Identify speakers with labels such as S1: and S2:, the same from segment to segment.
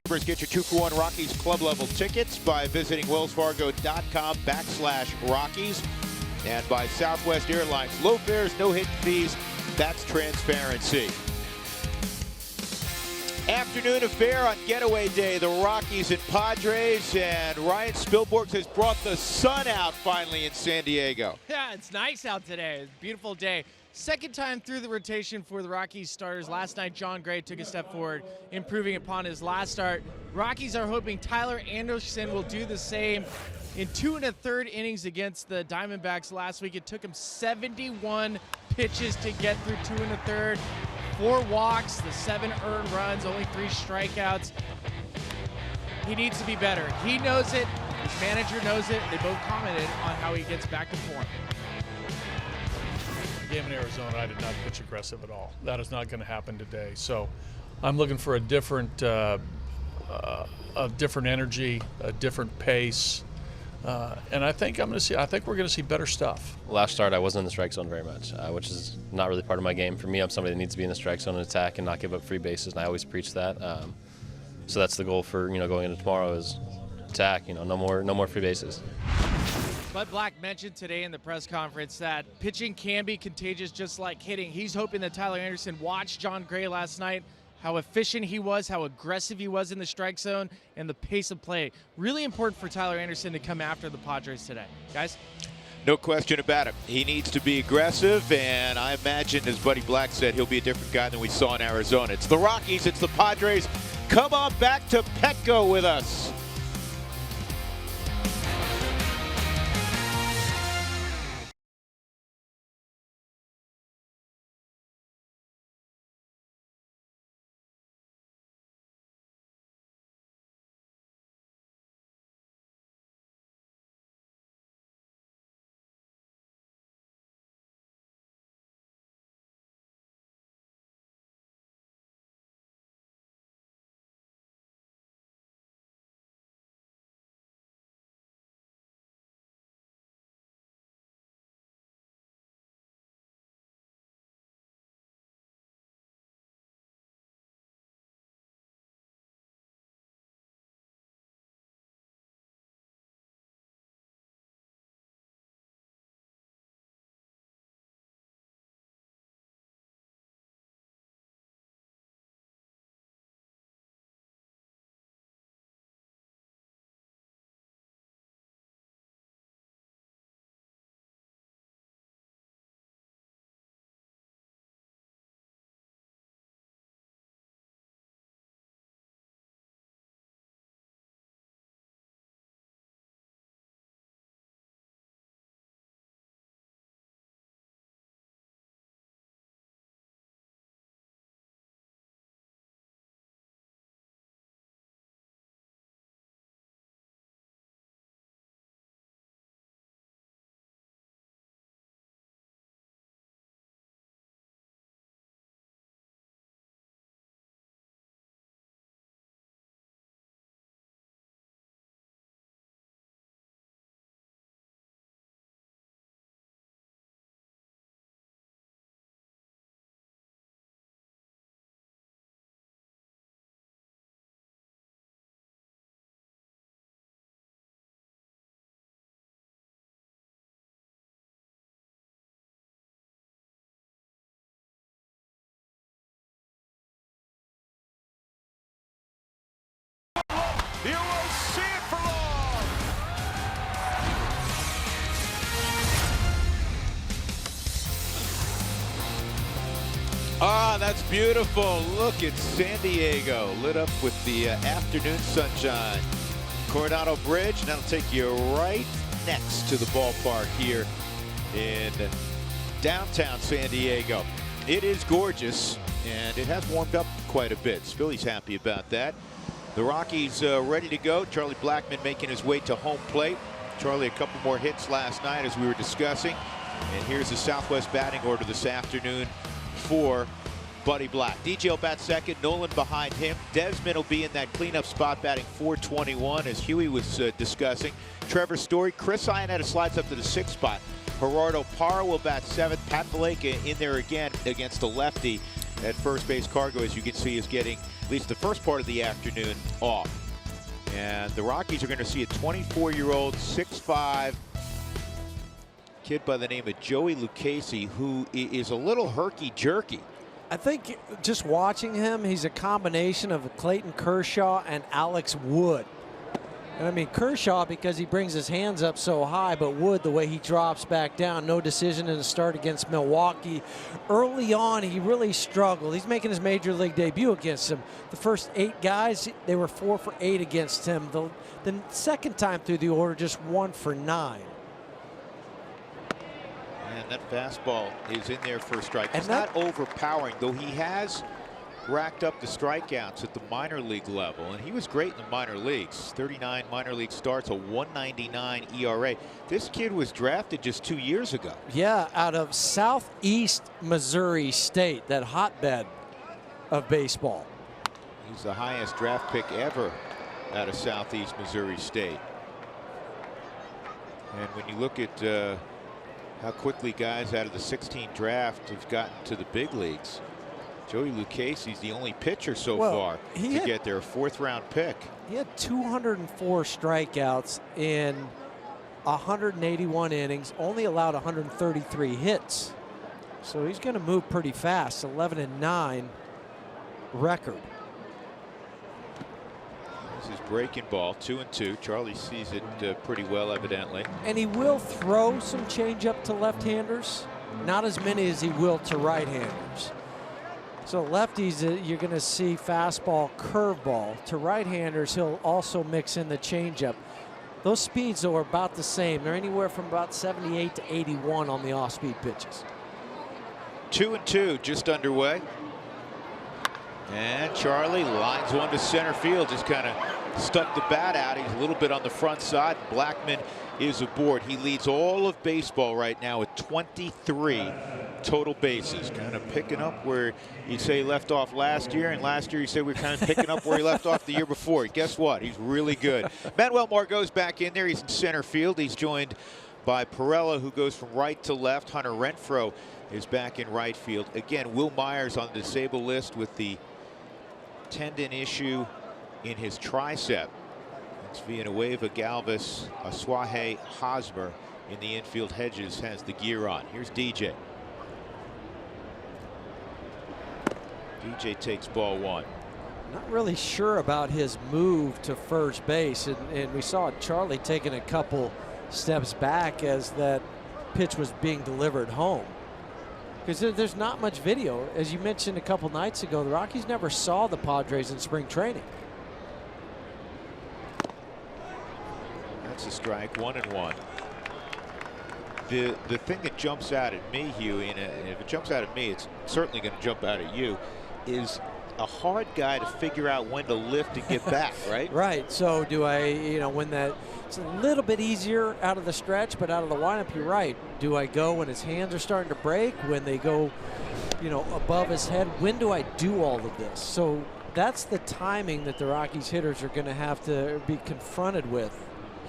S1: Get your 2-for-1 Rockies club level tickets by visiting wellsfargo.com/Rockies and by Southwest Airlines. Low fares, no hidden fees. That's transparency. Afternoon affair on getaway day. The Rockies and Padres, and Ryan Spilborghs has brought the sun out finally in San Diego.
S2: Yeah, it's nice out today. It's a beautiful day. Second time through the rotation for the Rockies starters. Last night, John Gray took a step forward, improving upon his last start. Rockies are hoping Tyler Anderson will do the same. In 2 1/3 innings against the Diamondbacks last week, it took him 71 pitches to get through 2 1/3. 4 walks, the 7 earned runs, only 3 strikeouts. He needs to be better. He knows it. His manager knows it. They both commented on how he gets back to form.
S3: Game in Arizona, I did not pitch aggressive at all. That is not going to happen today. So I'm looking for a different energy, a different pace, and I think we're going to see better stuff.
S4: Last start, I wasn't in the strike zone very much, which is not really part of my game. For me, I'm somebody that needs to be in the strike zone and attack and not give up free bases, and I always preach that. So that's the goal for going into tomorrow is attack. No more free bases.
S2: Bud Black mentioned today in the press conference that pitching can be contagious just like hitting. He's hoping that Tyler Anderson watched John Gray last night, how efficient he was, how aggressive he was in the strike zone, and the pace of play. Really important for Tyler Anderson to come after the Padres today. Guys?
S1: No question about it. He needs to be aggressive, and I imagine, as Buddy Black said, he'll be a different guy than we saw in Arizona. It's the Rockies, it's the Padres. Come on back to Petco with us. You won't see it for long. Ah, that's beautiful. Look at San Diego lit up with the afternoon sunshine. Coronado Bridge, and that'll take you right next to the ballpark here in downtown San Diego. It is gorgeous, and it has warmed up quite a bit. Philly's happy about that. The Rockies ready to go. Charlie Blackmon making his way to home plate. Charlie, a couple more hits last night as we were discussing. And here's the Southwest batting order this afternoon for Buddy Black. DJ will bat second, Nolan behind him. Desmond will be in that cleanup spot batting 421 as Huey was discussing. Trevor Story, Chris Iannetta slides up to the 6th spot. Gerardo Parra will bat 7th. Pat Valaika in there again against the lefty. at first base. Cargo, as you can see, is getting at least the first part of the afternoon off. And the Rockies are going to see a 24-year-old, 6'5" kid by the name of Joey Lucchese, who is a little herky-jerky.
S5: I think just watching him, he's a combination of Clayton Kershaw and Alex Wood. And I mean Kershaw because he brings his hands up so high, but Wood, the way he drops back down, no decision in the start against Milwaukee. Early on, he really struggled. He's making his major league debut against him. The first 8 guys, they were 4 for 8 against him. The second time through the order, just 1 for 9.
S1: And that fastball is in there for a strike. It's not overpowering, though he has racked up the strikeouts at the minor league level, and he was great in the minor leagues. 39 minor league starts, a 1.99 ERA. This kid was drafted just 2 years ago.
S5: Yeah, out of Southeast Missouri State, that hotbed of baseball.
S1: He's the highest draft pick ever out of Southeast Missouri State. And when you look at how quickly guys out of the 16 draft have gotten to the big leagues, Joey Lucchese's the only pitcher so far to get their 4th-round pick.
S5: He had 204 strikeouts in 181 innings, only allowed 133 hits. So he's going to move pretty fast. 11-9 record.
S1: This is breaking ball, 2-2. Charlie sees it pretty well, evidently.
S5: And he will throw some changeup to left-handers, not as many as he will to right-handers. So lefties, you're going to see fastball, curveball. To right-handers, he'll also mix in the changeup. Those speeds, though, are about the same. They're anywhere from about 78 to 81 on the off-speed pitches.
S1: 2-2, just underway. And Charlie lines one to center field, just kind of stuck the bat out. He's a little bit on the front side. Blackman is aboard. He leads all of baseball right now with 23 total bases, kind of picking up where you say he left off last year, and last year you say we're kind of picking up where he left off the year before. Guess what? He's really good. Manuel Margot's back in there. He's in center field. He's joined by Perella, who goes from right to left. Hunter Renfroe is back in right field. Again, Will Myers on the disabled list with the tendon issue in his tricep. It's Villanueva, Galvis, Asuaje, Hosmer in the infield. Hedges has the gear on. Here's DJ. DJ takes ball 1.
S5: Not really sure about his move to first base, and we saw Charlie taking a couple steps back as that pitch was being delivered home. Because there's not much video. As you mentioned a couple nights ago, the Rockies never saw the Padres in spring training.
S1: That's a strike, 1-1. The thing that jumps out at me, Hugh, and if it jumps out at me, it's certainly going to jump out at you, is a hard guy to figure out when to lift and get back, right?
S5: Right. So do I, when that, it's a little bit easier out of the stretch, but out of the windup, you're right. Do I go when his hands are starting to break, when they go, above his head? When do I do all of this? So that's the timing that the Rockies hitters are going to have to be confronted with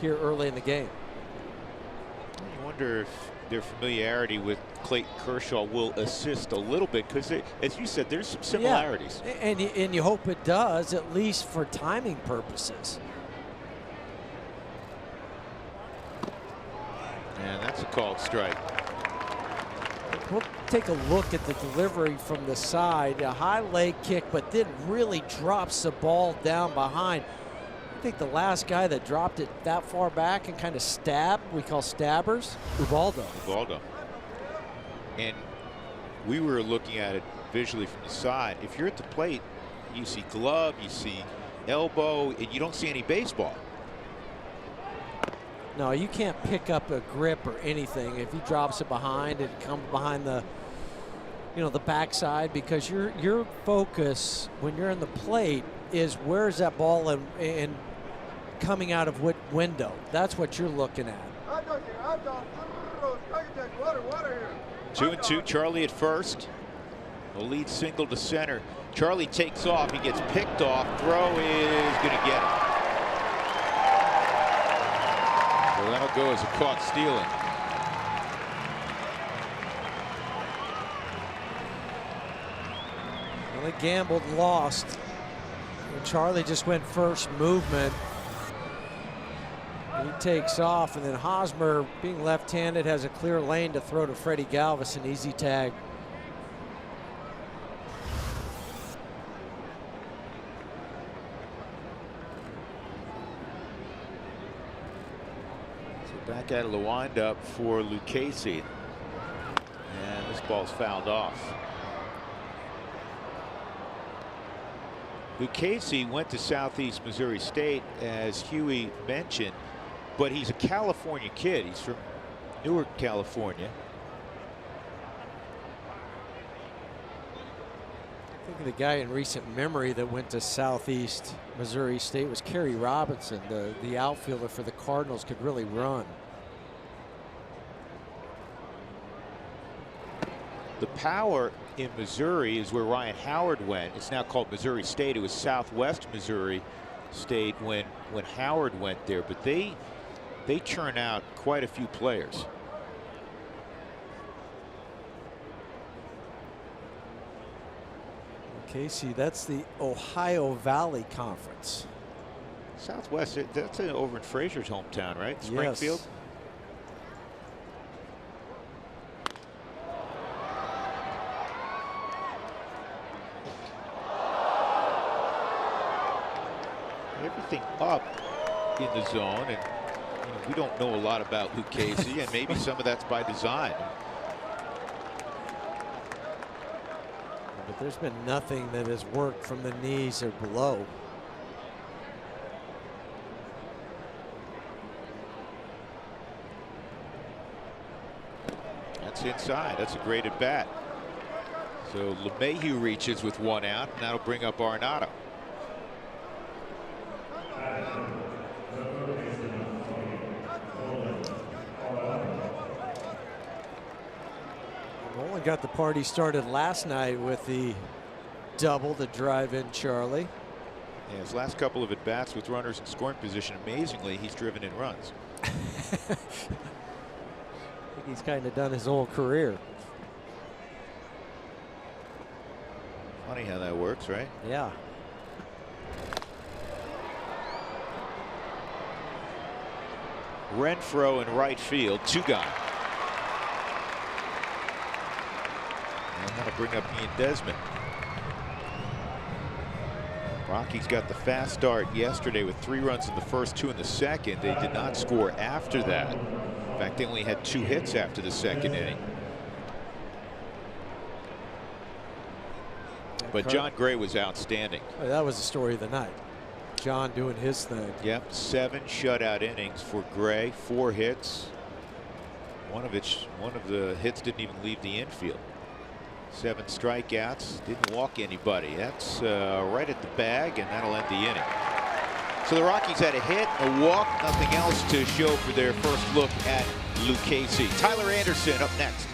S5: here early in the game.
S1: I wonder if their familiarity with Clayton Kershaw will assist a little bit, because as you said, there's some similarities.
S5: Yeah. And you hope it does, at least for timing purposes.
S1: And that's a called strike.
S5: We'll take a look at the delivery from the side. A high leg kick, but then really drops the ball down behind. I think the last guy that dropped it that far back and kind of stabbed, we call stabbers, Ubaldo.
S1: And we were looking at it visually from the side. If you're at the plate, you see glove, you see elbow, and you don't see any baseball.
S5: No, you can't pick up a grip or anything if he drops it behind and comes behind the, the backside, because your focus when you're in the plate is where's that ball and coming out of what window. That's what you're looking at.
S1: 2-2, Charlie at first. A lead single to center. Charlie takes off. He gets picked off. Throw is going to get it. Well, that'll go as a caught stealing.
S5: They gambled and lost. And Charlie just went first movement. He takes off, and then Hosmer, being left-handed, has a clear lane to throw to Freddie Galvis, an easy tag.
S1: So back out of the windup for Lucchese. And this ball's fouled off. Lucchese went to Southeast Missouri State, as Huey mentioned, but he's a California kid. He's from Newark, California.
S5: I think the guy in recent memory that went to Southeast Missouri State was Kerry Robinson, the outfielder for the Cardinals, could really run.
S1: The Power in Missouri is where Ryan Howard went. It's now called Missouri State. It was Southwest Missouri State when Howard went there, but they churn out quite a few players.
S5: Casey, that's the Ohio Valley Conference.
S1: Southwest, that's over in Frazier's hometown, right? Springfield.
S5: Yes.
S1: Everything up in the zone, and we don't know a lot about Lucchese, and maybe some of that's by design.
S5: But there's been nothing that has worked from the knees or below.
S1: That's inside. That's a great at bat. So LeMahieu reaches with one out, and that'll bring up Arenado.
S5: Only got the party started last night with the double to drive in Charlie.
S1: Yeah, his last couple of at-bats with runners in scoring position, amazingly, he's driven in runs.
S5: I think he's kind of done his whole career.
S1: Funny how that works, right?
S5: Yeah.
S1: Renfroe in right field, two gone. And that'll bring up Ian Desmond. Rockies got the fast start yesterday with 3 runs in the first, 2 in the second. They did not score after that. In fact, they only had 2 hits after the second inning. But John Gray was outstanding.
S5: Oh, that was the story of the night. John doing his thing.
S1: Yep, 7 shutout innings for Gray, 4 hits. One of the hits didn't even leave the infield. 7 strikeouts, didn't walk anybody. That's right at the bag, and that'll end the inning. So the Rockies had a hit, a walk, nothing else to show for their first look at Lucchese. Tyler Anderson up next.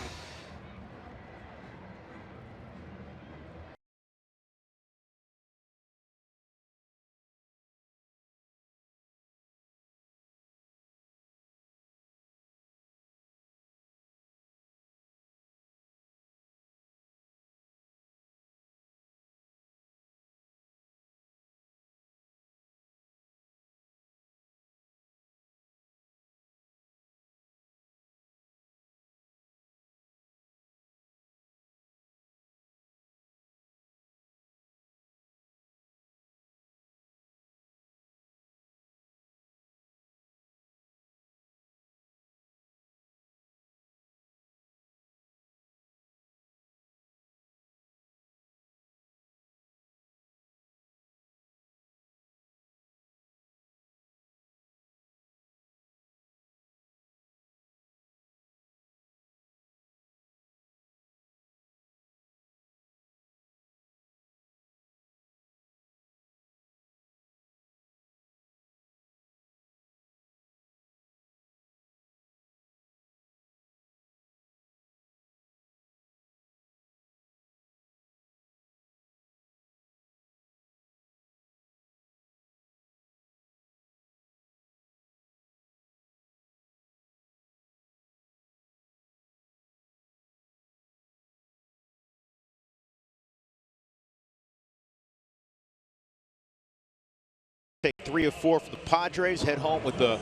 S1: 3 of 4 for the Padres. Head home with a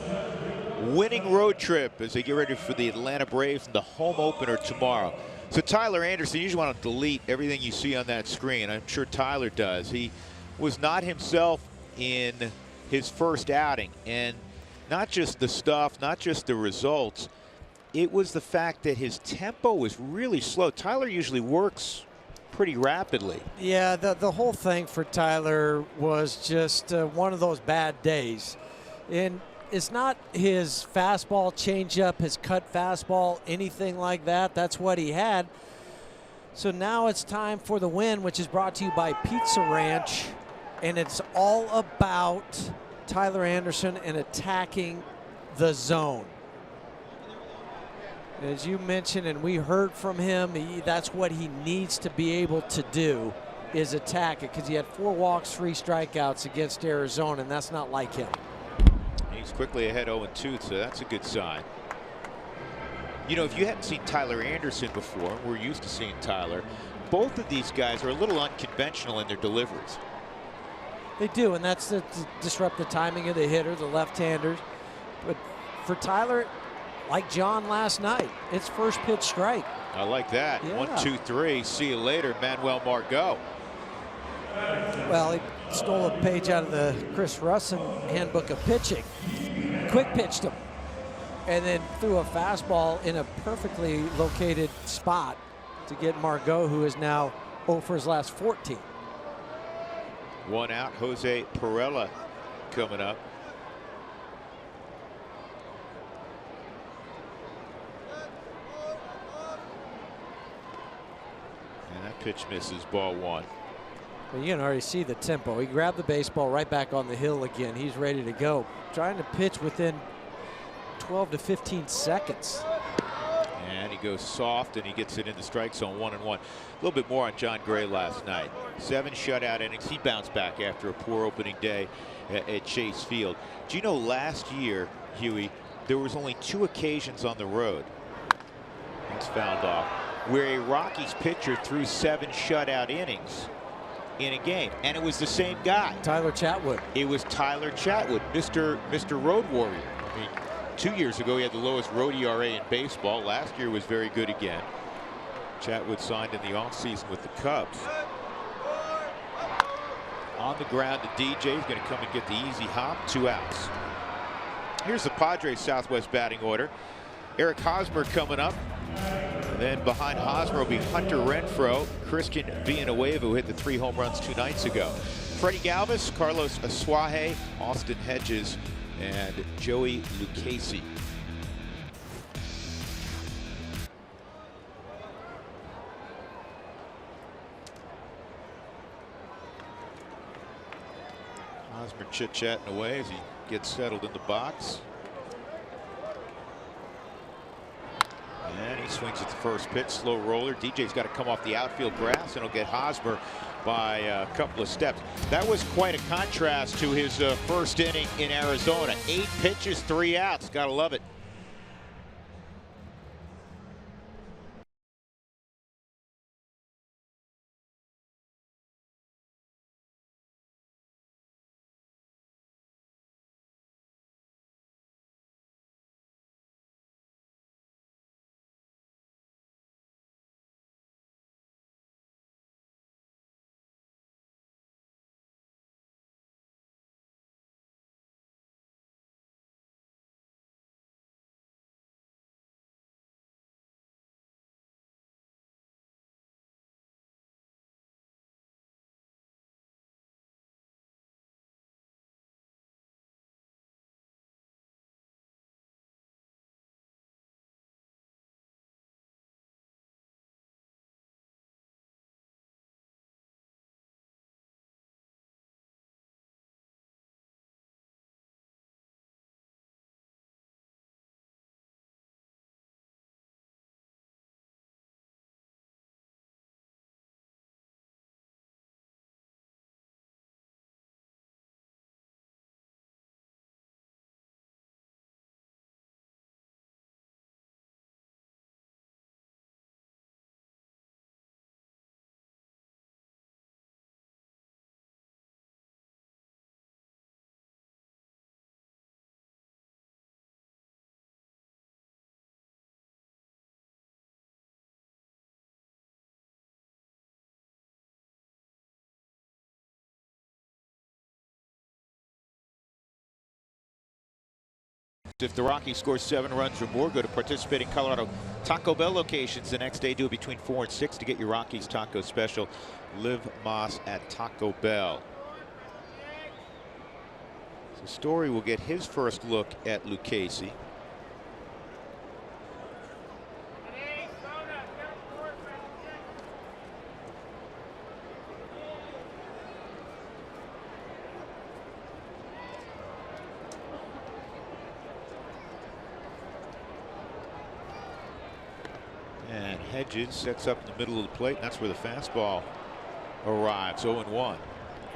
S1: winning road trip as they get ready for the Atlanta Braves and the home opener tomorrow. So Tyler Anderson, you just want to delete everything you see on that screen. I'm sure Tyler does. He was not himself in his first outing, and not just the stuff, not just the results. It was the fact that his tempo was really slow. Tyler usually works pretty rapidly.
S5: Yeah, the whole thing for Tyler was just one of those bad days. And it's not his fastball changeup, his cut fastball, anything like that. That's what he had. So now it's time for the win, which is brought to you by Pizza Ranch. And it's all about Tyler Anderson and attacking the zone. As you mentioned, and we heard from him, that's what he needs to be able to do, is attack it, because he had 4 walks, 3 strikeouts against Arizona, and that's not like him.
S1: He's quickly ahead 0-2, so that's a good sign. You know, if you hadn't seen Tyler Anderson before, we're used to seeing Tyler, both of these guys are a little unconventional in their deliveries.
S5: They do, and that's to disrupt the timing of the hitter, the left-handers. But for Tyler, like John last night, it's first pitch strike.
S1: I like that.
S5: Yeah.
S1: 1, 2, 3. See you later, Manuel Margot.
S5: Well, he stole a page out of the Chris Russin handbook of pitching. Quick pitched him, and then threw a fastball in a perfectly located spot to get Margot, who is now 0 for his last 14.
S1: 1 out. Jose Perella coming up. And that pitch misses, ball 1.
S5: Well, you can already see the tempo. He grabbed the baseball right back on the hill again. He's ready to go. Trying to pitch within 12 to 15 seconds.
S1: And he goes soft, and he gets it in the strike zone, 1-1. A little bit more on John Gray last night. 7 shutout innings. He bounced back after a poor opening day at Chase Field. Do you know last year, Huey, there was only 2 occasions on the road, it's fouled off, where a Rockies pitcher threw 7 shutout innings in a game, and it was the same guy.
S5: Tyler Chatwood.
S1: It was Tyler Chatwood, Mr. Road Warrior. I mean, 2 years ago he had the lowest road ERA in baseball. Last year was very good again. Chatwood signed in the offseason with the Cubs. On the ground, the DJ is going to come and get the easy hop. 2 outs. Here's the Padres Southwest batting order. Eric Hosmer coming up. And then behind Hosmer will be Hunter Renfroe, Christian Villanueva, who hit the 3 home runs 2 nights ago. Freddie Galvis, Carlos Asuaje, Austin Hedges, and Joey Lucchesi. Hosmer chit-chatting away as he gets settled in the box. And he swings at the first pitch, slow roller. DJ's got to come off the outfield grass, and he'll get Hosmer by a couple of steps. That was quite a contrast to his first inning in Arizona. 8 pitches, 3 outs. Got to love it. If the Rockies score 7 runs or more, go to participating Colorado Taco Bell locations the next day. Do it between 4 and 6 to get your Rockies taco special. Liv Moss at Taco Bell. So Story will get his first look at Lucchesi. And Hedges sets up in the middle of the plate, and that's where the fastball arrives. 0-1.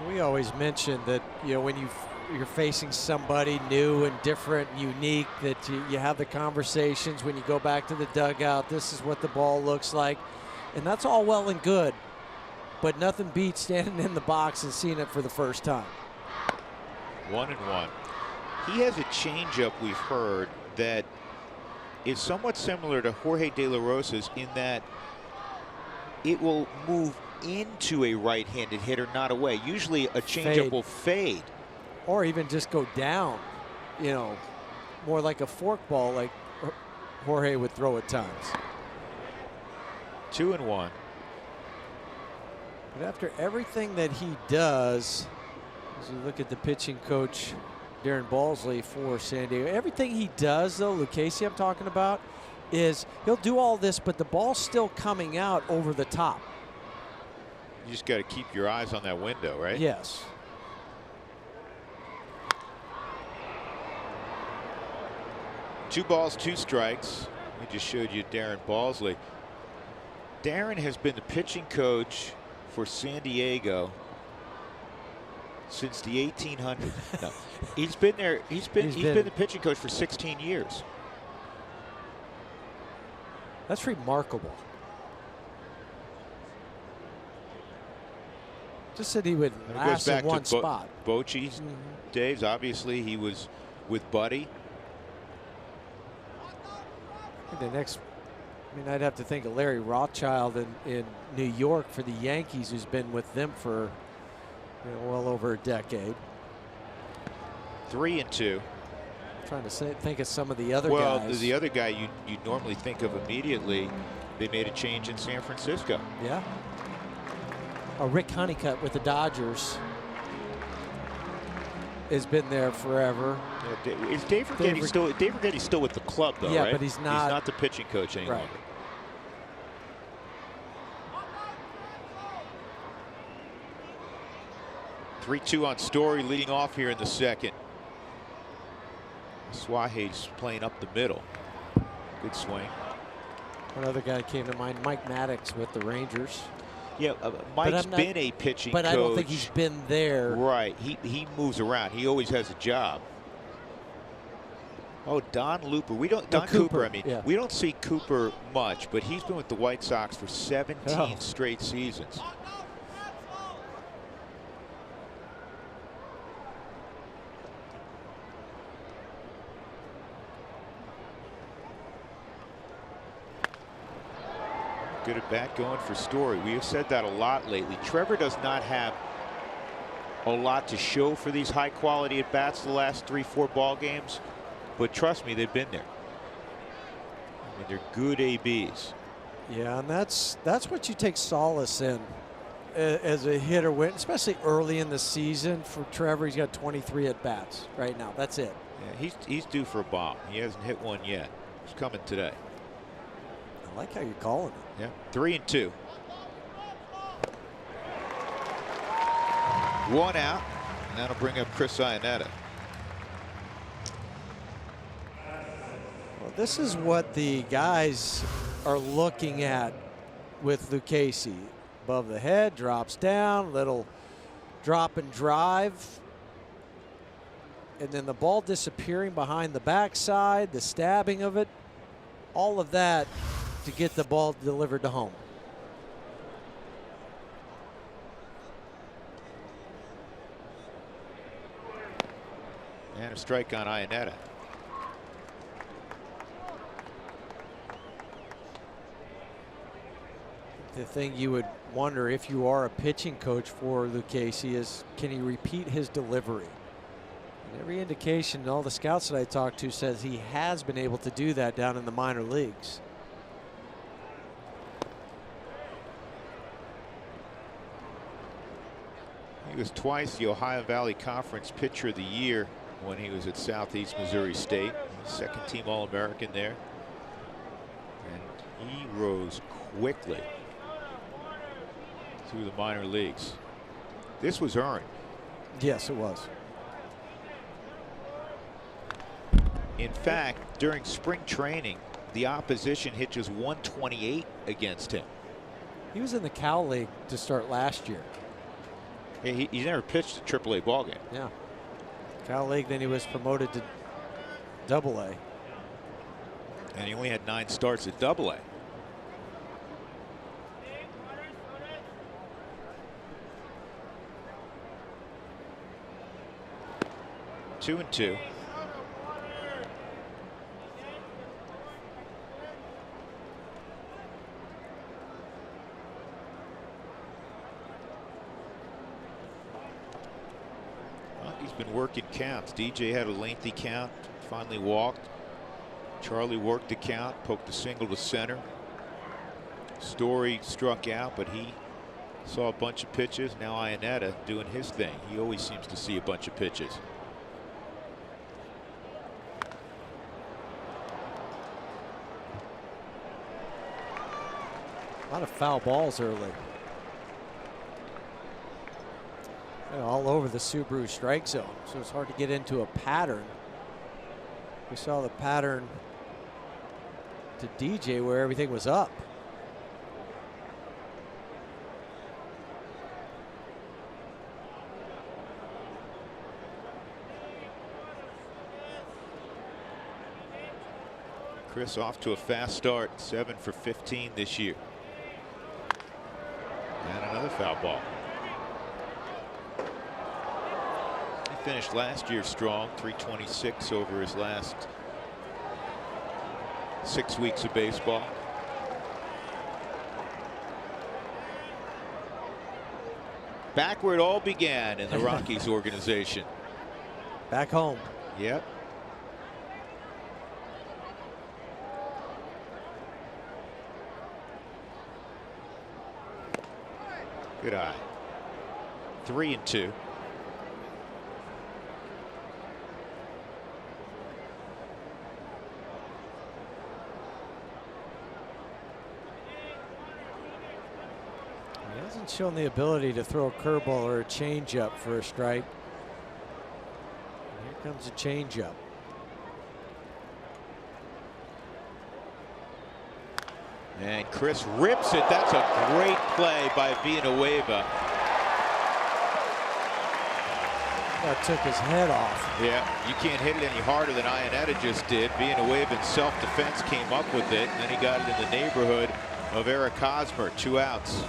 S5: We always mention that, you know, when you're facing somebody new and different and unique, that you have the conversations when you go back to the dugout. This is what the ball looks like, and that's all well and good, but nothing beats standing in the box and seeing it for the first time.
S1: 1-1. He has a changeup, we've heard, that is somewhat similar to Jorge De La Rosa's in that it will move into a right-handed hitter, not away. Usually a changeup will fade.
S5: Or even just go down, you know, more like a forkball like Jorge would throw at times.
S1: 2-1.
S5: But after everything that he does, as you look at the pitching coach, Darren Balsley for San Diego, everything he does, though, Lucchesi I'm talking about, is he'll do all this, but the ball's still coming out over the top.
S1: You just got to keep your eyes on that window, right?
S5: Yes.
S1: Two balls, 2 strikes. We just showed you Darren Balsley. Darren has been the pitching coach for San Diego since the 1800s. No, he's been there. He's been the pitching coach for 16 years.
S5: That's remarkable. Just said he would last in one spot.
S1: Bochy's days, obviously, he was with Buddy.
S5: The next, I mean, I'd have to think of Larry Rothschild in New York for the Yankees, who's been with them for, you know, well over a decade.
S1: 3-2.
S5: Trying to think of some of the other guys.
S1: Well, the other guy you normally think of immediately, they made a change in San Francisco.
S5: Yeah. Oh, Rick Honeycutt with the Dodgers has been there forever.
S1: Yeah, is Dave Rigetti's still with the club, though,
S5: yeah,
S1: right?
S5: But he's not
S1: the pitching coach anymore.
S5: Right.
S1: Three-2 on Story, leading off here in the second. Suaje's playing up the middle. Good swing.
S5: Another guy came to mind, Mike Maddox with the Rangers.
S1: Yeah, Mike's been a pitching coach.
S5: But I don't think he's been there.
S1: Right. He moves around. He always has a job. Oh, Don Looper. We don't. Don Cooper. I mean,
S5: yeah.
S1: We don't see Cooper much, but he's been with the White Sox for 17 straight seasons. Good at bat going for Story. We have said that a lot lately. Trevor does not have a lot to show for these high quality at bats the last 3-4 ball games, but trust me, they've been there. I mean, they're good ABs.
S5: Yeah, and that's what you take solace in as a hitter, especially early in the season. For Trevor, he's got 23 at bats right now. That's it.
S1: Yeah, he's due for a bomb. He hasn't hit one yet. It's coming today.
S5: I like how you're calling it.
S1: Yeah, 3-2. 1 out, and that'll bring up Chris Iannetta.
S5: Well, this is what the guys are looking at with Lucchesi. Above the head, drops down, little drop and drive. And then the ball disappearing behind the backside, the stabbing of it, all of that to get the ball delivered to home.
S1: And a strike on Iannetta.
S5: The thing you would wonder if you are a pitching coach for Lucchesi is, can he repeat his delivery? And every indication, all the scouts that I talked to says he has been able to do that down in the minor leagues.
S1: He was twice the Ohio Valley Conference Pitcher of the Year when he was at Southeast Missouri State. Second team All-American there. And he rose quickly through the minor leagues. This was earned.
S5: Yes, it was.
S1: In fact, during spring training, the opposition hit just 128 against him.
S5: He was in the COL League to start last year.
S1: He never pitched a AAA ball game.
S5: Yeah. COL League, then he was promoted to AA.
S1: And he only had 9 starts at AA. Two and two. He's been working counts. DJ had a lengthy count, finally walked. Charlie worked the count, poked a single to center. Story struck out, but he saw a bunch of pitches. Now Iannetta doing his thing. He always seems to see a bunch of pitches.
S5: A lot of foul balls early. All over the Subaru strike zone, so it's hard to get into a pattern. We saw the pattern to DJ where everything was up.
S1: Chris off to a fast start, 7 for 15 this year. And another foul ball. Finished last year strong, 326 over his last 6 weeks of baseball. Back where it all began in the Rockies organization.
S5: Back home.
S1: Yep. Good eye. 3 and 2.
S5: He hasn't shown the ability to throw a curveball or a changeup for a strike. And here comes a changeup.
S1: And Chris rips it. That's a great play by Villanueva.
S5: That took his head off.
S1: Yeah, you can't hit it any harder than Iannetta just did. Villanueva in self-defense came up with it, and then he got it in the neighborhood of Eric Hosmer. 2 outs.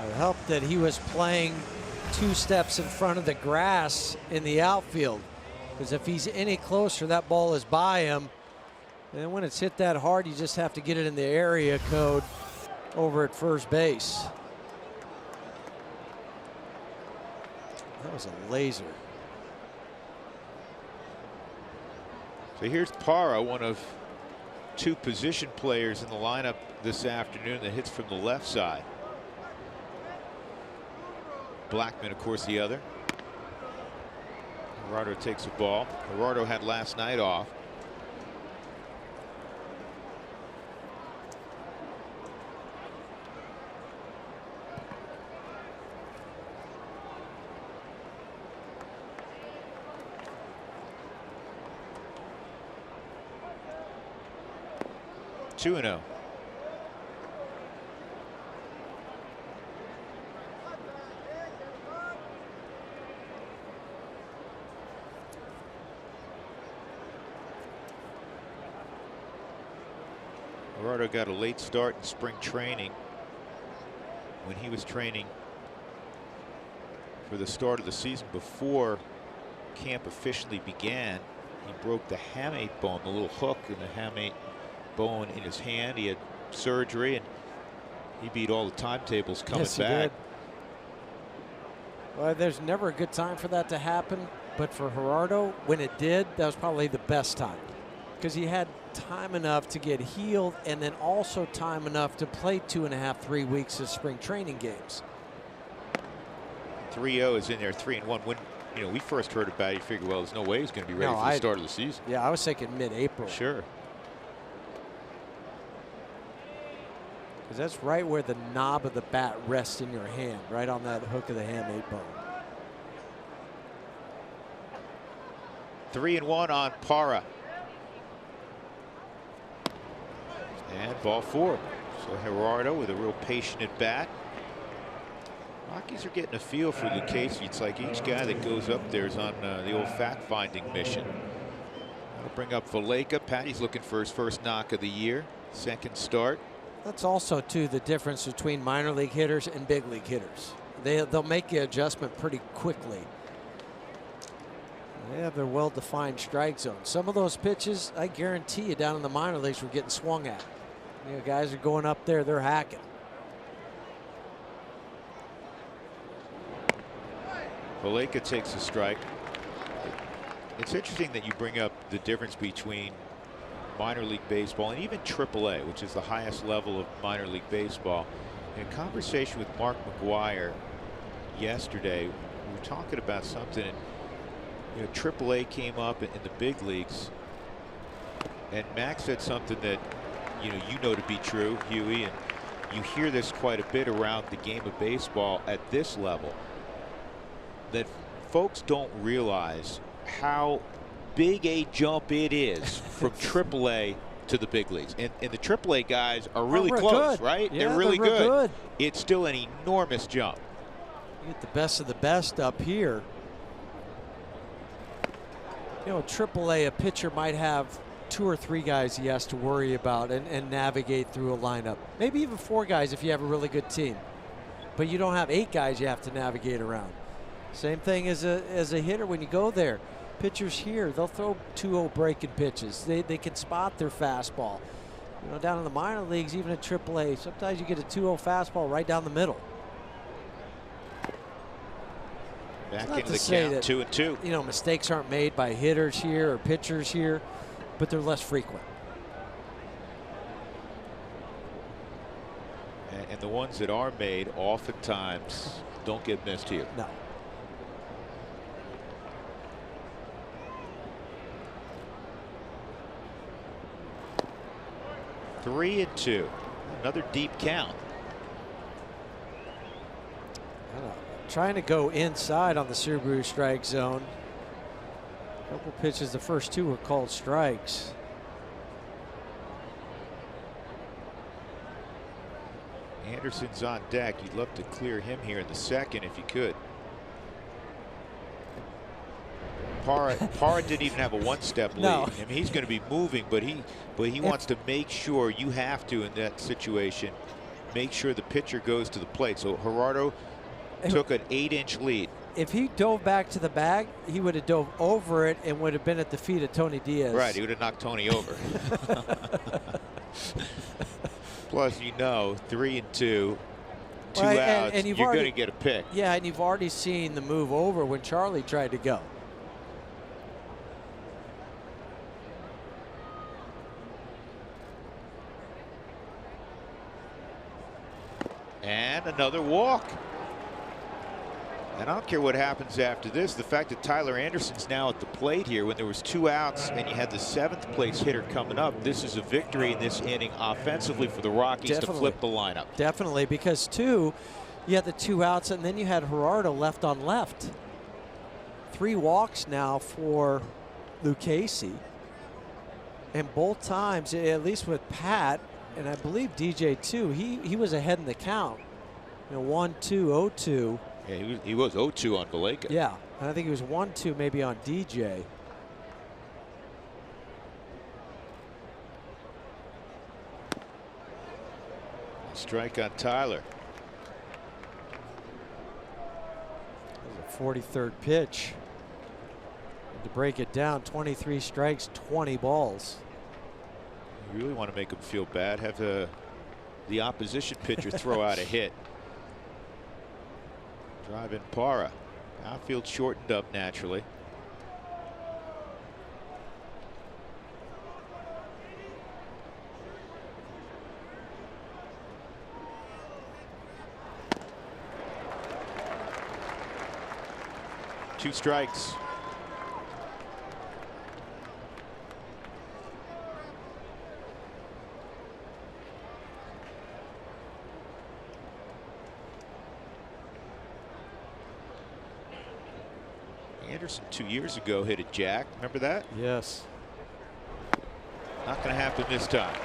S5: It helped that he was playing 2 steps in front of the grass in the outfield, because if he's any closer, that ball is by him. And then when it's hit that hard, you just have to get it in the area code over at first base. That was a laser.
S1: So here's Parra, one of 2 position players in the lineup this afternoon that hits from the left side. Blackman, of course, the other. Gerardo takes a ball. Gerardo had last night off. Two and 0. Gerardo got a late start in spring training when he was training for the start of the season before camp officially began. He broke the hamate bone, the little hook in the hamate bone in his hand. He had surgery and he beat all the timetables coming
S5: Yes, he
S1: back.
S5: did. Well, there's never a good time for that to happen. But for Gerardo, when it did, that was probably the best time, because he had time enough to get healed and then also time enough to play 2.5, 3 weeks of spring training games.
S1: 3-0 is in there, 3-1. When we first heard about it, you figured, well, there's no way he's going to be ready for the start of the season.
S5: Yeah, I was thinking mid-April.
S1: Sure.
S5: Because that's right where the knob of the bat rests in your hand, right on that hook of the hamate bone.
S1: 3-1 on Parra. And ball 4. So Gerardo with a real patient at bat. Rockies are getting a feel for Lucchesi. It's like each guy that goes up there is on the old fact-finding mission. That'll bring up Valleca. Patty's looking for his first knock of the year. Second start.
S5: That's also, too, the difference between minor league hitters and big league hitters. They'll make the adjustment pretty quickly. They have their well-defined strike zone. Some of those pitches, I guarantee you, down in the minor leagues, were getting swung at. Guys are going up there, they're hacking.
S1: Valleca takes a strike. It's interesting that you bring up the difference between minor league baseball and even AAA, which is the highest level of minor league baseball. In a conversation with Mark McGuire yesterday, we were talking about something, and AAA came up in the big leagues, and Max said something that you know to be true, Huey, and you hear this quite a bit around the game of baseball at this level, that folks don't realize how big a jump it is from AAA to the big leagues. And the AAA guys are really close,
S5: good.
S1: Yeah,
S5: they're
S1: really good.
S5: good.
S1: It's still an enormous jump.
S5: You get the best of the best up here. AAA, a pitcher might have 2 or 3 guys he has to worry about and navigate through a lineup. Maybe even 4 guys if you have a really good team. But you don't have 8 guys you have to navigate around. Same thing as a hitter when you go there. Pitchers here, they'll throw 2-0 breaking pitches. They can spot their fastball. Down in the minor leagues, even at AAA, sometimes you get a 2-0 fastball right down the middle.
S1: Back into the count, 2-2.
S5: Mistakes aren't made by hitters here or pitchers here, but they're less frequent.
S1: And the ones that are made oftentimes don't get missed here.
S5: No.
S1: Three and 2. Another deep count.
S5: Trying to go inside on the Subaru strike zone. A couple pitches, the first 2 were called strikes.
S1: Anderson's on deck. You'd love to clear him here in the second if you could. Parra didn't even have a 1-step lead.
S5: No.
S1: I mean, he's going to be moving, but he wants to make sure, you have to in that situation, make sure the pitcher goes to the plate. So Gerardo took an 8-inch lead.
S5: If he dove back to the bag, he would have dove over it and would have been at the feet of Tony Diaz.
S1: Right, he would have knocked Tony over. Plus, 3 and 2, 2 outs,
S5: and
S1: you're going to get a pick.
S5: Yeah, and you've already seen the move over when Charlie tried to go.
S1: And another walk. And I don't care what happens after this. The fact that Tyler Anderson's now at the plate here when there was 2 outs and you had the 7th place hitter coming up, this is a victory in this inning offensively for the Rockies to flip the lineup.
S5: Definitely, because you had the 2 outs and then you had Gerardo left on left. 3 walks now for Lucchesi. And both times, at least with Pat, and I believe DJ too, he was ahead in the count. 1-2, 0-2.
S1: Yeah, he was 0-2 on Valleca.
S5: Yeah, and I think he was 1-2 maybe on DJ.
S1: Strike on Tyler.
S5: That was a 43rd pitch. And to break it down, 23 strikes, 20 balls.
S1: You really want to make him feel bad. Have the opposition pitcher throw out a hit. Drive in Parra. Outfield shortened up naturally. 2 strikes. Anderson 2 years ago hit a jack. Remember that?
S5: Yes.
S1: Not going to happen this time.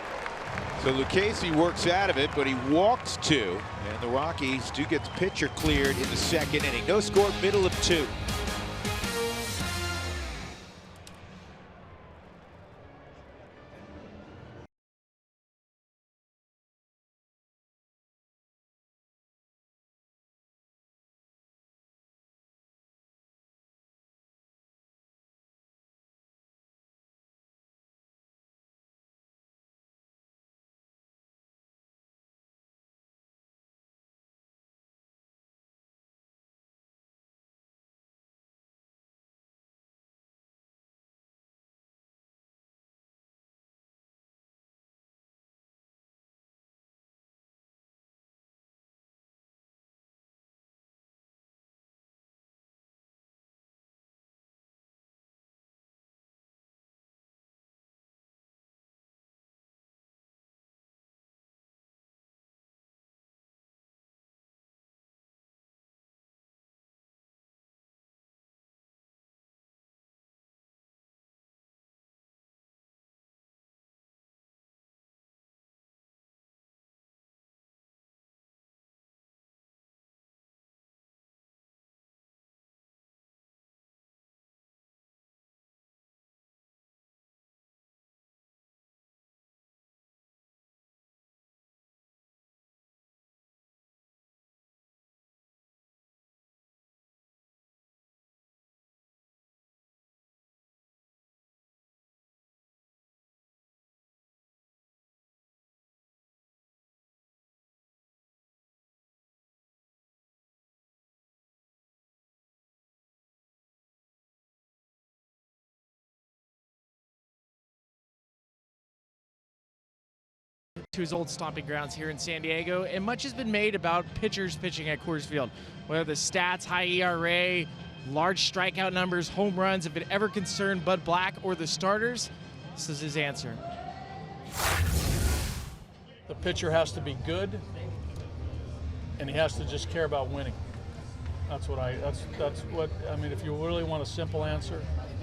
S1: So Lucchese works out of it, but he walks 2. And the Rockies do get the pitcher cleared in the 2nd inning. No score, middle of 2.
S2: To his old stomping grounds here in San Diego, and much has been made about pitchers pitching at Coors Field. Whether the stats, high ERA, large strikeout numbers, home runs, if it ever concerned Bud Black or the starters, this is his answer.
S3: The pitcher has to be good, and he has to just care about winning. That's what I mean, if you really want a simple answer,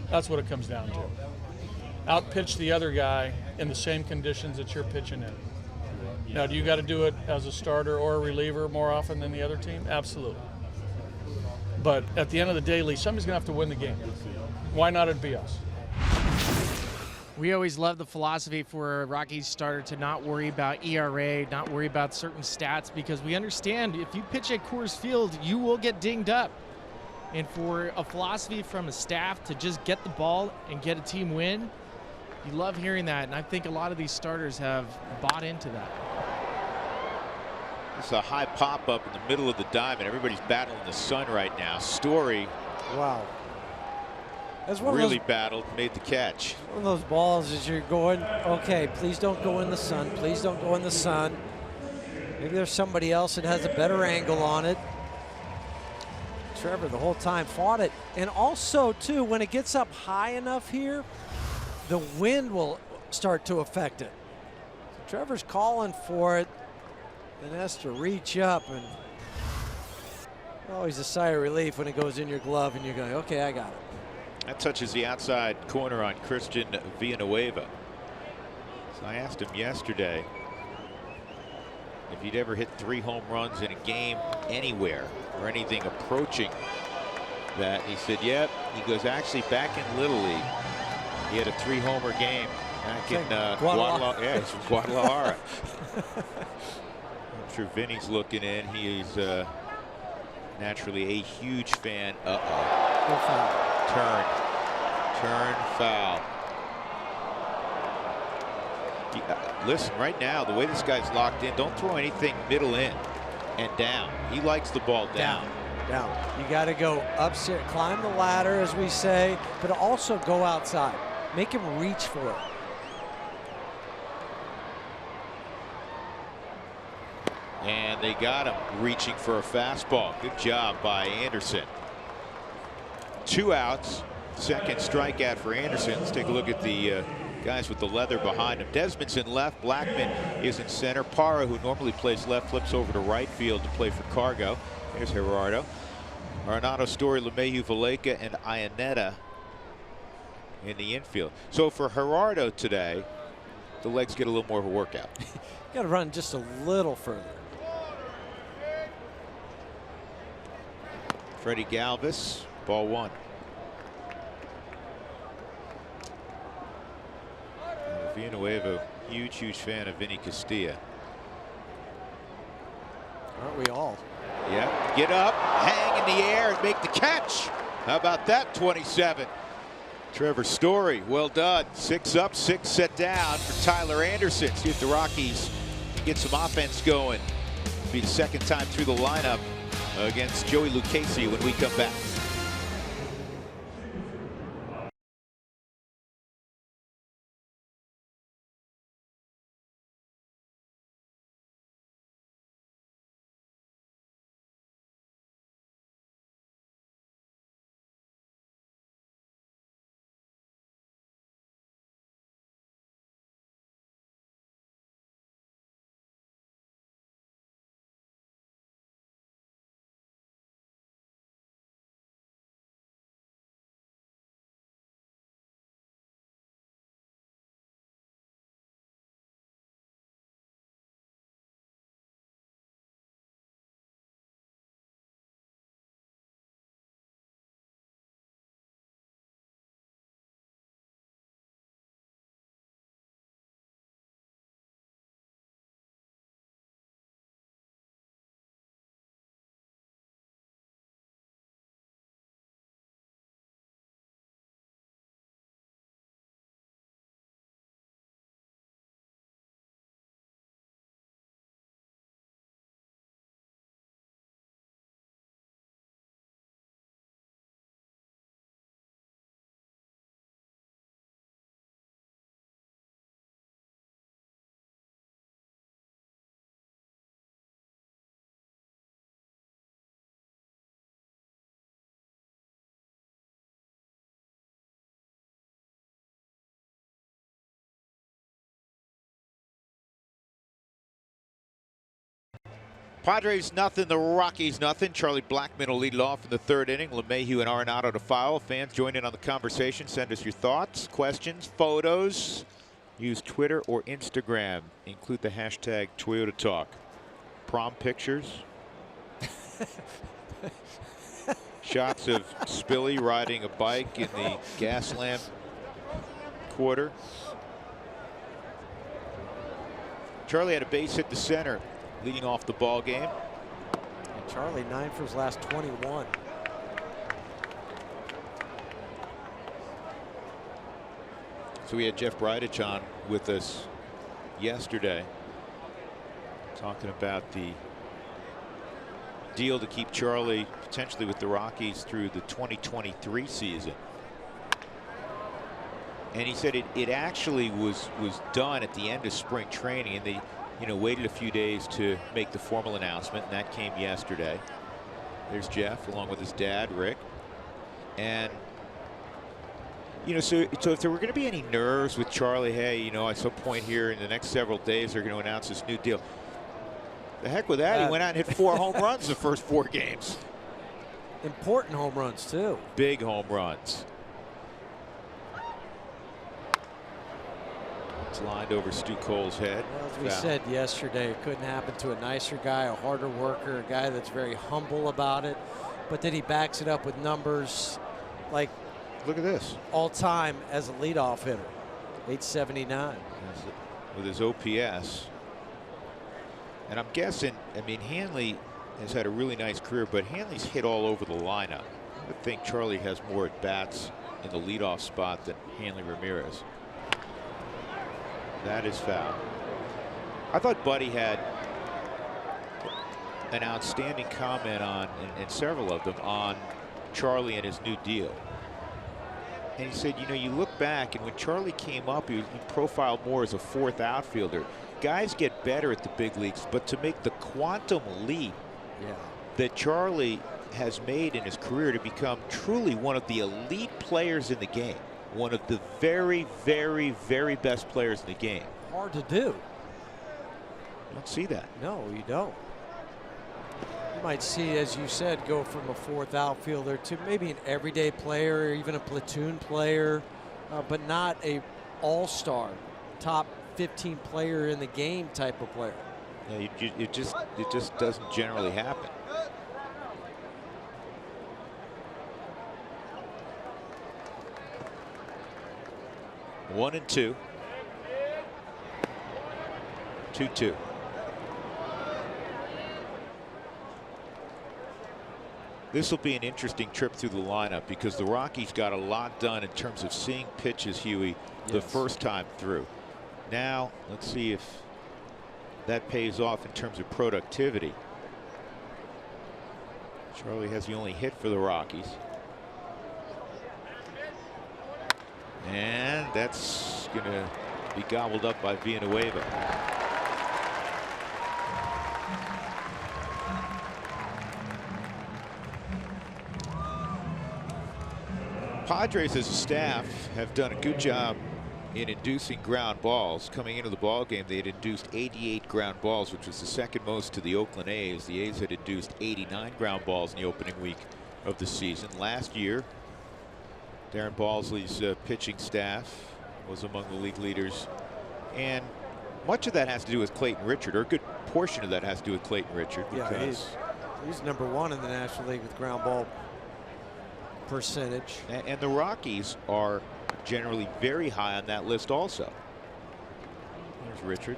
S3: that's what it comes down to. Outpitch the other guy in the same conditions that you're pitching in. Now, do you got to do it as a starter or a reliever more often than the other team? Absolutely. But at the end of the day, Lee, somebody's going to have to win the game. Why not it be us?
S2: We always love the philosophy for a Rockies starter to not worry about ERA, not worry about certain stats, because we understand if you pitch at Coors Field, you will get dinged up. And for a philosophy from a staff to just get the ball and get a team win, you love hearing that, and I think a lot of these starters have bought into that.
S1: It's a high pop up in the middle of the diamond. Everybody's battling the sun right now. Story.
S5: Wow. That's one
S1: really
S5: of those,
S1: battled, made the catch.
S5: one of those balls is you're going, okay, please don't go in the sun. Please don't go in the sun. Maybe there's somebody else that has a better angle on it. Trevor the whole time fought it. And also, too, when it gets up high enough here, the wind will start to affect it. So Trevor's calling for it, then has to reach up, and always a sigh of relief when it goes in your glove and you're going, okay, I got it.
S1: That touches the outside corner on Christian Villanueva. So I asked him yesterday if he'd ever hit 3 home runs in a game anywhere or anything approaching that. He said, yep. He goes, actually, back in Little League, he had a 3-homer game back in Guadalajara. Yeah, he's from Guadalajara. I'm sure Vinny's looking in. He's naturally a huge fan.
S5: Good foul.
S1: Turn foul. Listen, right now, the way this guy's locked in, don't throw anything middle in and down. He likes the ball down.
S5: Down. You got to go upstairs, climb the ladder, as we say, but also go outside. Make him reach for it.
S1: And they got him reaching for a fastball. Good job by Anderson. 2 outs. Second strikeout for Anderson. Let's take a look at the guys with the leather behind him. Desmond's in left. Blackman is in center. Parra, who normally plays left, flips over to right field to play for Cargo. There's Gerardo. Arenado, Story, LeMahieu, Valleca, and Ionetta in the infield. So for Gerardo today, the legs get a little more of a workout.
S5: Got to run just a little further.
S1: Freddie Galvis, ball 1. Villanueva, huge fan of Vinny Castilla.
S5: Aren't we all?
S1: Yeah, get up, hang in the air, and make the catch. How about that, 27? Trevor Story, well done. 6 up, 6 set down for Tyler Anderson. See if the Rockies can get some offense going. It'll be the second time through the lineup against Joey Lucchesi when we come back. Padres nothing, the Rockies nothing. Charlie Blackman will lead it off in the 3rd inning. LeMahieu and Arenado to foul. Fans join in on the conversation. Send us your thoughts, questions, photos. Use Twitter or Instagram. Include the hashtag Toyota Talk. Prom pictures. Shots of Spilly riding a bike in the Gaslamp quarter. Charlie had a base hit to center, leading off the ball game.
S5: And Charlie 9 for his last 21.
S1: So we had Jeff Bridich on with us yesterday, talking about the deal to keep Charlie potentially with the Rockies through the 2023 season. And he said it actually was done at the end of spring training, and they waited a few days to make the formal announcement, and that came yesterday. There's Jeff along with his dad, Rick. And so if there were going to be any nerves with Charlie, hey, at some point here in the next several days they're going to announce this new deal. The heck with that. He went out and hit 4 home runs the first 4 games.
S5: Important home runs too.
S1: Big home runs. It's lined over Stu Cole's head.
S5: Well, as we said yesterday, it couldn't happen to a nicer guy, a harder worker, a guy that's very humble about it. But then he backs it up with numbers like,
S1: look at this,
S5: all time as a leadoff hitter, 879.
S1: With his OPS. And I'm guessing, Hanley has had a really nice career, but Hanley's hit all over the lineup. I think Charlie has more at bats in the leadoff spot than Hanley Ramirez. That is foul. I thought Buddy had an outstanding comment on, and several of them, on Charlie and his new deal. And he said, you look back, and when Charlie came up, he profiled more as a 4th outfielder. Guys get better at the big leagues, but to make the quantum leap that Charlie has made in his career to become truly one of the elite players in the game. One of the very, very, very best players in the game.
S5: Hard to do.
S1: You don't see that.
S5: No, you don't. You might see, as you said, go from a fourth outfielder to maybe an everyday player or even a platoon player, but not a all-star, top 15 player in the game type of player.
S1: Yeah, it just doesn't generally happen. One and two. 2-2. This will be an interesting trip through the lineup because the Rockies got a lot done in terms of seeing pitches, Huey, the first time through. Now, let's see if that pays off in terms of productivity. Charlie has the only hit for the Rockies. And that's going to be gobbled up by Villanueva. Padres as a staff have done a good job in inducing ground balls. Coming into the ball game, they had induced 88 ground balls, which was the second most to the Oakland A's. The A's had induced 89 ground balls in the opening week of the season. Last year, Darren Balsley's pitching staff was among the league leaders, and much of that has to do with Clayton Richard, or a good portion of that has to do with Clayton Richard.
S5: Yeah, he's #1 in the National League with ground ball percentage.
S1: And the Rockies are generally very high on that list also. There's Richard.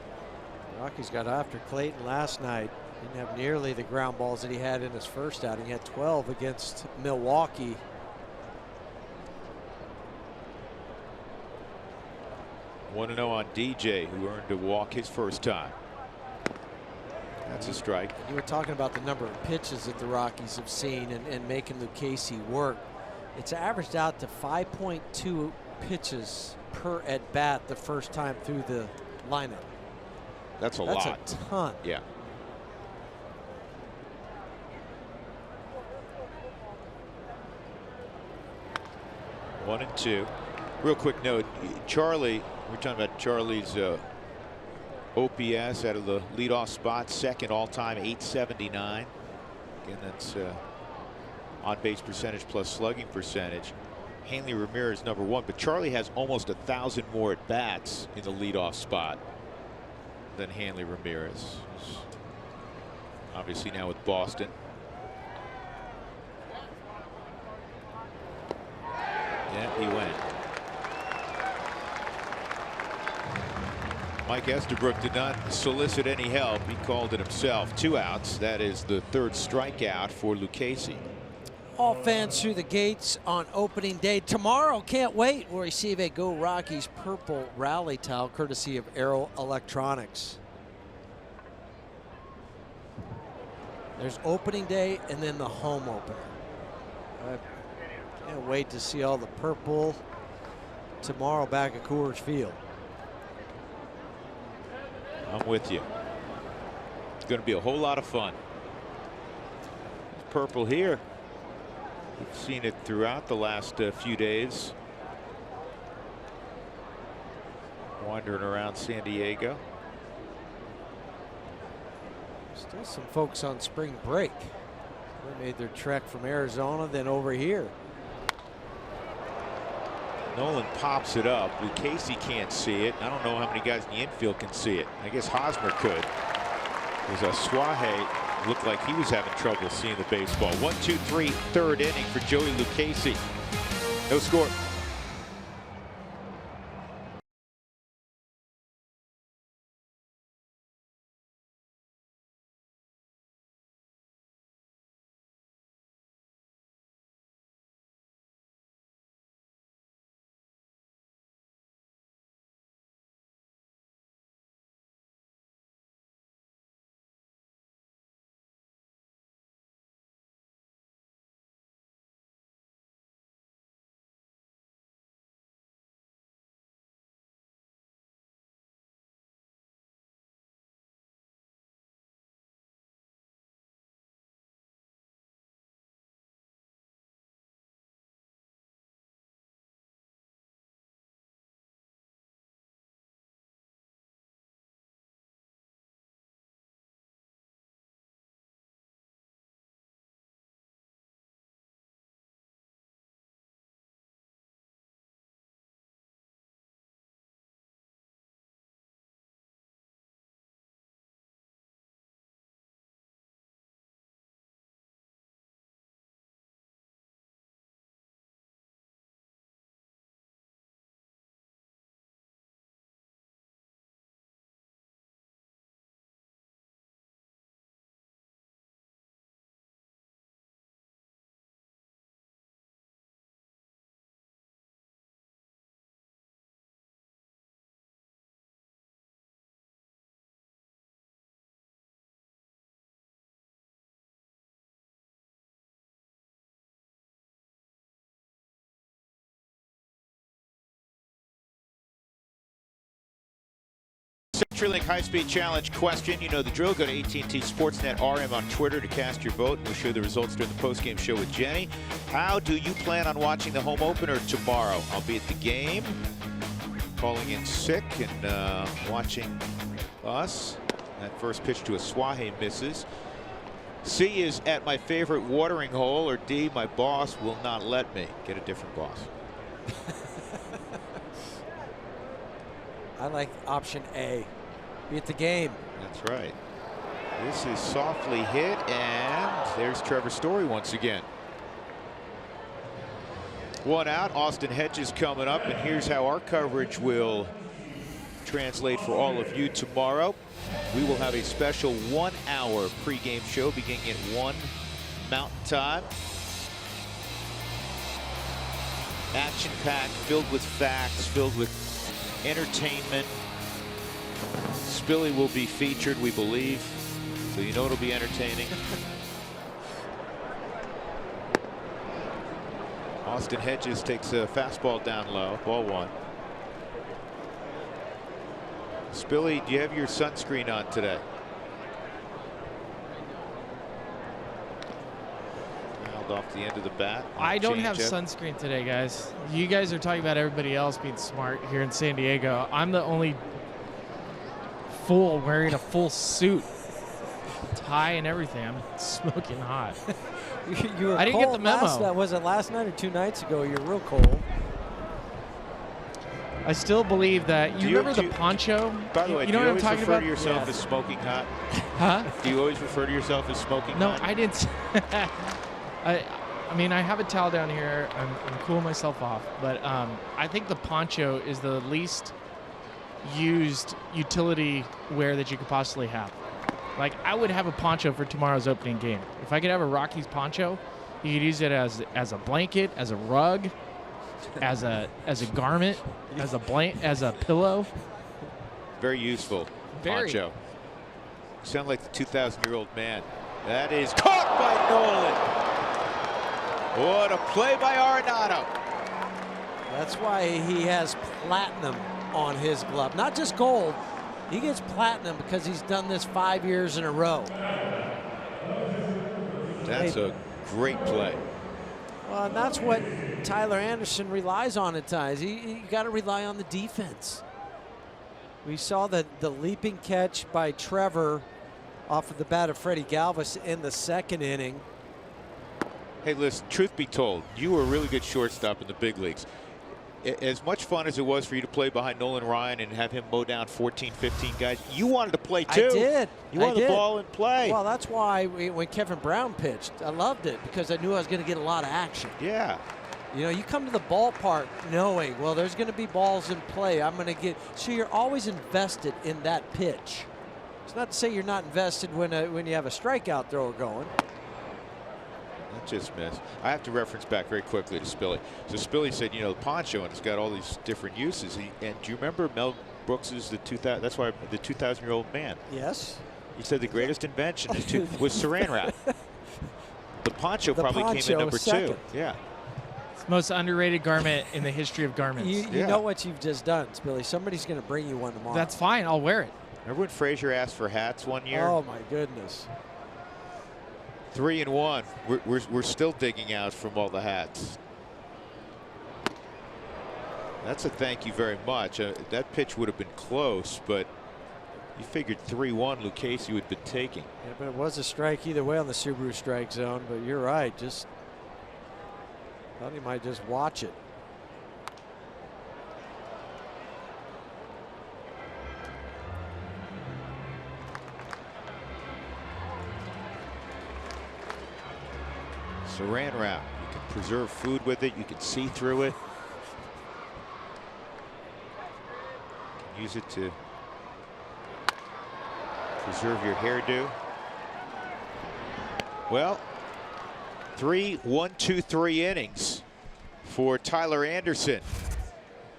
S5: The Rockies got after Clayton last night. Didn't have nearly the ground balls that he had in his first outing. He had 12 against Milwaukee.
S1: Want to know on DJ, who earned a walk his first time. That's a strike.
S5: You were talking about the number of pitches that the Rockies have seen and making Lucchesi work. It's averaged out to 5.2 pitches per at bat the first time through the lineup.
S1: That's a lot.
S5: That's a ton.
S1: Yeah. One and two. Real quick note, Charlie, we're talking about Charlie's OPS out of the leadoff spot, second all-time, 879. Again, that's on-base percentage plus slugging percentage. Hanley Ramirez #1, but Charlie has almost 1,000 more at bats in the leadoff spot than Hanley Ramirez. Obviously now with Boston. Yeah, he went. Mike Estabrook did not solicit any help. He called it himself. 2 outs. That is the 3rd strikeout for Lucchesi.
S5: All fans through the gates on opening day. Tomorrow, can't wait. We'll receive a Go Rockies purple rally towel courtesy of Aero Electronics. There's opening day and then the home opener. I can't wait to see all the purple tomorrow back at Coors Field.
S1: I'm with you. It's going to be a whole lot of fun. Purple here. We've seen it throughout the last few days. Wandering around San Diego.
S5: Still some folks on spring break. They made their trek from Arizona, then over here.
S1: Nolan pops it up. Lucchesi can't see it. I don't know how many guys in the infield can see it. I guess Hosmer could. There's Suaje looked like he was having trouble seeing the baseball. 1-2-3, 3rd inning for Joey Lucchesi. No score. CenturyLink high-speed challenge question. You know the drill. Go to AT&T Sportsnet RM on Twitter to cast your vote. We'll share the results during the post-game show with Jenny. How do you plan on watching the home opener tomorrow? I'll be at the game, calling in sick and watching us. That first pitch to a Swahe misses. C is at my favorite watering hole, or D, my boss will not let me. Get a different boss.
S5: I like option A. Be at the game.
S1: That's right. This is softly hit, and there's Trevor Story once again. One out. Austin Hedges coming up, and here's how our coverage will translate for all of you tomorrow. We will have a special 1-hour pregame show beginning at 1 Mountain Time. Action-packed, filled with facts, filled with entertainment. Spilly will be featured, we believe, so you know it'll be entertaining. Austin Hedges takes a fastball down low, ball 1. Spilly, do you have your sunscreen on today? Fouled off the end of the bat.
S2: I don't have sunscreen today, guys. You guys are talking about everybody else being smart here in San Diego. I'm the only fool wearing a full suit, tie and everything. I'm smoking hot.
S5: You were
S2: I didn't get the
S5: cold
S2: memo.
S5: was it last night or 2 nights ago? You're real cold.
S2: I still believe that. You remember the poncho?
S1: By the way,
S2: you
S1: do
S2: know
S1: you
S2: what I'm
S1: always
S2: talking
S1: refer
S2: about?
S1: to yourself as smoking hot?
S2: Huh?
S1: Do you always refer to yourself as smoking
S2: No,
S1: hot?
S2: I didn't. I mean, I have a towel down here. I'm cooling myself off, but I think the poncho is the least used utility wear that you could possibly have. Like, I would have a poncho for tomorrow's opening game. If I could have a Rockies poncho, you could use it as a blanket, as a rug, as a garment, as a pillow.
S1: Very useful.
S2: Very.
S1: Poncho. You sound like the 2,000-year-old man. That is caught by Nolan. What a play by Arenado.
S5: That's why he has platinum on his glove. Not just gold. He gets platinum because he's done this 5 years in a row.
S1: That's a great play.
S5: Well, and that's what Tyler Anderson relies on at times. You got to rely on the defense. We saw the leaping catch by Trevor off of the bat of Freddie Galvis in the 2nd inning.
S1: Hey, listen, truth be told, you were a really good shortstop in the big leagues. As much fun as it was for you to play behind Nolan Ryan and have him mow down 14, 15 guys, you wanted to play too.
S5: I did.
S1: You wanted the ball in play.
S5: Well, that's why when Kevin Brown pitched, I loved it because I knew I was going to get a lot of action.
S1: Yeah.
S5: You know, you come to the ballpark knowing, well, there's going to be balls in play. I'm going to get. So you're always invested in that pitch. It's not to say you're not invested when you have a strikeout thrower going.
S1: That just missed. I have to reference back very quickly to Spilly. So Spilly said, you know, the poncho, and it's got all these different uses. And do you remember Mel Brooks is the 2000? That's why the 2,000-year-old man.
S5: Yes.
S1: He said the greatest invention was Saran wrap. The poncho probably came in number 2. Yeah.
S2: It's the most underrated garment in the history of garments.
S5: You know what you've just done, Spilly. Somebody's going to bring you one tomorrow.
S2: That's fine. I'll wear it.
S1: Remember when Frazier asked for hats one year?
S5: Oh my goodness.
S1: 3-1. We're still digging out from all the hats. That's a thank you very much. That pitch would have been close, but you figured 3-1 Lucchesi would have been taking.
S5: Yeah, but it was a strike either way on the Subaru strike zone. But you're right. Just thought he might just watch it.
S1: Saran wrap. You can preserve food with it. You can see through it. You can use it to preserve your hairdo. Well, 3 innings for Tyler Anderson.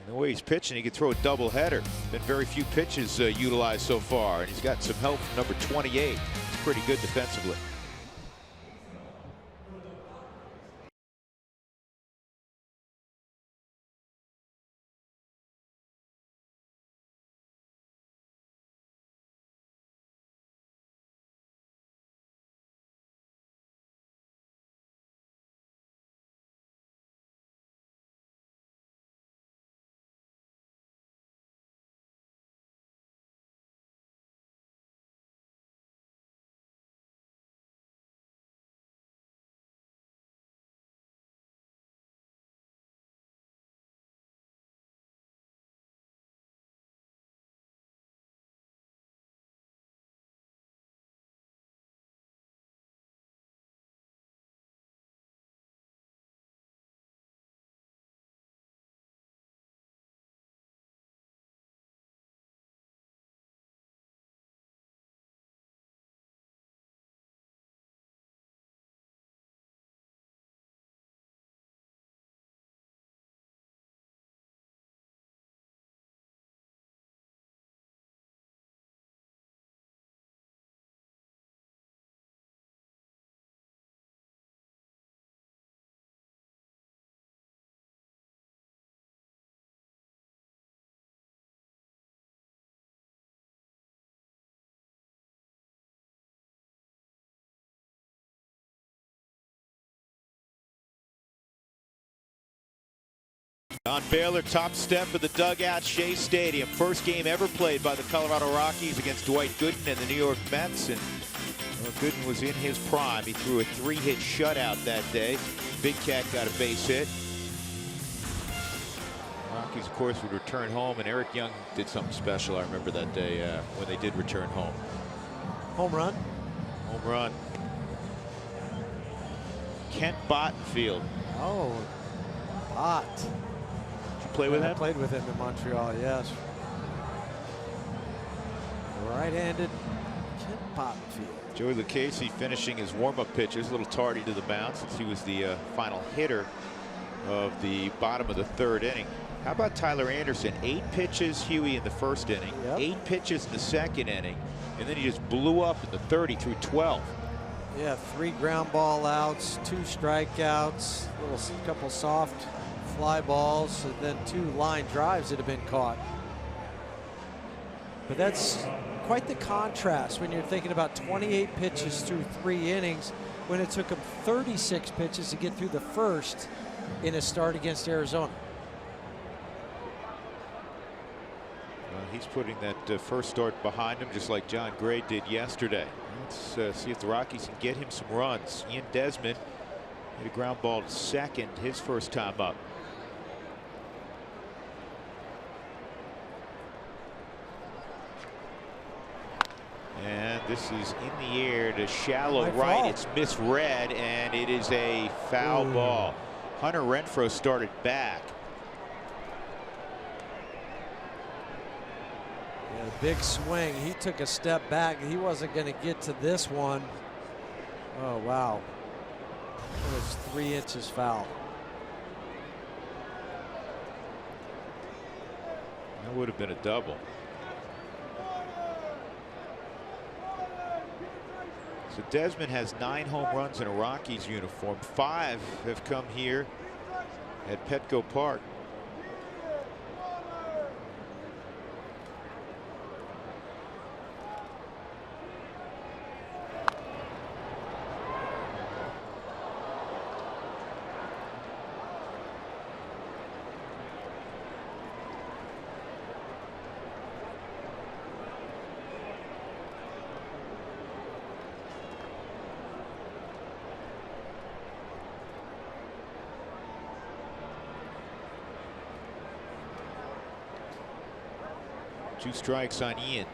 S1: And the way he's pitching, he could throw a doubleheader. Been very few pitches utilized so far, and he's got some help from number 28. It's pretty good defensively. On Baylor, top step of the dugout, Shea Stadium. First game ever played by the Colorado Rockies against Dwight Gooden and the New York Mets. And well, Gooden was in his prime. He threw a 3-hit shutout that day. Big Cat got a base hit. Rockies, of course, would return home, and Eric Young did something special. I remember that day when they did return home.
S5: Home run?
S1: Home run. Kent Bottenfield.
S5: Oh, Bot.
S1: Did you play with him?
S5: I played with him in Montreal, yes. Right-handed Kent Bottenfield.
S1: Joey Lucchese finishing his warm-up pitches, a little tardy to the mound since he was the final hitter of the bottom of the third inning. How about Tyler Anderson? 8 pitches, Huey, in the first inning, 8 pitches in the second inning, and then he just blew up in the third. He threw 12.
S5: Yeah, 3 ground ball outs, 2 strikeouts, couple soft fly balls, and then 2 line drives that have been caught. But that's quite the contrast when you're thinking about 28 pitches through 3 innings, when it took him 36 pitches to get through the first in a start against Arizona.
S1: Well, he's putting that first start behind him, just like John Gray did yesterday. Let's see if the Rockies can get him some runs. Ian Desmond hit a ground ball to second his first time up. And this is in the air to shallow right. It's misread, and it is a foul ball. Hunter Renfroe started back.
S5: Yeah, big swing. He took a step back. He wasn't going to get to this one. Oh, wow. It was 3 inches foul.
S1: That would have been a double. So Desmond has 9 home runs in a Rockies uniform. 5 have come here at Petco Park. Two strikes on Ian.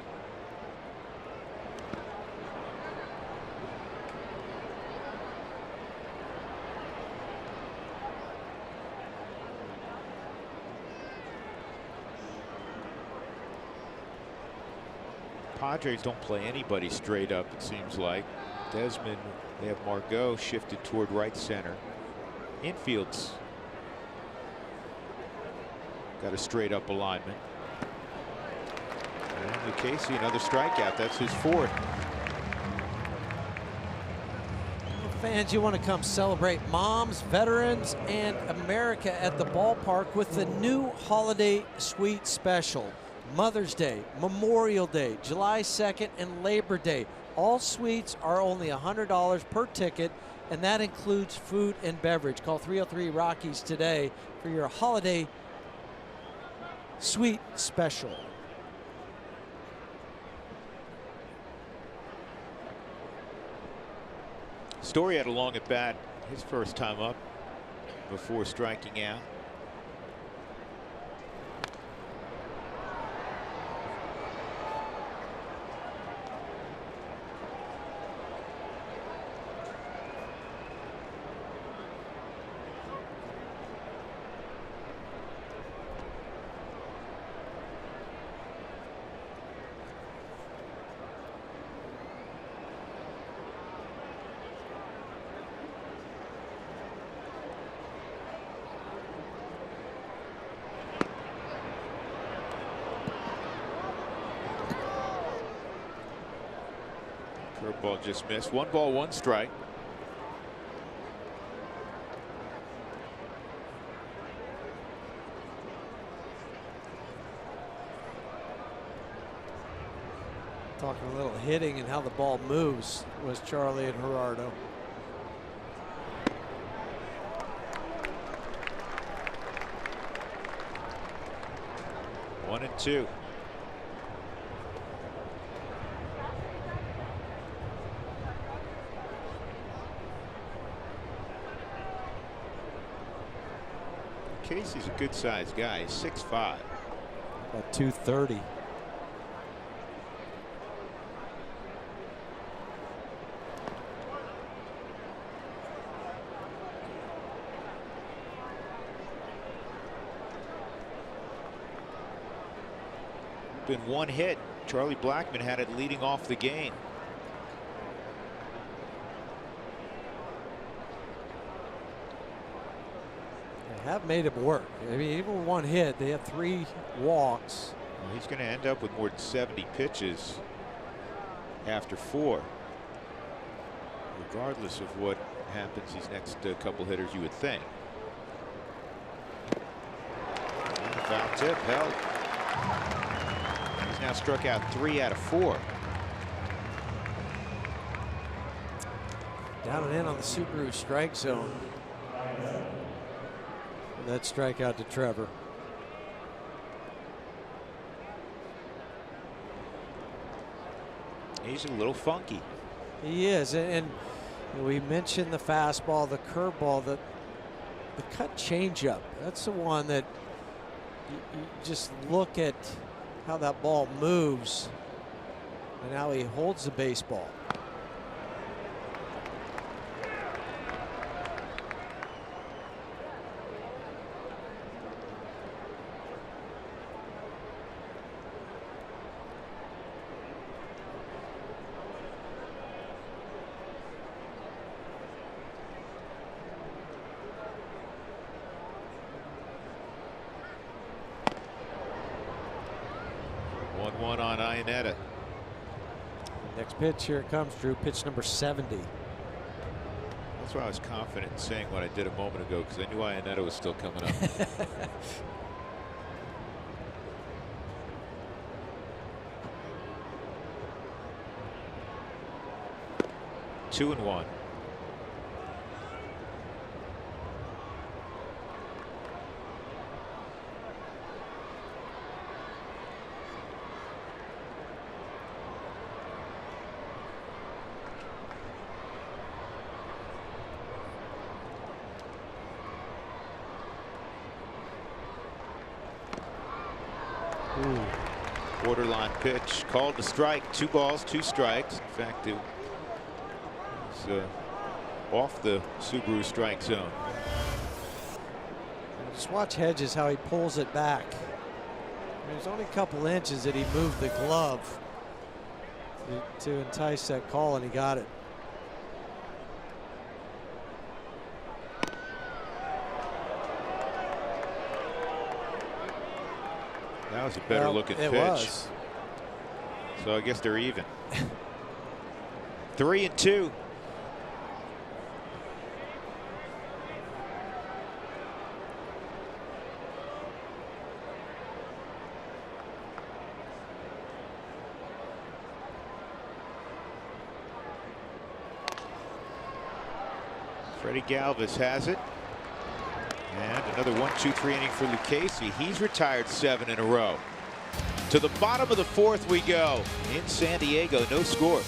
S1: Padres don't play anybody straight up, it seems like. Desmond, they have Margot shifted toward right center. Infield's got a straight up alignment. And Lucchese, another strikeout. That's his 4th.
S5: Fans, you want to come celebrate moms, veterans, and America at the ballpark with the new holiday suite special. Mother's Day, Memorial Day, July 2nd, and Labor Day. All suites are only $100 per ticket, and that includes food and beverage. Call 303 Rockies today for your holiday suite special.
S1: Story had a long at bat his first time up before striking out. Curveball just missed. 1 ball, 1 strike.
S5: Talking a little hitting and how the ball moves was Charlie and Gerardo.
S1: 1-2. Casey's a good sized guy. He's 6'5".
S5: About 230.
S1: Been one hit. Charlie Blackmon had it leading off the game.
S5: They have made it work. I mean, even with one hit, they have 3 walks.
S1: Well, he's going to end up with more than 70 pitches after 4. Regardless of what happens these next couple hitters, you would think. And the foul tip held. He's now struck out 3 out of 4.
S5: Down and in on the Subaru strike zone. That strikeout to Trevor.
S1: He's a little funky.
S5: He is, and we mentioned the fastball, the curveball, the cut changeup. That's the one that you just look at how that ball moves and how he holds the baseball.
S1: One on Ionetta.
S5: Next pitch, here it comes, Drew. Pitch number 70.
S1: That's why I was confident in saying what I did a moment ago, because I knew Ionetta was still coming up. 2-1. Borderline pitch, called to strike. 2 balls, 2 strikes. In fact, it was off the Subaru strike zone.
S5: Just watch Hedges, how he pulls it back. There's only a couple inches that he moved the glove to entice that call, and he got it.
S1: That was a better looking pitch.
S5: It was.
S1: So I guess they're even. 3-2. Freddie Galvis has it. And another 1-2-3 inning for Lucchesi. He's retired 7 in a row. To the bottom of the 4th we go. In San Diego, no score.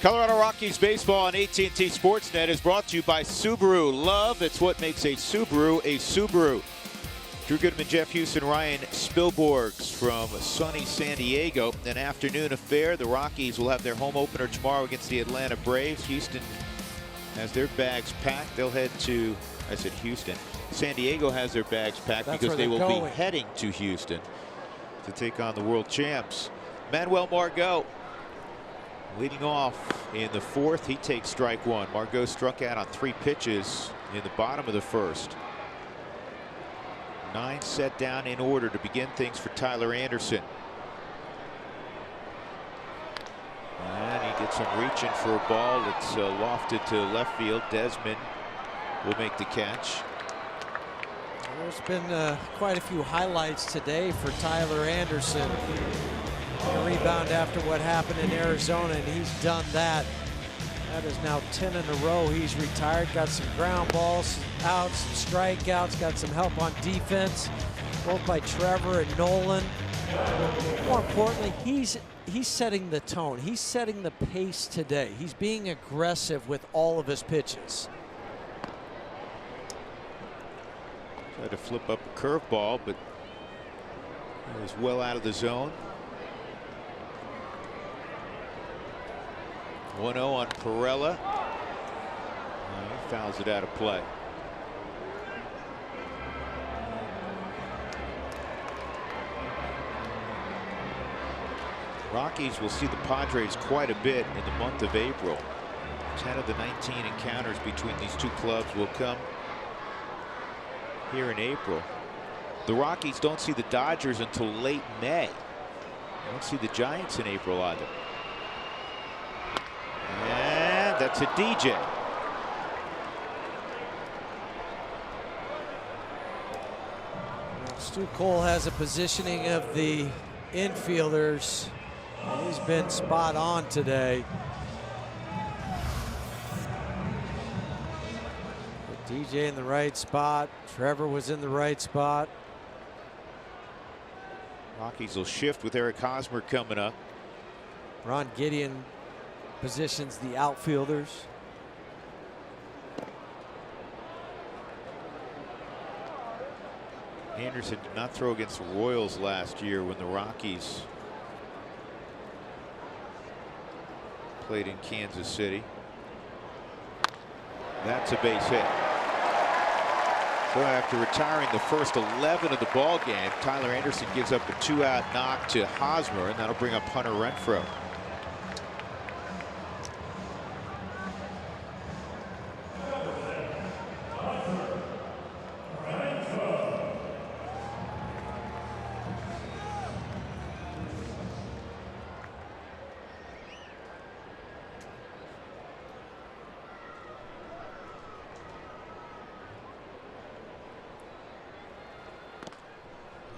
S1: Colorado Rockies baseball on AT&T Sportsnet is brought to you by Subaru. Love, it's what makes a Subaru a Subaru. Drew Goodman, Jeff Houston, Ryan Spilborgs from sunny San Diego. An afternoon affair. The Rockies will have their home opener tomorrow against the Atlanta Braves. Houston has their bags packed. They'll head to, I said Houston. San Diego has their bags packed because they will be heading to Houston to take on the world champs. Manuel Margot leading off in the fourth. He takes strike one. Margot struck out on 3 pitches in the bottom of the first. 9 set down in order to begin things for Tyler Anderson. And he gets him reaching for a ball that's lofted to left field. Desmond will make the catch.
S5: There's been quite a few highlights today for Tyler Anderson. A rebound after what happened in Arizona, and he's done that. That is now 10 in a row. He's retired, got some ground balls, outs, some strikeouts, got some help on defense, both by Trevor and Nolan. More importantly, he's setting the tone. He's setting the pace today. He's being aggressive with all of his pitches.
S1: Tried to flip up a curveball, but it was well out of the zone. 1-0 on Perella. He fouls it out of play. Rockies will see the Padres quite a bit in the month of April. 10 of the 19 encounters between these two clubs will come here in April. The Rockies don't see the Dodgers until late May. They don't see the Giants in April either. And that's a DJ.
S5: Stu Cole has a positioning of the infielders. He's been spot on today. DJ in the right spot. Trevor was in the right spot.
S1: Rockies will shift with Eric Hosmer coming up.
S5: Ron Gideon positions the outfielders.
S1: Anderson did not throw against the Royals last year when the Rockies played in Kansas City. That's a base hit. So after retiring the first 11 of the ball game, Tyler Anderson gives up a 2-out knock to Hosmer, and that'll bring up Hunter Renfroe.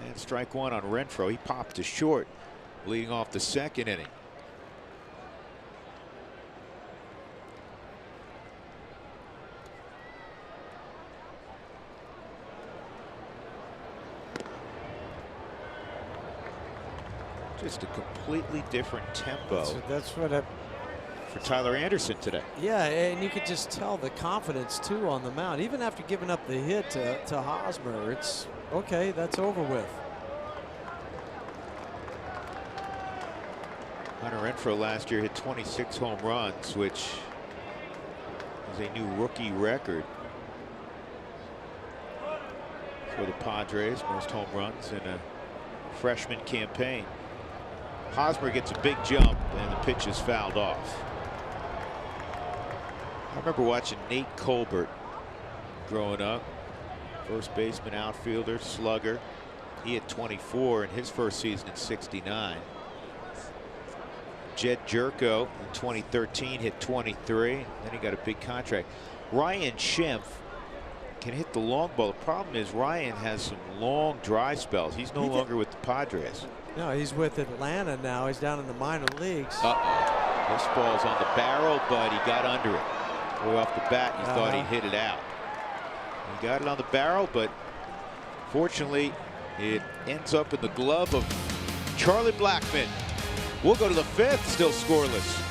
S1: And strike one on Renfroe. He popped to short, leading off the second inning. Just a completely different tempo.
S5: That's what
S1: for Tyler Anderson today.
S5: Yeah, and you could just tell the confidence too on the mound. Even after giving up the hit to Hosmer, it's okay, that's over with.
S1: Hunter Renfroe last year hit 26 home runs, which is a new rookie record for the Padres. Most home runs in a freshman campaign. Hosmer gets a big jump and the pitch is fouled off. I remember watching Nate Colbert growing up. First baseman, outfielder, slugger. He hit 24 in his first season in '69. Jed Jerko in 2013 hit 23. Then he got a big contract. Ryan Schimpf can hit the long ball. The problem is Ryan has some long dry spells. He's no longer with the Padres.
S5: No, he's with Atlanta now. He's down in the minor leagues.
S1: This ball's on the barrel, but he got under it. Way off the bat, he thought he hit it out. He got it on the barrel, but fortunately, it ends up in the glove of Charlie Blackmon. We'll go to the fifth, still scoreless.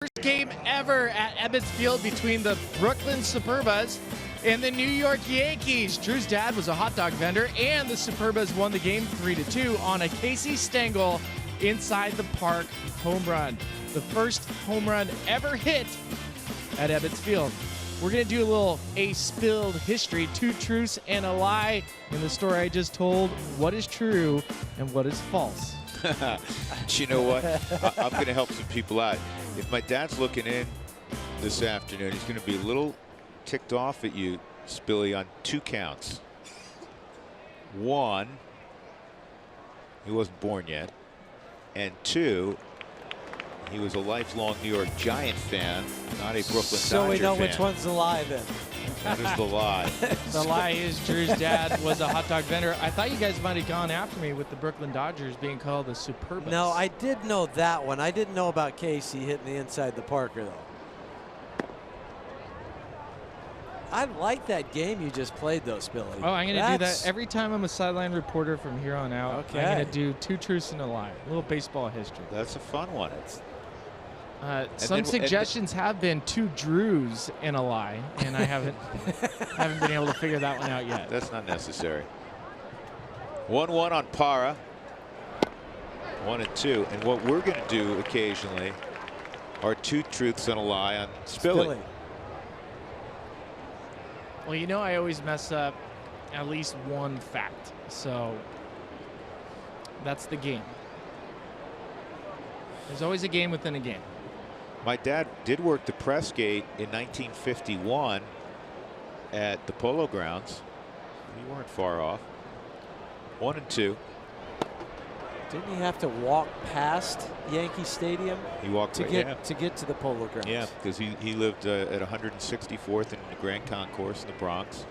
S2: First game ever at Ebbets Field between the Brooklyn Superbas and the New York Yankees. Drew's dad was a hot dog vendor, and the Superbas won the game 3-2 on a Casey Stengel inside the park home run. The first home run ever hit at Ebbets Field. We're going to do a little spilled history, 2 truths and a lie in the story I just told. What is true and what is false?
S1: You know what? I'm going to help some people out. If my dad's looking in this afternoon, he's going to be a little ticked off at you, Spilly, on 2 counts. 1, he wasn't born yet. And 2, he was a lifelong New York Giant fan, not a Brooklyn Dodger fan.
S5: So we know which one's the lie then.
S1: That is the lie.
S2: The lie is Drew's dad was a hot dog vendor. I thought you guys might have gone after me with the Brooklyn Dodgers being called the Superbas.
S5: No, I did know that one. I didn't know about Casey hitting the inside the Parker, though. I like that game you just played, though, Spilly.
S2: Oh, I'm going to do that every time I'm a sideline reporter from here on out.
S5: Okay.
S2: I'm going to do 2 truths and a lie. A little baseball history.
S1: That's a fun one.
S2: Some suggestions have been 2 Drews and a lie, and I haven't been able to figure that one out yet.
S1: That's not necessary. 1-1 on Para. 1 and 2. And what we're going to do occasionally are 2 truths and a lie on Spilly.
S2: Well, you know I always mess up at least one fact, so that's the game. There's always a game within a game.
S1: My dad did work the press gate in 1951 at the Polo Grounds. You weren't far off. 1 and 2.
S5: Didn't he have to walk past Yankee Stadium?
S1: He walked
S5: to get to the Polo Grounds.
S1: Yeah, because he lived at 164th in the Grand Concourse in the Bronx.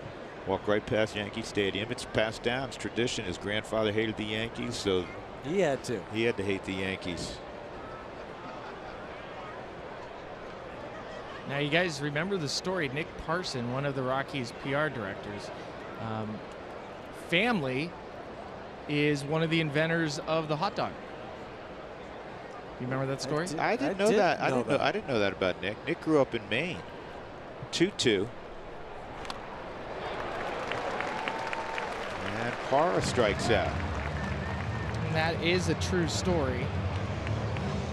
S1: Walked right past Yankee Stadium. It's passed down. It's tradition. His grandfather hated the Yankees, so
S5: he had to.
S1: He had to hate the Yankees.
S2: Now, you guys remember the story. Nick Parson, one of the Rockies' PR directors, family is one of the inventors of the hot dog. You remember that story?
S1: I didn't know that. I didn't know that about Nick. Nick grew up in Maine. 2-2. And Para strikes out.
S2: And that is a true story.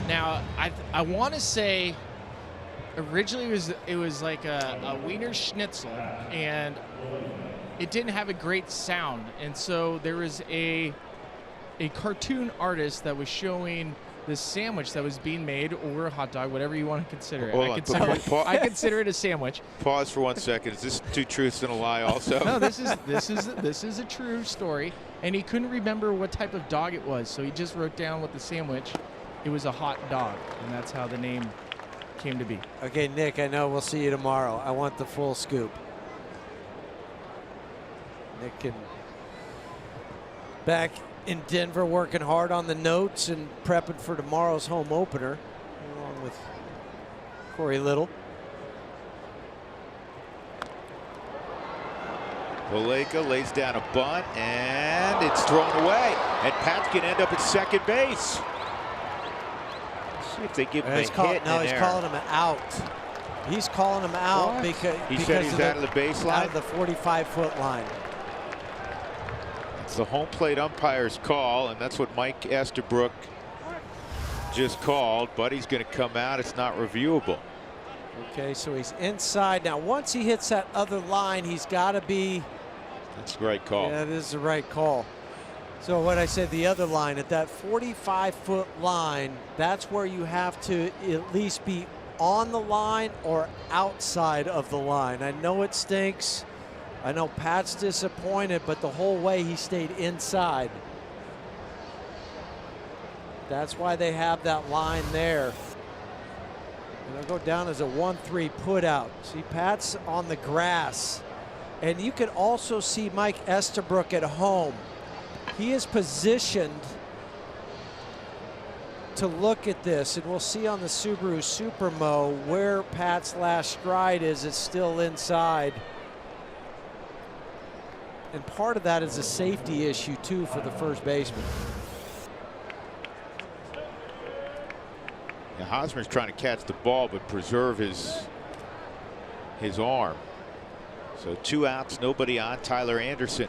S2: Now, I want to say originally it was like a Wiener Schnitzel, and it didn't have a great sound, and so there was a cartoon artist that was showing this sandwich that was being made, or a hot dog, whatever you want to consider it. I consider it a sandwich.
S1: Pause for 1 second. Is this 2 truths and a lie also?
S2: No, this is a true story, and he couldn't remember what type of dog it was, so he just wrote down with the sandwich it was a hot dog, and that's how the name came to be.
S5: Okay, Nick, I know we'll see you tomorrow. I want the full scoop. Nick can back in Denver working hard on the notes and prepping for tomorrow's home opener, along with Corey Little.
S1: Valleca lays down a bunt, and it's thrown away. And Pat can end up at second base. See if they give him a hit.
S5: No, he's calling him out. He's calling him out because
S1: he said he's out of the baseline,
S5: out of the 45-foot line.
S1: It's the home plate umpire's call, and that's what Mike Estabrook just called. But he's going to come out. It's not reviewable.
S5: Okay, so he's inside now. Once he hits that other line, he's got to be.
S1: That's the right call.
S5: Yeah, that is the right call. So what I said, the other line, at that 45-foot line, that's where you have to at least be on the line or outside of the line. I know it stinks. I know Pat's disappointed, but the whole way he stayed inside. That's why they have that line there. And it'll go down as a 1-3 put out. See, Pat's on the grass. And you can also see Mike Estabrook at home. He is positioned to look at this, and we'll see on the Subaru Supermo where Pat's last stride is. It's still inside. And part of that is a safety issue, too, for the first baseman.
S1: Yeah, Hosmer's trying to catch the ball but preserve his arm. So 2 outs, nobody on. Tyler Anderson.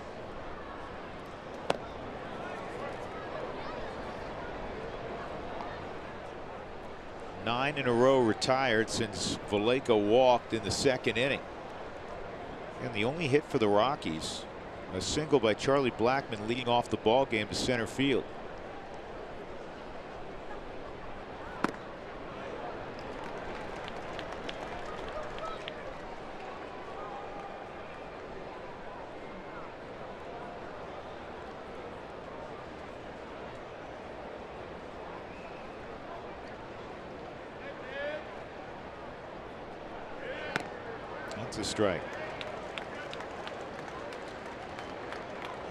S1: Nine in a row retired since Vallejo walked in the 2nd inning. And the only hit for the Rockies, a single by Charlie Blackmon leading off the ball game to center field. That's a strike.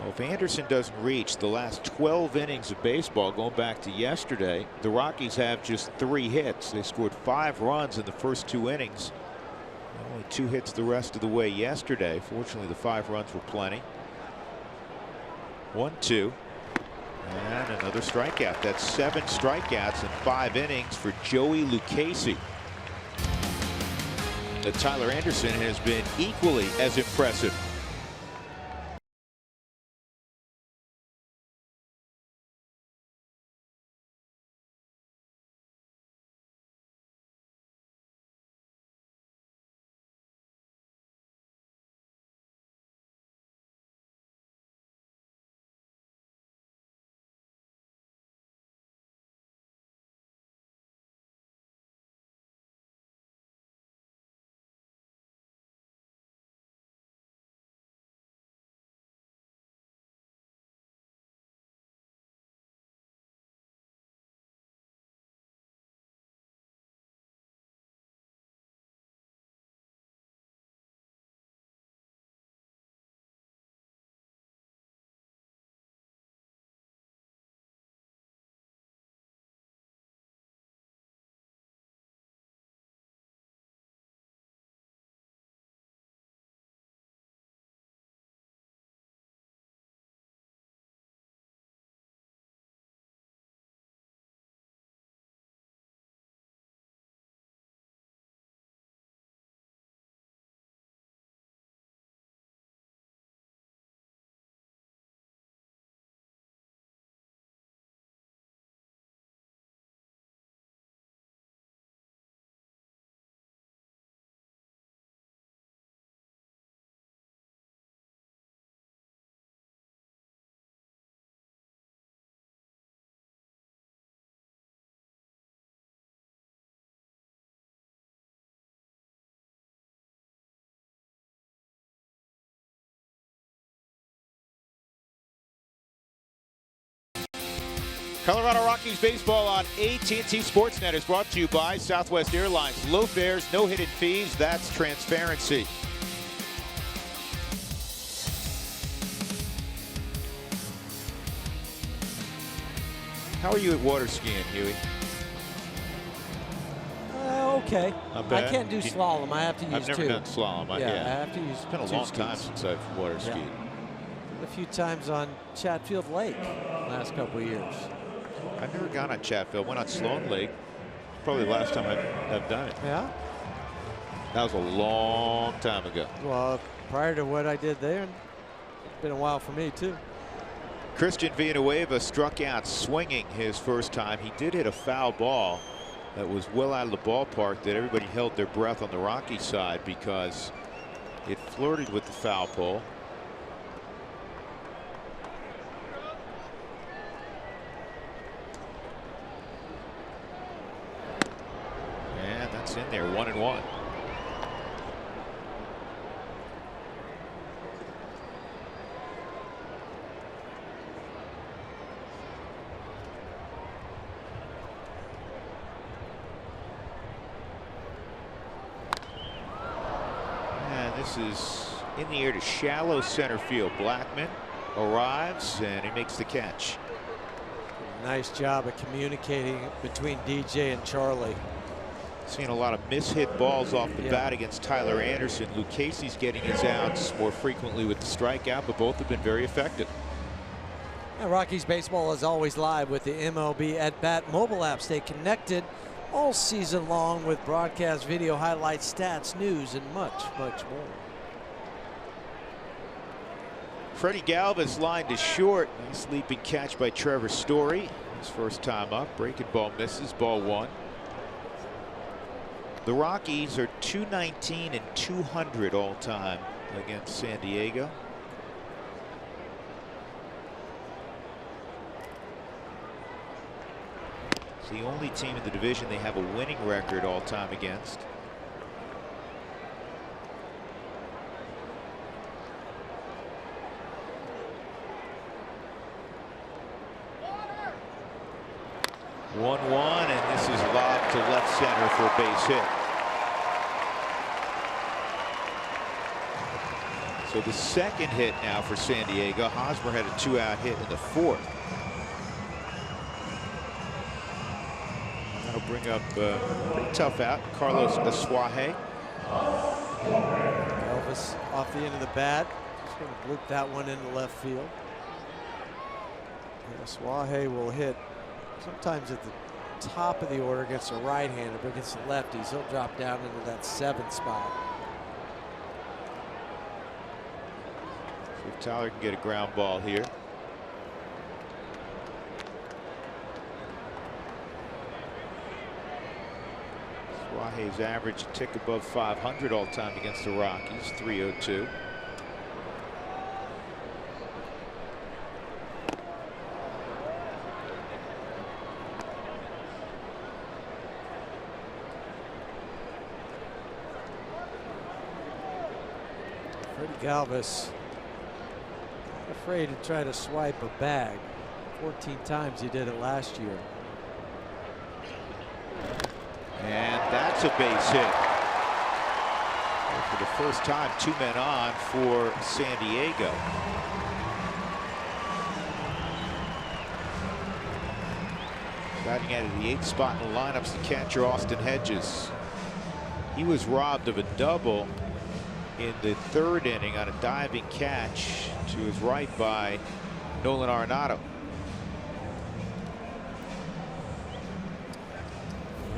S1: Well, if Anderson doesn't reach the last 12 innings of baseball going back to yesterday, the Rockies have just 3 hits. They scored 5 runs in the first 2 innings. Only 2 hits the rest of the way yesterday. Fortunately, the 5 runs were plenty. 1-2. And another strikeout. That's 7 strikeouts in 5 innings for Joey Lucchesi. Tyler Anderson has been equally as impressive. Colorado Rockies baseball on AT&T Sportsnet is brought to you by Southwest Airlines. Low fares, no hidden fees. That's transparency. How are you at water skiing, Huey?
S5: Okay.
S1: Not bad.
S5: I can't do slalom. I have to use
S1: I've never
S5: 2.
S1: done slalom.
S5: I have to use.
S1: It's been a
S5: 2
S1: long
S5: skis.
S1: time since I've water skied.
S5: A few times on Chatfield Lake last couple of years.
S1: I've never gone on Chatfield. Went on Sloan Lake. Probably the last time I've done it.
S5: Yeah.
S1: That was a long time ago.
S5: Well, prior to what I did there, it's been a while for me too.
S1: Christian Villanueva struck out swinging his first time. He did hit a foul ball that was well out of the ballpark that everybody held their breath on the Rocky side because it flirted with the foul pole. And that's in there, 1-1. This is in the air to shallow center field. Blackmon arrives and he makes the catch.
S5: Nice job of communicating between DJ and Charlie.
S1: Seeing a lot of mishit balls off the bat against Tyler Anderson. Lucchesi's getting his outs more frequently with the strikeout, but both have been very effective.
S5: And Rockies baseball is always live with the MLB At Bat mobile app. Stay connected all season long with broadcast video highlights, stats, news, and much, much more.
S1: Freddie Galvis lined to short. Nice leaping catch by Trevor Story. His first time up. Breaking ball misses. Ball 1. The Rockies are 219 and 200 all time against San Diego. It's the only team in the division they have a winning record all time against. One, and this is lobbed to left center for a base hit. So the second hit now for San Diego. Hosmer had a 2-out hit in the 4th. That'll bring up a pretty tough out, Carlos Asuaje.
S5: Elvis off the end of the bat. Just going to loop that one into left field. And Asuaje will hit sometimes at the top of the order against a right-hander, but against the lefties, he'll drop down into that 7th spot.
S1: See if Tyler can get a ground ball here. Suaje's average a tick above 500 all time against the Rockies, 302.
S5: Freddie Galvis, not afraid to try to swipe a bag. 14 times he did it last year.
S1: And that's a base hit. And for the first time, 2 men on for San Diego. Batting at the 8th spot in the lineup's the catcher Austin Hedges. He was robbed of a double in the 3rd inning on a diving catch to his right by Nolan Arenado.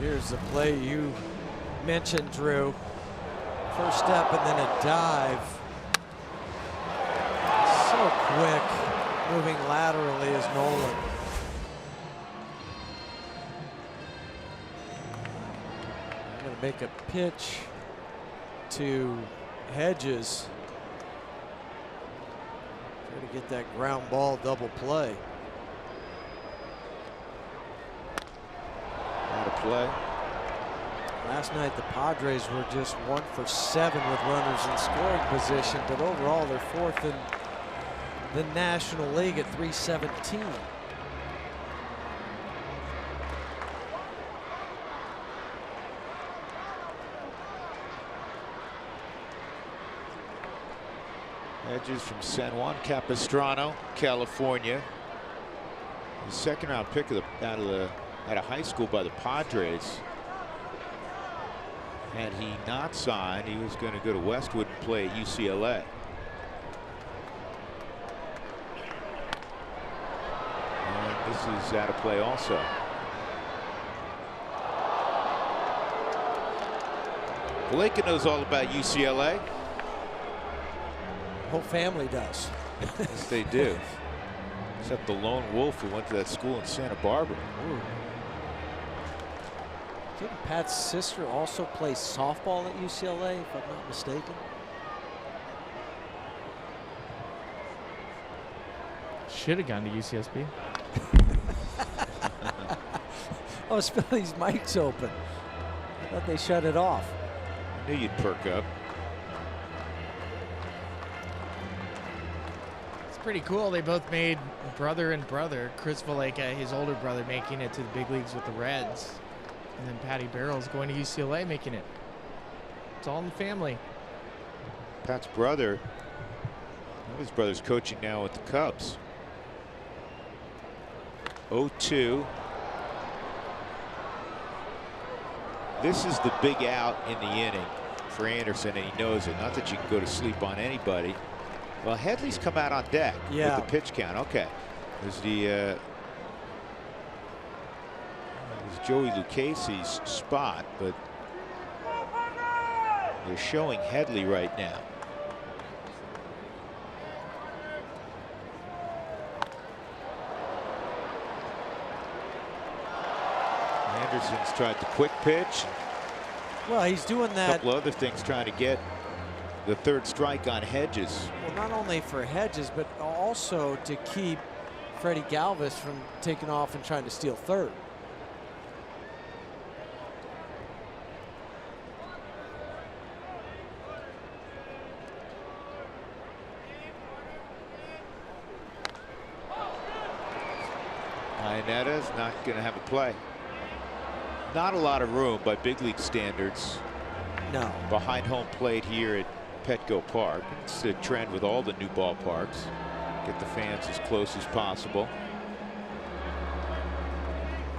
S5: Here's the play you mentioned, Drew. First step and then a dive. So quick, moving laterally is Nolan. I'm going to make a pitch to Hedges. Try to get that ground ball double play.
S1: Out of play.
S5: Last night the Padres were just 1 for 7 with runners in scoring position, but overall they're 4th in the National League at 317.
S1: Hedges from San Juan Capistrano, California. The 2nd round pick out of high school by the Padres. Had he not signed, he was going to go to Westwood and play at UCLA. And this is out of play also. Blake knows all about UCLA.
S5: Whole family does.
S1: Yes, they do. Except the lone wolf who went to that school in Santa Barbara.
S5: Ooh. Didn't Pat's sister also play softball at UCLA, if I'm not mistaken?
S2: Should have gone to UCSB.
S5: Oh, Spilly's mic's open. I thought they shut it off.
S1: I knew you'd perk up.
S2: Pretty cool. They both made brother and brother. Chris Valaika, his older brother, making it to the big leagues with the Reds. And then Patty Barrels going to UCLA, making it. It's all in the family.
S1: Pat's brother, his brother's coaching now with the Cubs. 0-2. This is the big out in the inning for Anderson, and he knows it. Not that you can go to sleep on anybody. Well, Headley's come out on deck with the pitch count. Okay. There's Joey Lucchese's spot, but they're showing Headley right now. Anderson's tried the quick pitch.
S5: Well, he's doing
S1: A
S5: that.
S1: couple other things trying to get the third strike on Hedges.
S5: Well, not only for Hedges, but also to keep Freddie Galvis from taking off and trying to steal third.
S1: Iannetta's not going to have a play. Not a lot of room by big league standards.
S5: No.
S1: Behind home plate here at Petco Park. It's the trend with all the new ballparks. Get the fans as close as possible.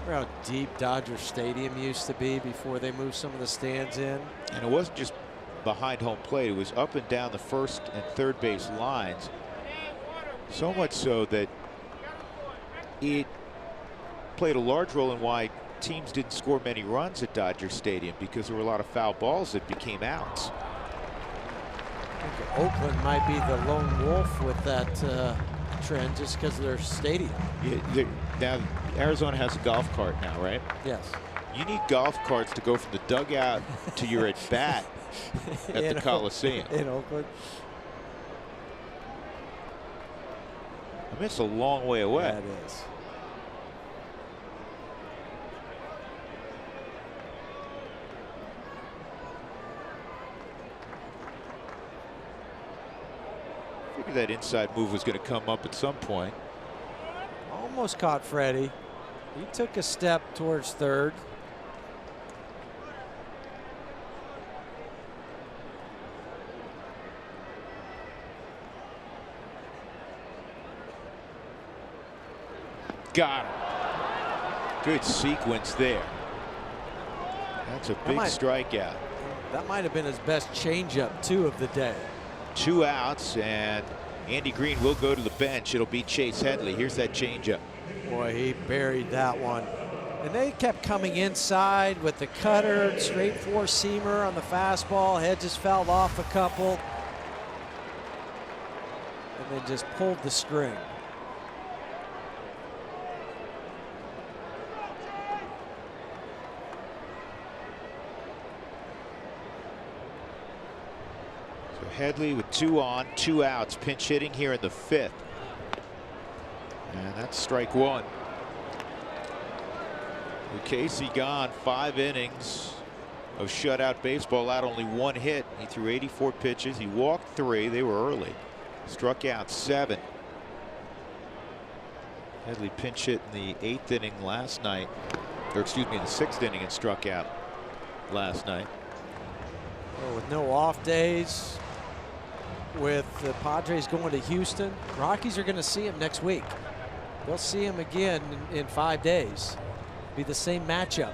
S5: Remember how deep Dodger Stadium used to be before they moved some of the stands in?
S1: And it wasn't just behind home plate. It was up and down the first and third base lines. So much so that it played a large role in why teams didn't score many runs at Dodger Stadium, because there were a lot of foul balls that became outs.
S5: I think Oakland might be the lone wolf with that trend just because of their stadium.
S1: Yeah, now Arizona has a golf cart now, right?
S5: Yes.
S1: You need golf carts to go from the dugout to your at bat at the Coliseum.
S5: In Oakland.
S1: I mean, it's a long way away.
S5: Yeah, it is.
S1: Figured that inside move was going to come up at some point.
S5: Almost caught Freddie. He took a step towards third.
S1: Got him. Good sequence there. That's a big strikeout.
S5: That might have been his best changeup, too, of the day.
S1: 2 outs, and Andy Green will go to the bench. It'll be Chase Headley. Here's that changeup.
S5: Boy, he buried that one. And they kept coming inside with the cutter, straight four-seamer on the fastball. Hedges fouled off a couple. And then just pulled the string.
S1: Headley with 2 on, 2 outs, pinch hitting here in the 5th. And that's strike 1. Lucchese gone, 5 innings of shutout baseball, out only 1 hit. He threw 84 pitches. He walked 3. They were early. Struck out 7. Headley pinch hit in the 8th inning last night, or excuse me, the 6th inning, and struck out last night.
S5: Well, with no off days, with the Padres going to Houston, Rockies are going to see him next week. They'll see him again in 5 days. Be the same matchup.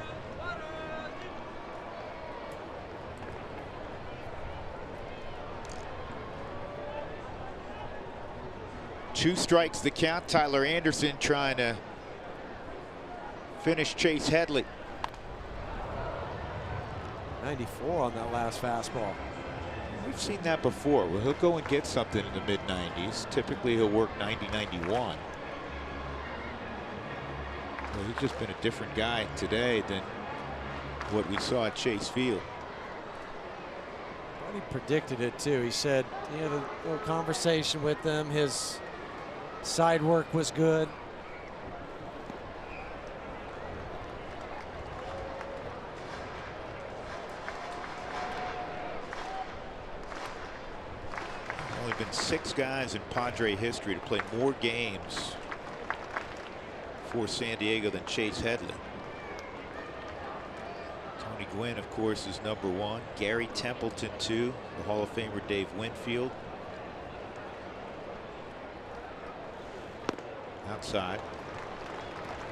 S1: Two strikes the count. Tyler Anderson trying to finish Chase Headley.
S5: 94 on that last fastball.
S1: We've seen that before. Well, he'll go and get something in the mid-90s. Typically, he'll work 90, 91. Well, he's just been a different guy today than what we saw at Chase Field.
S5: Well, he predicted it too. He said, he had a little conversation with them. His side work was good.
S1: Only been 6 guys in Padre history to play more games for San Diego than Chase Headley. Tony Gwynn, of course, is number 1. Gary Templeton, 2. The Hall of Famer Dave Winfield. Outside.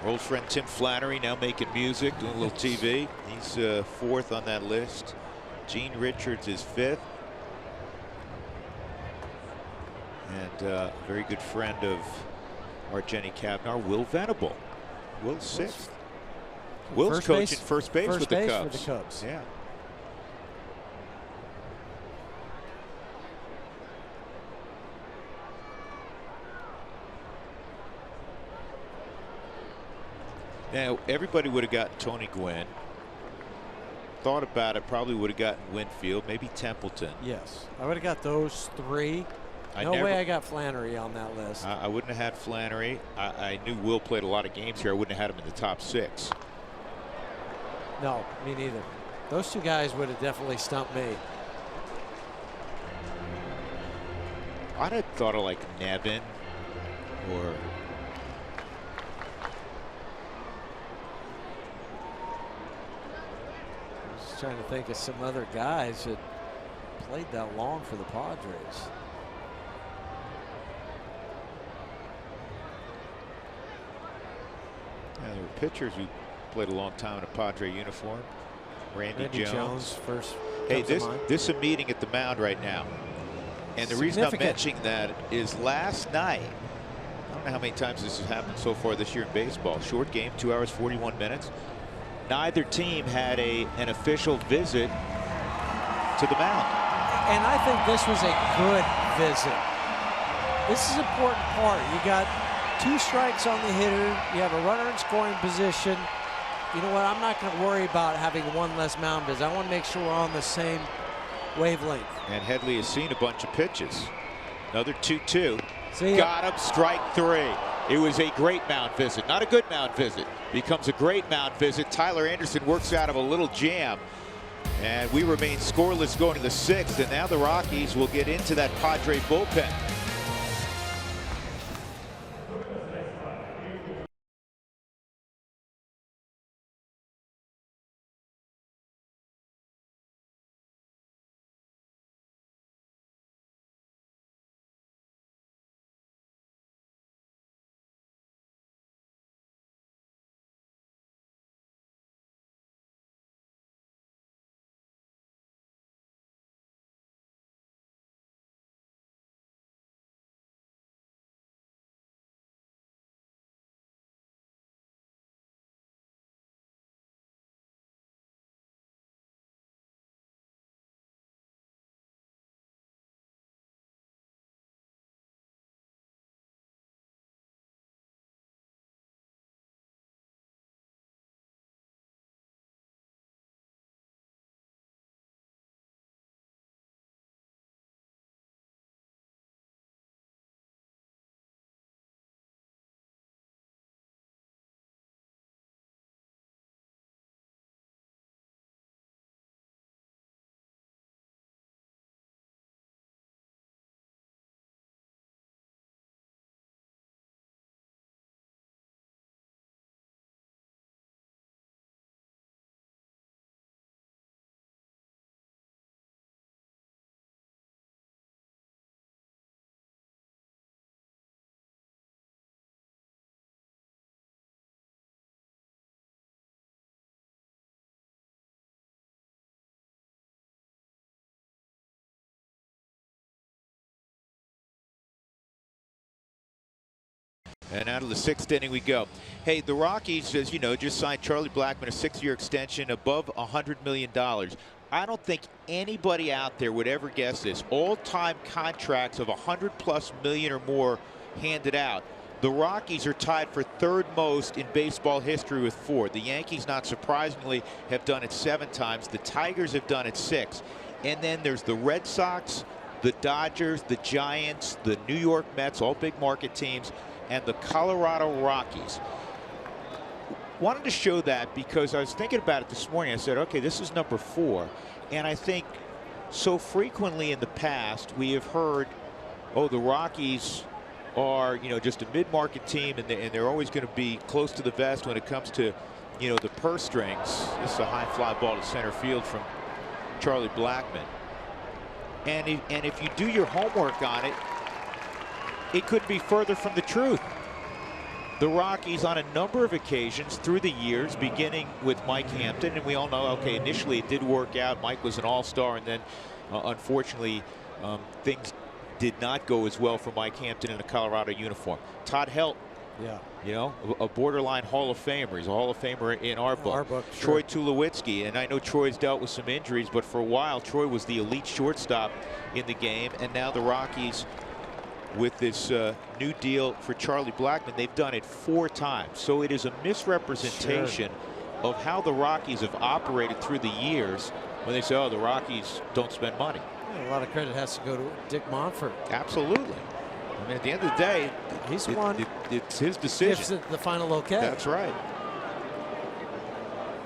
S1: Our old friend Tim Flannery now making music, doing a little TV. He's 4th on that list. Gene Richards is 5th. And a very good friend of our Jenny Cavnar, Will Venable. Will 6th. Will's coaching first base with the Cubs.
S5: For the Cubs.
S1: Yeah. Now, everybody would have gotten Tony Gwynn. Thought about it, probably would have gotten Winfield, maybe Templeton.
S5: Yes, I would have got those three. No way I got Flannery on that list.
S1: I wouldn't have had Flannery. I knew Will played a lot of games here. I wouldn't have had him in the top 6.
S5: No, me neither. Those two guys would have definitely stumped me.
S1: I'd have thought of like Nevin or
S5: trying to think of some other guys that played that long for the Padres.
S1: Yeah, there were pitchers who played a long time in a Padre uniform. Randy Jones.
S5: First.
S1: Hey, this is a meeting at the mound right now. And the reason I'm mentioning that is last night, I don't know how many times this has happened so far this year in baseball. Short game, 2 hours, 41 minutes. Neither team had an official visit to the mound.
S5: And I think this was a good visit. This is an important part. You got 2 strikes on the hitter. You have a runner in scoring position. You know what? I'm not going to worry about having one less mound visit. I want to make sure we're on the same wavelength.
S1: And Headley has seen a bunch of pitches. Another 2-2.
S5: See,
S1: got him, strike 3. It was a great mound visit, not a good mound visit. Becomes a great mound visit. Tyler Anderson works out of a little jam. And we remain scoreless going to the 6th. And now the Rockies will get into that Padre bullpen. And out of the 6th inning we go. Hey, the Rockies, as you know, just signed Charlie Blackmon a 6-year extension above $100 million. I don't think anybody out there would ever guess this. All-time contracts of $100+ million or more handed out. The Rockies are tied for 3rd most in baseball history with 4. The Yankees, not surprisingly, have done it 7 times. The Tigers have done it 6. And then there's the Red Sox, the Dodgers, the Giants, the New York Mets, all big market teams, and the Colorado Rockies. Wanted to show that because I was thinking about it this morning. I said, okay, this is number 4. And I think so frequently in the past we have heard, oh, the Rockies are, you know, just a mid-market team, and they're always going to be close to the vest when it comes to, you know, the purse strings. This is a high fly ball to center field from Charlie Blackmon. And if you do your homework on it, it couldn't be further from the truth. The Rockies on a number of occasions through the years, beginning with Mike Hampton, and we all know, okay, initially it did work out. Mike was an all-star, and then unfortunately things did not go as well for Mike Hampton in a Colorado uniform. Todd Helton
S5: Yeah.
S1: You know, a borderline Hall of Famer. He's a Hall of Famer in our book.
S5: Our book,
S1: Troy
S5: sure.
S1: Tulowitzki, and I know Troy's dealt with some injuries, but for a while, Troy was the elite shortstop in the game, and now the Rockies, with this new deal for Charlie Blackmon, they've done it 4 times. So it is a misrepresentation of how the Rockies have operated through the years when they say, oh, the Rockies don't spend money.
S5: Yeah, a lot of credit has to go to Dick Manfred.
S1: Absolutely. I mean, at the end of the day,
S5: he's won.
S1: It's his decision.
S5: Gives it the final okay.
S1: That's right.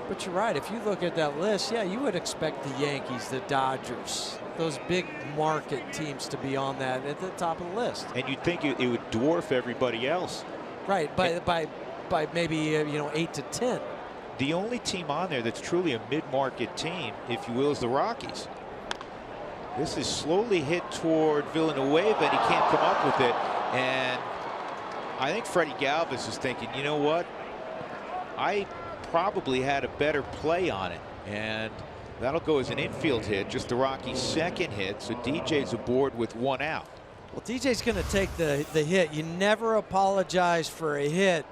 S5: But you're right. If you look at that list, yeah, you would expect the Yankees, the Dodgers, those big market teams to be on that at the top of the list.
S1: And you'd think it would dwarf everybody else.
S5: Right, by maybe you know, 8 to 10.
S1: The only team on there that's truly a mid-market team, if you will, is the Rockies. This is slowly hit toward Villanueva, and he can't come up with it. And I think Freddie Galvis is thinking, you know what? I probably had a better play on it. And that'll go as an infield hit, just the Rockies' second hit. So DJ's aboard with 1 out.
S5: Well, DJ's going to take the hit. You never apologize for a hit.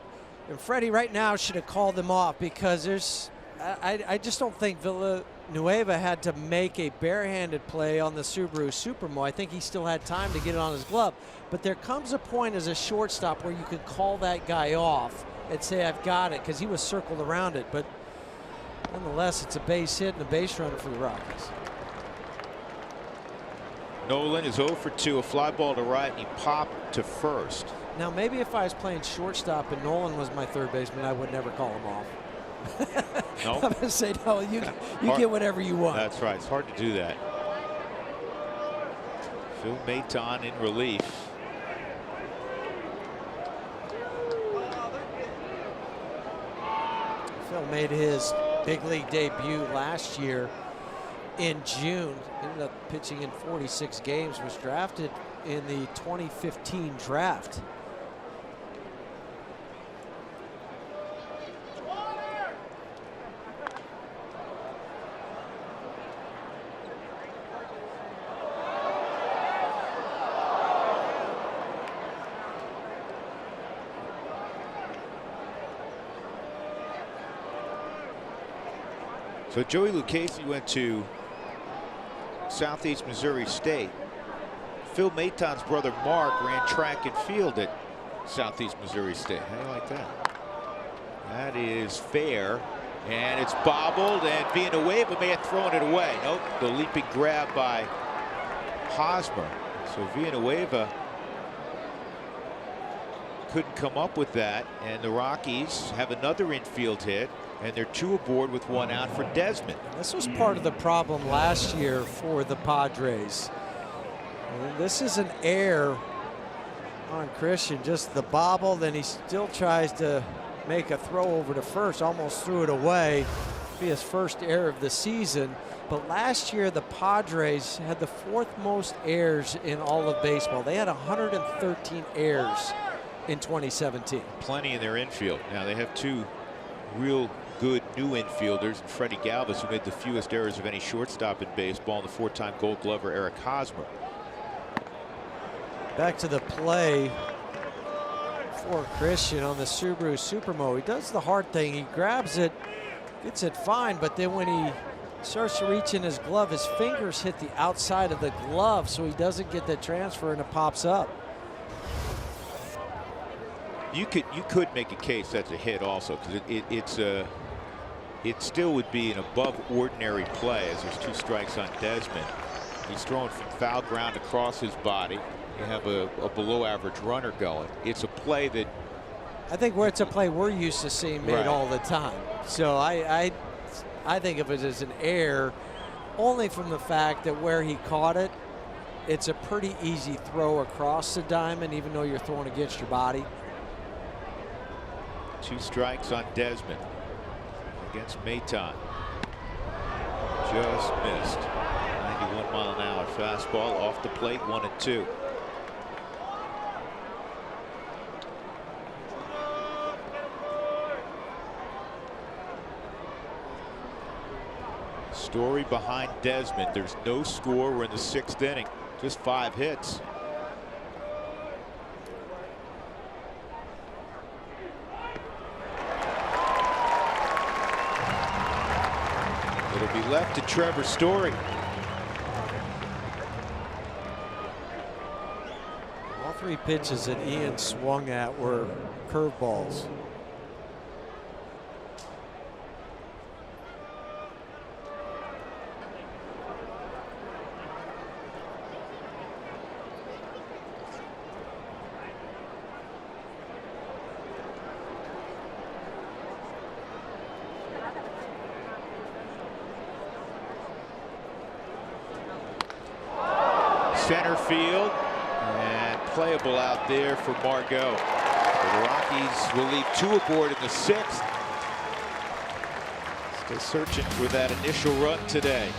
S5: And Freddie right now should have called them off, because I just don't think Villanueva had to make a barehanded play on the Subaru Supermo. I think he still had time to get it on his glove. But there comes a point as a shortstop where you can call that guy off and say, I've got it, because he was circled around it. But nonetheless, it's a base hit and a base runner for the Rockies.
S1: Nolan is 0 for 2, a fly ball to right, and he popped to first.
S5: Now, maybe if I was playing shortstop and Nolan was my third baseman, I would never call him off.
S1: No.
S5: I'm going to say, no, you get whatever you want.
S1: That's right. It's hard to do that. Phil Maton in relief.
S5: Phil made his big league debut last year in June. Ended up pitching in 46 games. Was drafted in the 2015 draft.
S1: So Joey Lucchesi went to Southeast Missouri State. Phil Maton's brother Mark ran track and field at Southeast Missouri State. How do you like that? That is fair, and it's bobbled, and Villanueva may have thrown it away. Nope, the leaping grab by Hosmer. So Villanueva couldn't come up with that, and the Rockies have another infield hit, and they're 2 aboard with 1 out for Desmond.
S5: This was part of the problem last year for the Padres. And this is an error on Christian, just the bobble, then he still tries to make a throw over to first, almost threw it away. Be his first error of the season. But last year the Padres had the 4th most errors in all of baseball. They had 113 errors in 2017.
S1: Plenty in their infield. Now they have 2 real good new infielders, and Freddie Galvis, who made the fewest errors of any shortstop in baseball, and the 4-time Gold Glover Eric Hosmer.
S5: Back to the play for Christian on the Subaru Supermo. He does the hard thing. He grabs it, gets it fine, but then when he starts to reach in his glove, his fingers hit the outside of the glove, so he doesn't get the transfer, and it pops up.
S1: You could make a case that's a hit also, because it still would be an above ordinary play, as there's 2 strikes on Desmond. He's throwing from foul ground across his body. You have a below average runner going. It's a play that,
S5: I think where it's a play we're used to seeing made all the time. So I think of it as an error only from the fact that where he caught it, it's a pretty easy throw across the diamond, even though you're throwing against your body.
S1: 2 strikes on Desmond against Maton. Just missed. 91-mile-an-hour fastball off the plate, 1-2. Story behind Desmond. There's no score. We're in the 6th inning. Just 5 hits. It'll be left to Trevor Story.
S5: All three pitches that Ian swung at were curveballs.
S1: Center field, and playable out there for Margot. The Rockies will leave 2 aboard in the 6th. Still searching for that initial run today.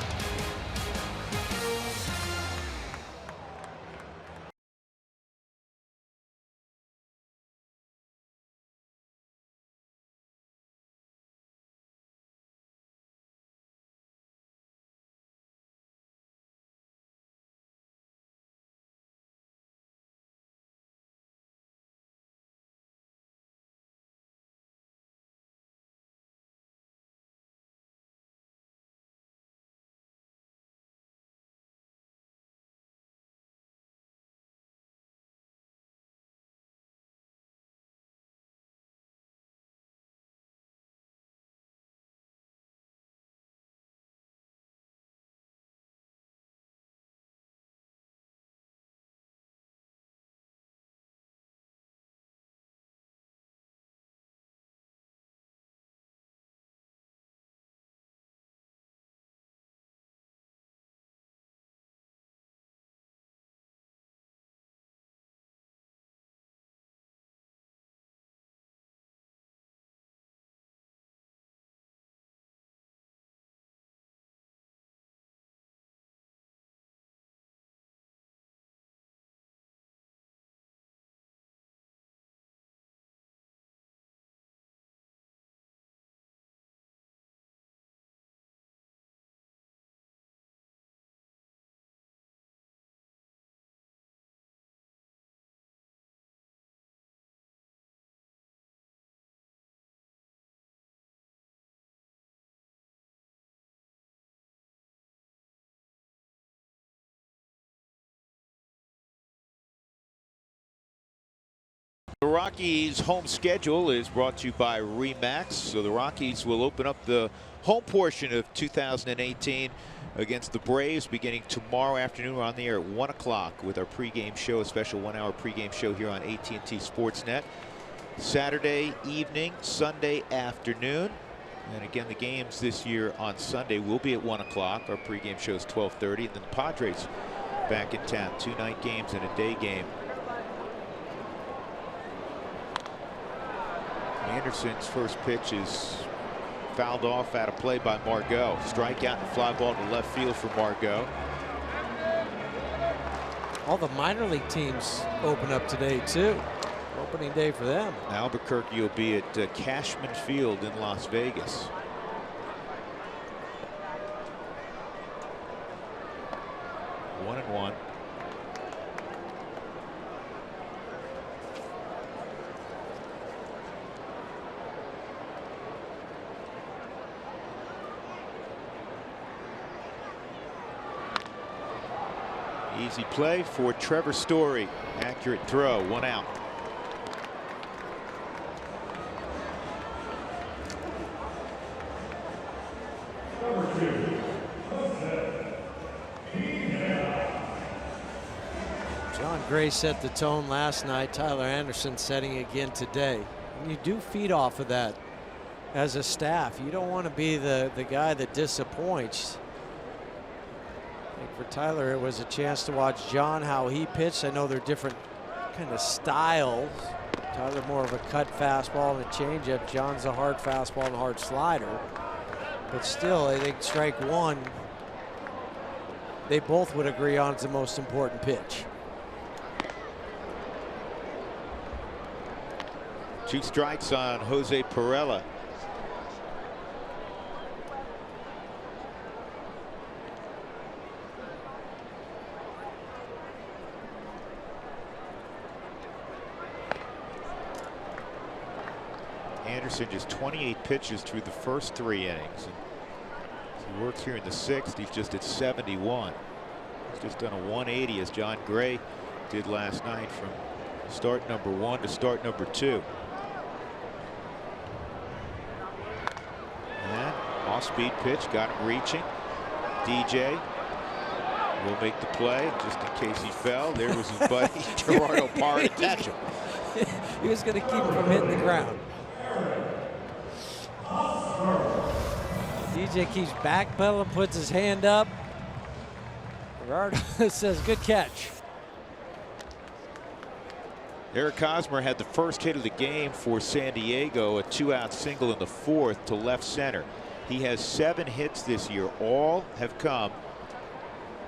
S1: The Rockies' home schedule is brought to you by RE/MAX. So the Rockies will open up the home portion of 2018 against the Braves beginning tomorrow afternoon. We're on the air at 1 o'clock with our pregame show, a special 1-hour pregame show here on AT&T Sportsnet. Saturday evening, Sunday afternoon. And again, the games this year on Sunday will be at 1 o'clock. Our pregame show is 12:30. And then the Padres back in town. 2 night games and a day game. Anderson's first pitch is fouled off out of play by Margot. Strikeout and fly ball to left field for Margot.
S5: All the minor league teams open up today too. Opening day for them.
S1: Albuquerque will be at Cashman Field in Las Vegas. One and one. Easy play for Trevor Story. Accurate throw, 1 out.
S5: John Gray set the tone last night. Tyler Anderson setting again today. And you do feed off of that as a staff. You don't want to be the guy that disappoints. I think for Tyler, it was a chance to watch John, how he pitched. I know they're different kind of styles. Tyler more of a cut fastball and a changeup. John's a hard fastball and a hard slider. But still, I think strike one, they both would agree on is the most important pitch.
S1: 2 strikes on Jose Perella. Anderson just 28 pitches through the first 3 innings. He works here in the 6th. He's just at 71. He's just done a 180 as John Gray did last night from start number 1 to start number 2. And off-speed pitch, got him reaching. DJ will make the play just in case he fell. There was his buddy Gerardo Parra to catch him.
S5: He was going to keep him from hitting the ground. DJ keeps backpedaling, puts his hand up. Gerardo says, good catch.
S1: Eric Hosmer had the first hit of the game for San Diego, a 2-out single in the 4th to left center. He has 7 hits this year. All have come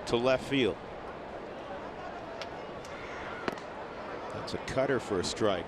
S1: to left field. That's a cutter for a strike.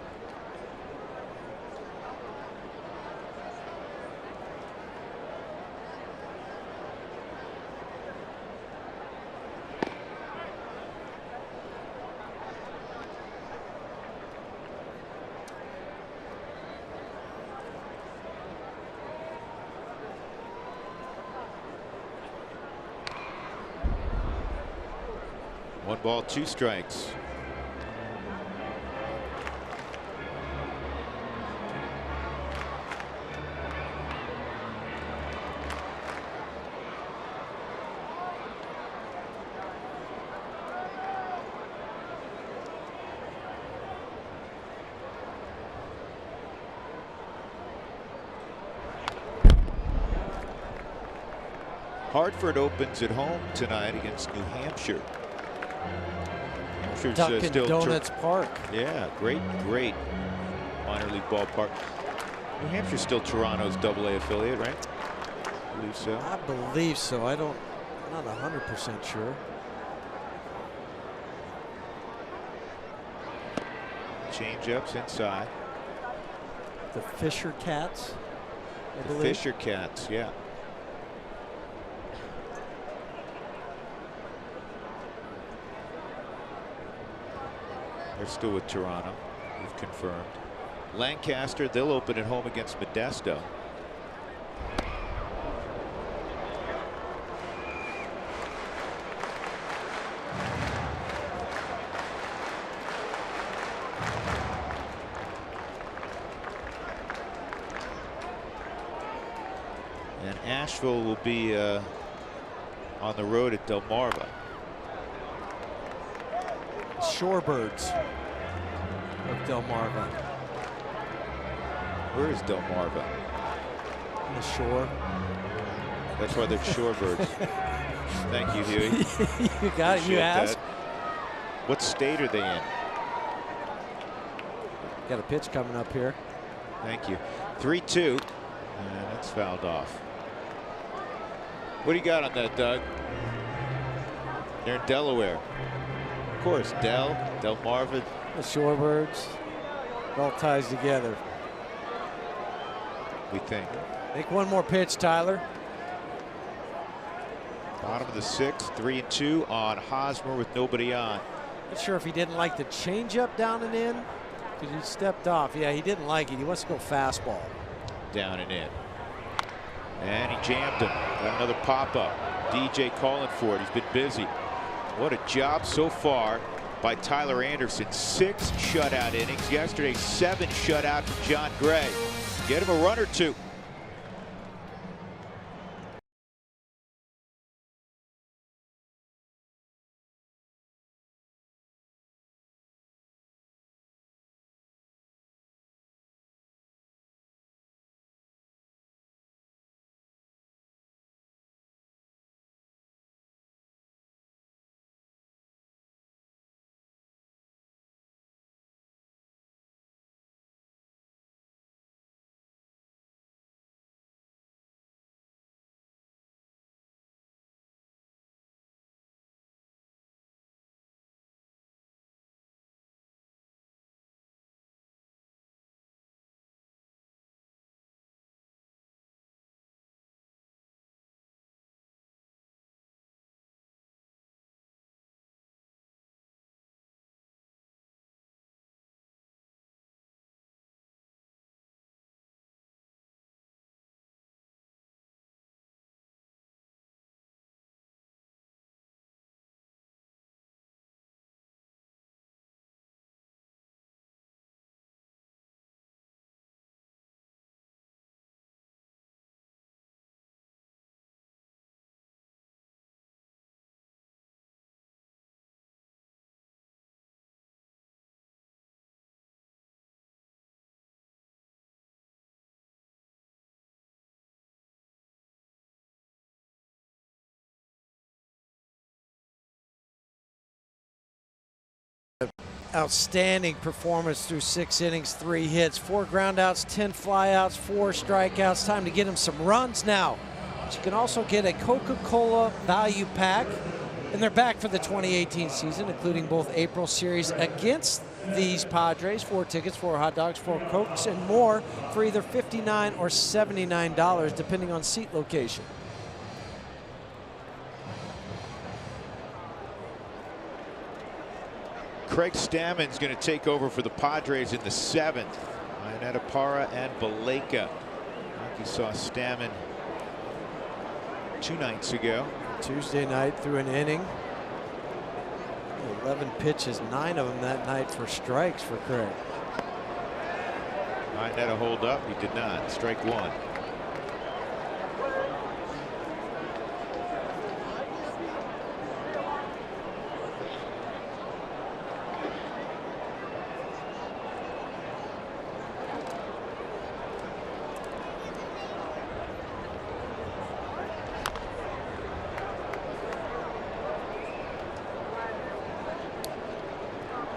S1: One ball, 2 strikes. Hartford opens at home tonight against New Hampshire.
S5: Dunkin'
S1: Still
S5: Donuts Park.
S1: Yeah, great minor league ballpark. New Hampshire's still Toronto's AA affiliate, right? I believe so.
S5: I believe so. I'm not 100% sure.
S1: Change-ups inside.
S5: The Fisher Cats, I
S1: The
S5: believe.
S1: Fisher Cats, yeah. They're still with Toronto. We've confirmed. Lancaster, they'll open at home against Modesto. And Asheville will be on the road at Delmarva.
S5: Shorebirds of Delmarva.
S1: Where is Delmarva?
S5: On the shore.
S1: That's why they're shorebirds. Thank you, Huey.
S5: You got it. You
S1: Appreciate
S5: asked.
S1: that. What state are they in?
S5: Got a pitch coming up here.
S1: Thank you. 3-2. And that's fouled off. What do you got on that, Doug? They're in Delaware. Of course, Delmarva.
S5: The Shorebirds. It all ties together.
S1: We think.
S5: Make one more pitch, Tyler.
S1: Bottom of the 6th, 3-2 on Hosmer with nobody on.
S5: Not sure if he didn't like the changeup down and in because he stepped off. Yeah, he didn't like it. He wants to go fastball.
S1: Down and in. And he jammed him. Got another pop-up. DJ calling for it. He's been busy. What a job so far by Tyler Anderson. 6 shutout innings. Yesterday, 7 shutout from John Gray. Get him a run or 2.
S5: outstanding performance through 6 innings, 3 hits, 4 groundouts, 10 flyouts, 4 strikeouts. Time to get him some runs now. But you can also get a Coca-Cola value pack. And they're back for the 2018 season, including both April series against these Padres, 4 tickets, 4 hot dogs, 4 Cokes, and more for either $59 or $79, depending on seat location.
S1: Craig Stammen's going to take over for the Padres in the 7th. Iannetta Parra and Valleca. You saw Stammen 2 nights ago.
S5: Tuesday night through an inning. 11 pitches, 9 of them that night for strikes for Craig.
S1: Iannetta hold up. He did not. Strike 1.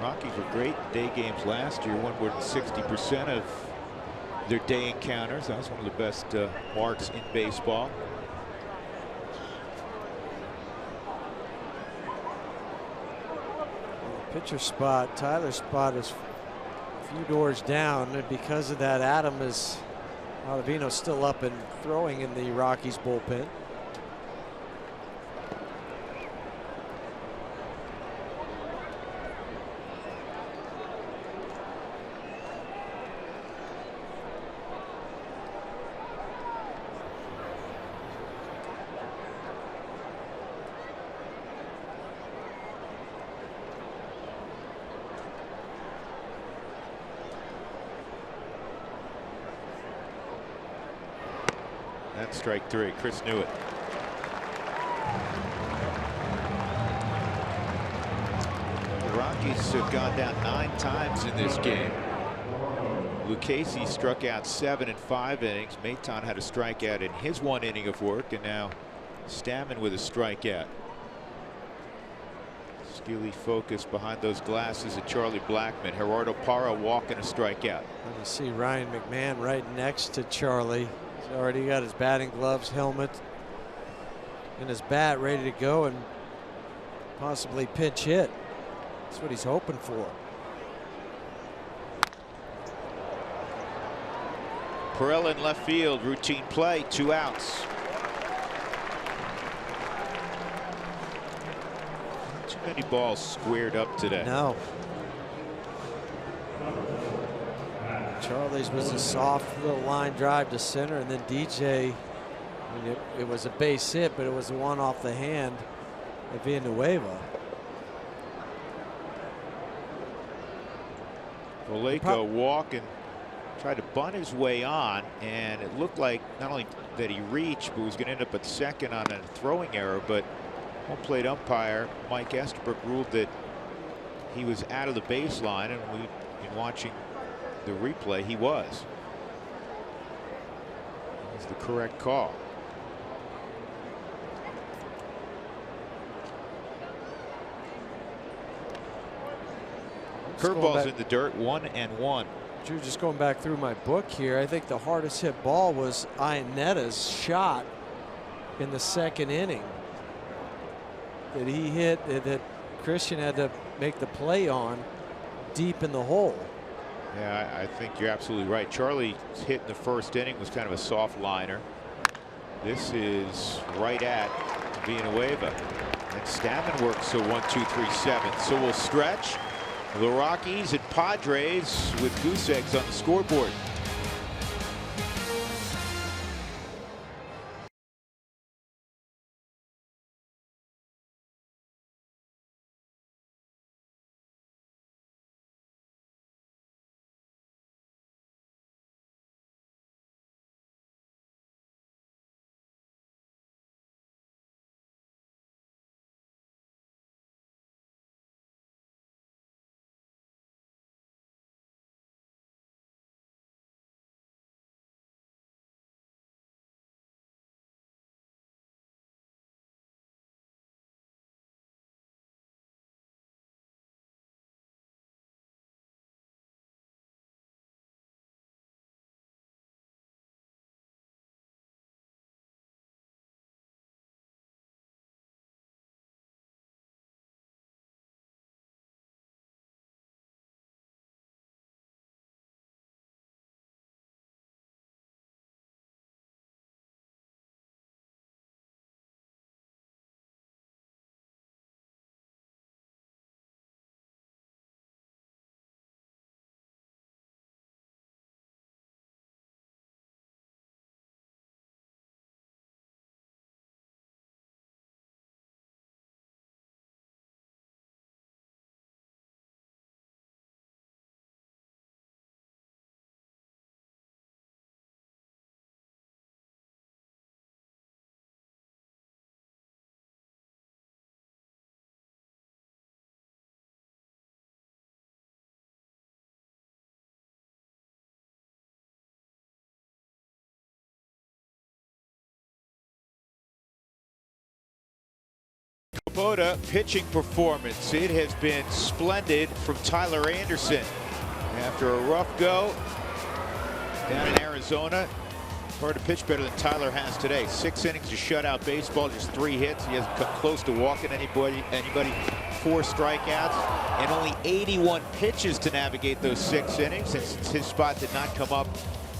S1: Rockies were great day games last year. Won more than 60% of their day encounters. That was one of the best marks in baseball.
S5: Pitcher spot, Tyler's spot is a few doors down, and because of that, Adam is Ottavino's still up and throwing in the Rockies bullpen.
S1: That's strike 3. Chris knew it. The Rockies have gone down 9 times in this game. Lucchesi struck out 7 in 5 innings. Maton had a strikeout in his 1 inning of work, and now Stammen with a strikeout. Steely focused behind those glasses at Charlie Blackmon. Gerardo Parra walking a strikeout.
S5: And you see Ryan McMahon right next to Charlie. He's already got his batting gloves, helmet, and his bat ready to go and possibly pinch hit. That's what he's hoping for.
S1: Perella in left field, routine play, 2 outs. Too many balls squared up today.
S5: No. Charlie's was a soft little line drive to center, and then DJ, I mean, it was a base hit, but it was the one off the hand of Villanueva.
S1: Valleca walking, tried to bunt his way on, and it looked like not only that he reached, but was going to end up at second on a throwing error. But home plate umpire Mike Estabrook ruled that he was out of the baseline, and we've been watching the replay. He was. It's the correct call. Curveballs in the dirt, 1-1.
S5: Drew, just going back through my book here, I think the hardest hit ball was Iannetta's shot in the 2nd inning that he hit, that Christian had to make the play on deep in the hole.
S1: Yeah, I think you're absolutely right. Charlie's hit in the 1st inning was kind of a soft liner. This is right at Villanueva. And Stammen works so 1, 2, 3, 7. So we'll stretch. The Rockies and Padres with goose eggs on the scoreboard. Minnesota pitching performance. It has been splendid from Tyler Anderson. After a rough go down in Arizona, hard to pitch better than Tyler has today. 6 innings of shutout baseball, just 3 hits. He hasn't come close to walking anybody. 4 strikeouts, and only 81 pitches to navigate those 6 innings. Since his spot did not come up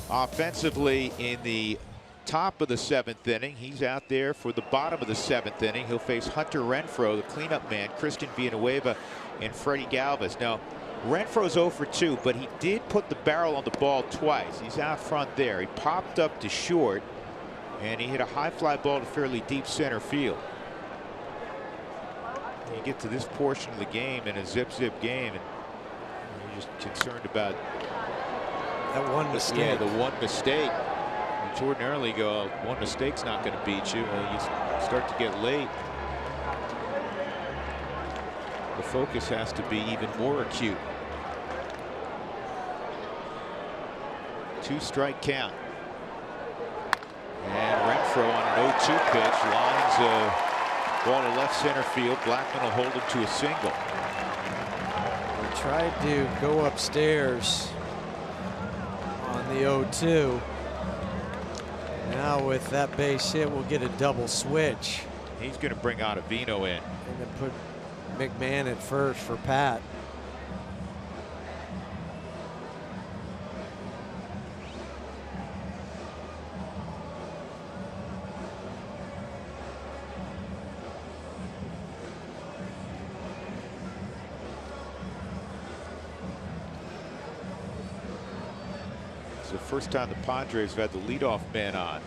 S1: offensively in the top of the 7th inning, he's out there for the bottom of the 7th inning. He'll face Hunter Renfroe, the cleanup man, Christian Villanueva, and Freddie Galvis. Now, Renfroe's 0 for 2, but he did put the barrel on the ball twice. He's out front there. He popped up to short, and he hit a high fly ball to fairly deep center field. You get to this portion of the game in a zip game, and you're just concerned about
S5: that one mistake.
S1: Yeah, the one mistake. Which ordinarily you go, one mistake's not going to beat you. You start to get late. The focus has to be even more acute. 2-strike count. And Renfroe on an 0-2 pitch lines a ball to left center field. Blackman will hold him to a single.
S5: He tried to go upstairs on the 0-2. Now with that base hit, we'll get a double switch.
S1: He's going to bring Ottavino in.
S5: And then put McMahon at first for Pat.
S1: It's the first time the Padres have had the leadoff man on.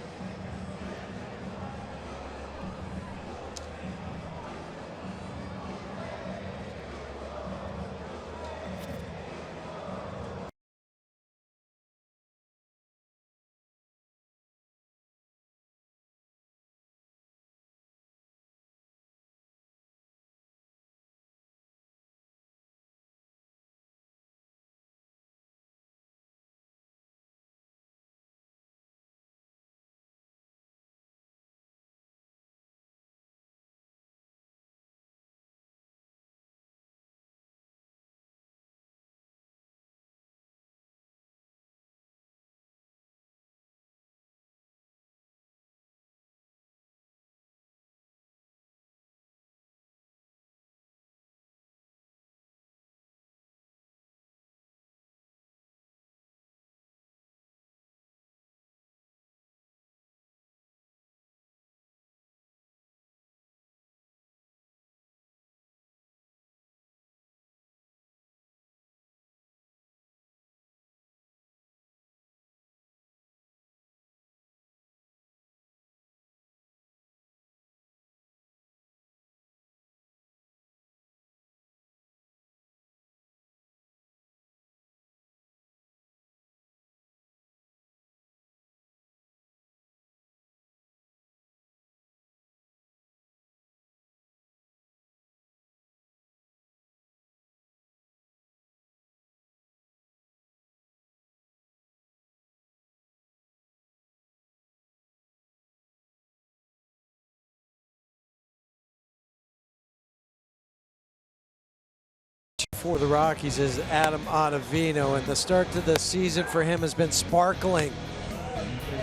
S5: For the Rockies is Adam Ottavino, and the start to the season for him has been sparkling.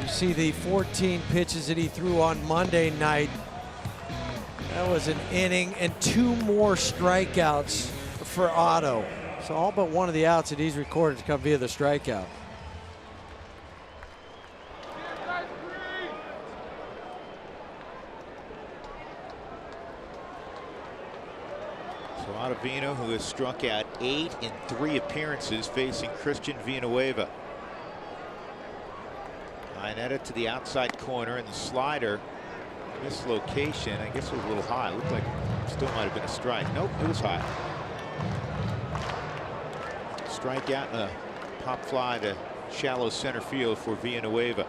S5: You see the 14 pitches that he threw on Monday night. That was an inning and 2 more strikeouts for Otto. So all but one of the outs that he's recorded to come via the strikeout.
S1: So Ottavino, who has struck out 8 in 3 appearances, facing Christian Villanueva. Iannetta to the outside corner, and the slider mislocation. I guess it was a little high. It looked like it still might have been a strike. Nope, it was high. Strikeout and a pop fly to shallow center field for Villanueva.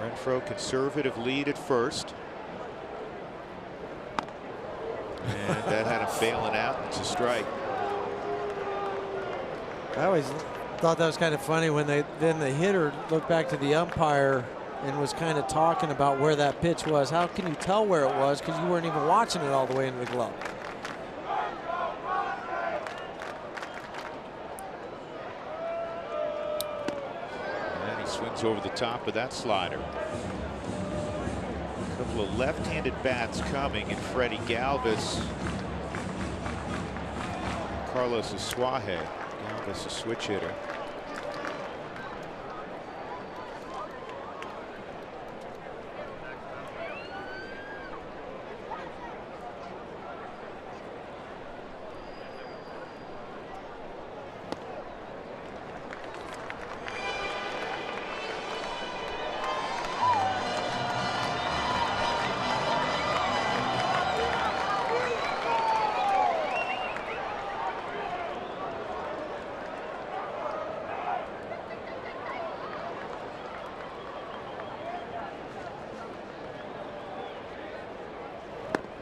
S1: Renfroe conservative lead at first. And that had him bailing out. It's a strike.
S5: I always thought that was kind of funny when the hitter looked back to the umpire and was kind of talking about where that pitch was. How can you tell where it was? Because you weren't even watching it all the way into the glove.
S1: And he swings over the top of that slider. A couple of left-handed bats coming, and Freddie Galvis. Carlos Asuaje. Galvis, a switch hitter.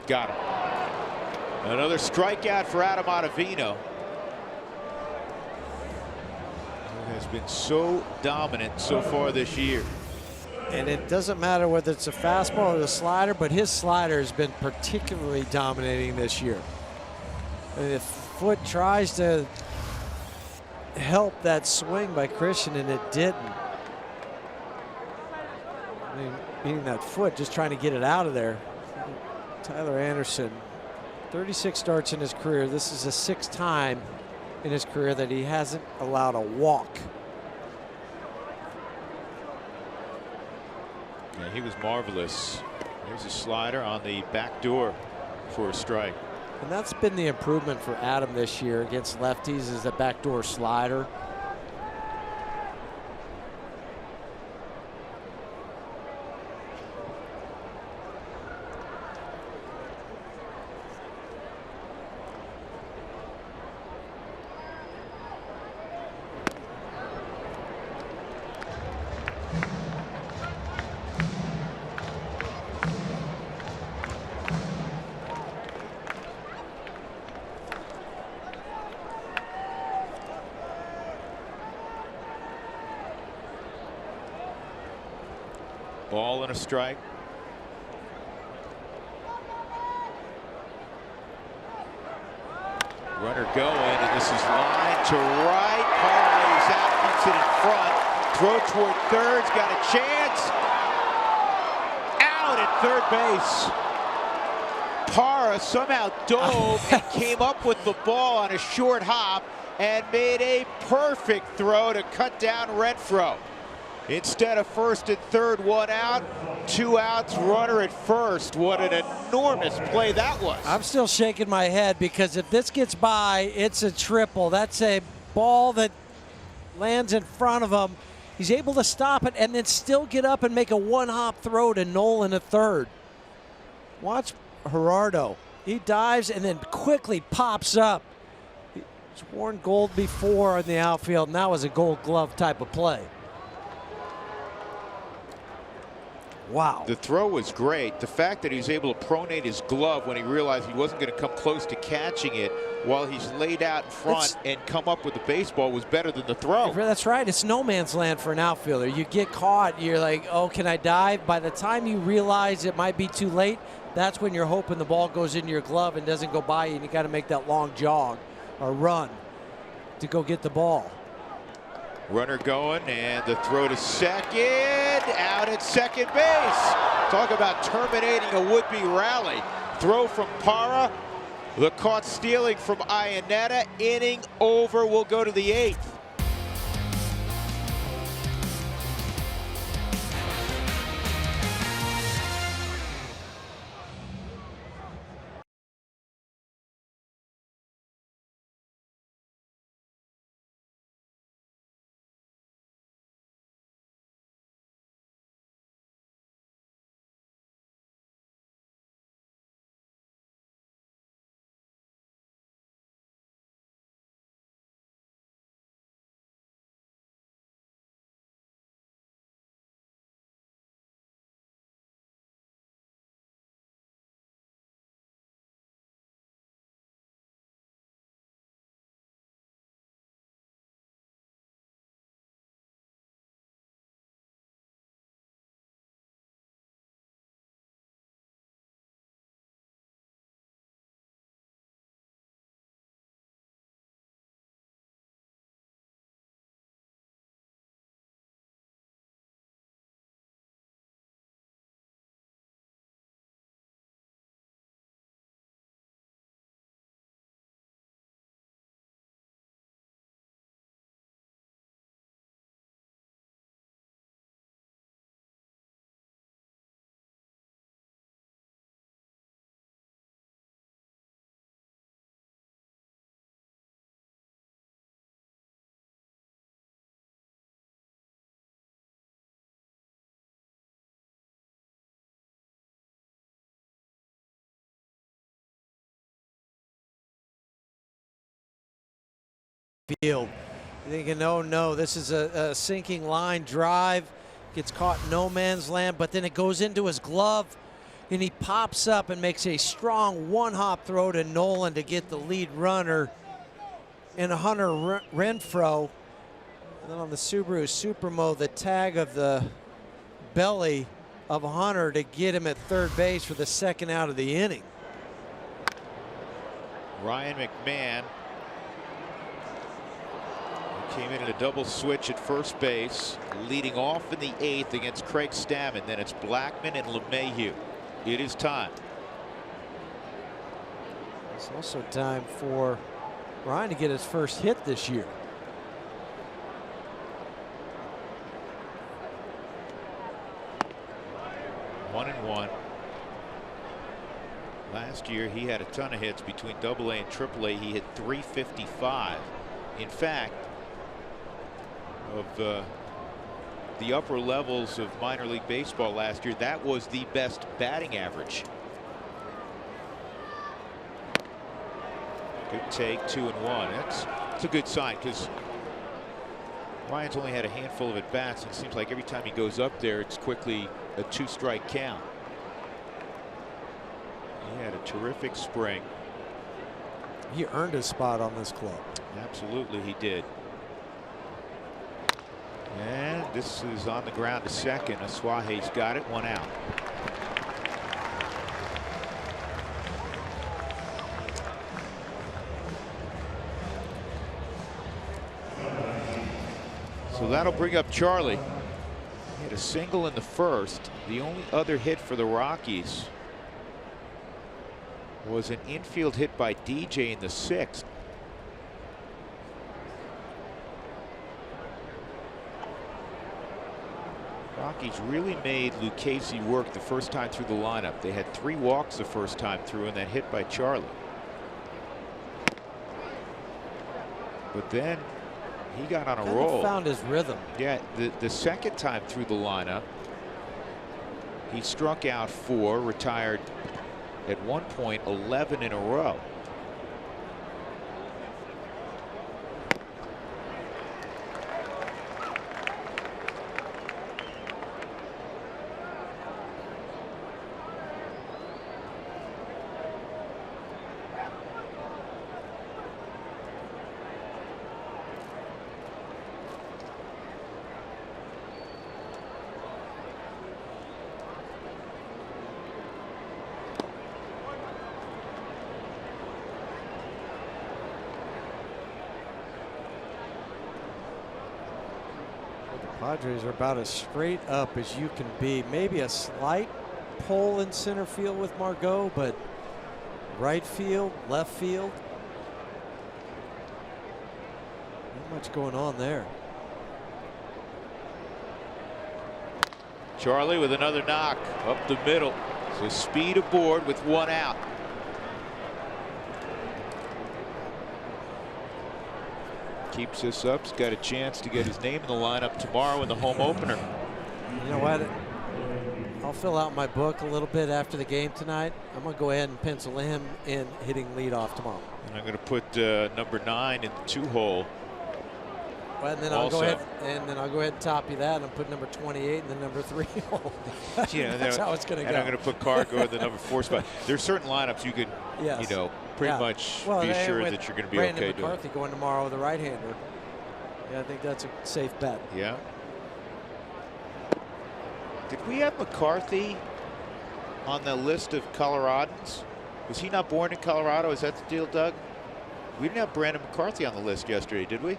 S1: Got him. Another strikeout for Adam Ottavino, who has been so dominant so far this year.
S5: And it doesn't matter whether it's a fastball or the slider, but his slider has been particularly dominating this year. And if Foot tries to help that swing by Christian, and it didn't. I mean, meaning that Foot just trying to get it out of there. Tyler Anderson, 36 starts in his career. This is the 6th time in his career that he hasn't allowed a walk.
S1: Yeah, he was marvelous. There's a slider on the back door for a strike.
S5: And that's been the improvement for Adam this year against lefties, is the backdoor slider.
S1: Ball and a strike. Runner going, and this is line to right. Parlays out, keeps it in front. Throw toward third's got a chance. Out at third base. Parra somehow dove and came up with the ball on a short hop and made a perfect throw to cut down Renfroe. Instead of first and third, 1 out, 2 outs, runner at first. What an enormous play that was.
S5: I'm still shaking my head because if this gets by, it's a triple. That's a ball that lands in front of him. He's able to stop it and then still get up and make a one-hop throw to Nolan at third. Watch Gerardo. He dives and then quickly pops up. He's worn gold before in the outfield, and that was a gold glove type of play. Wow.
S1: The throw was great. The fact that he was able to pronate his glove when he realized he wasn't going to come close to catching it while he's laid out in front and come up with the baseball was better than the throw.
S5: That's right. It's no man's land for an outfielder. You get caught, you're like, oh, can I dive? By the time you realize it might be too late, that's when you're hoping the ball goes into your glove and doesn't go by you, and you got to make that long jog or run to go get the ball.
S1: Runner going, and the throw to second, out at second base. Talk about terminating a would-be rally. Throw from Parra, the caught stealing from Iannetta. Inning over, will go to the 8th.
S5: field. You're thinking, oh no, this is a sinking line drive. Gets caught in no man's land, but then it goes into his glove, and he pops up and makes a strong one-hop throw to Nolan to get the lead runner in a Hunter Renfro. And then on the Subaru Supermo, the tag of the belly of Hunter to get him at third base for the second out of the inning.
S1: Ryan McMahon came in a double switch at first base, leading off in the 8th against Craig Stammen. Then it's Blackman and LeMahieu. It is time.
S5: It's also time for Ryan to get his first hit this year.
S1: One and one. Last year he had a ton of hits between AA and AAA. He hit 355. In fact, of the upper levels of minor league baseball last year, that was the best batting average. Good take, 2-1. That's a good sign, because Ryan's only had a handful of at bats, and it seems like every time he goes up there, it's quickly a 2-strike count. He had a terrific spring.
S5: He earned his spot on this club.
S1: Absolutely, he did. And this is on the ground to second. Asuaje's got it, 1 out. So that'll bring up Charlie. He had a single in the first. The only other hit for the Rockies was an infield hit by DJ in the 6th. Rockies really made Lucchesi work the first time through the lineup. They had 3 walks the first time through, and that hit by Charlie. But then he got on a roll.
S5: Found his rhythm.
S1: Yeah, the second time through the lineup, he struck out 4, retired at one point 11 in a row.
S5: Padres are about as straight up as you can be. Maybe a slight pull in center field with Margot, but right field, left field, not much going on there.
S1: Charlie with another knock up the middle. So speed aboard with 1 out. Keeps this up. He's got a chance to get his name in the lineup tomorrow in the home opener.
S5: You know what? I'll fill out my book a little bit after the game tonight. I'm going to go ahead and pencil him in hitting leadoff tomorrow.
S1: And I'm going to put number 9 in the 2-hole.
S5: Well, and then I'll go ahead and top you that and put number 28 in the number 3 hole.
S1: Yeah,
S5: that's how it's going to go.
S1: And I'm going to put Cargo in the number 4 spot. There's certain lineups you can, you know, pretty much be sure that you're going to be
S5: Brandon
S1: okay doing.
S5: McCarthy going tomorrow with a right-hander. Yeah, I think that's a safe bet.
S1: Yeah. Did we have McCarthy on the list of Coloradans? Was he not born in Colorado? Is that the deal, Doug? We didn't have Brandon McCarthy on the list yesterday, did we?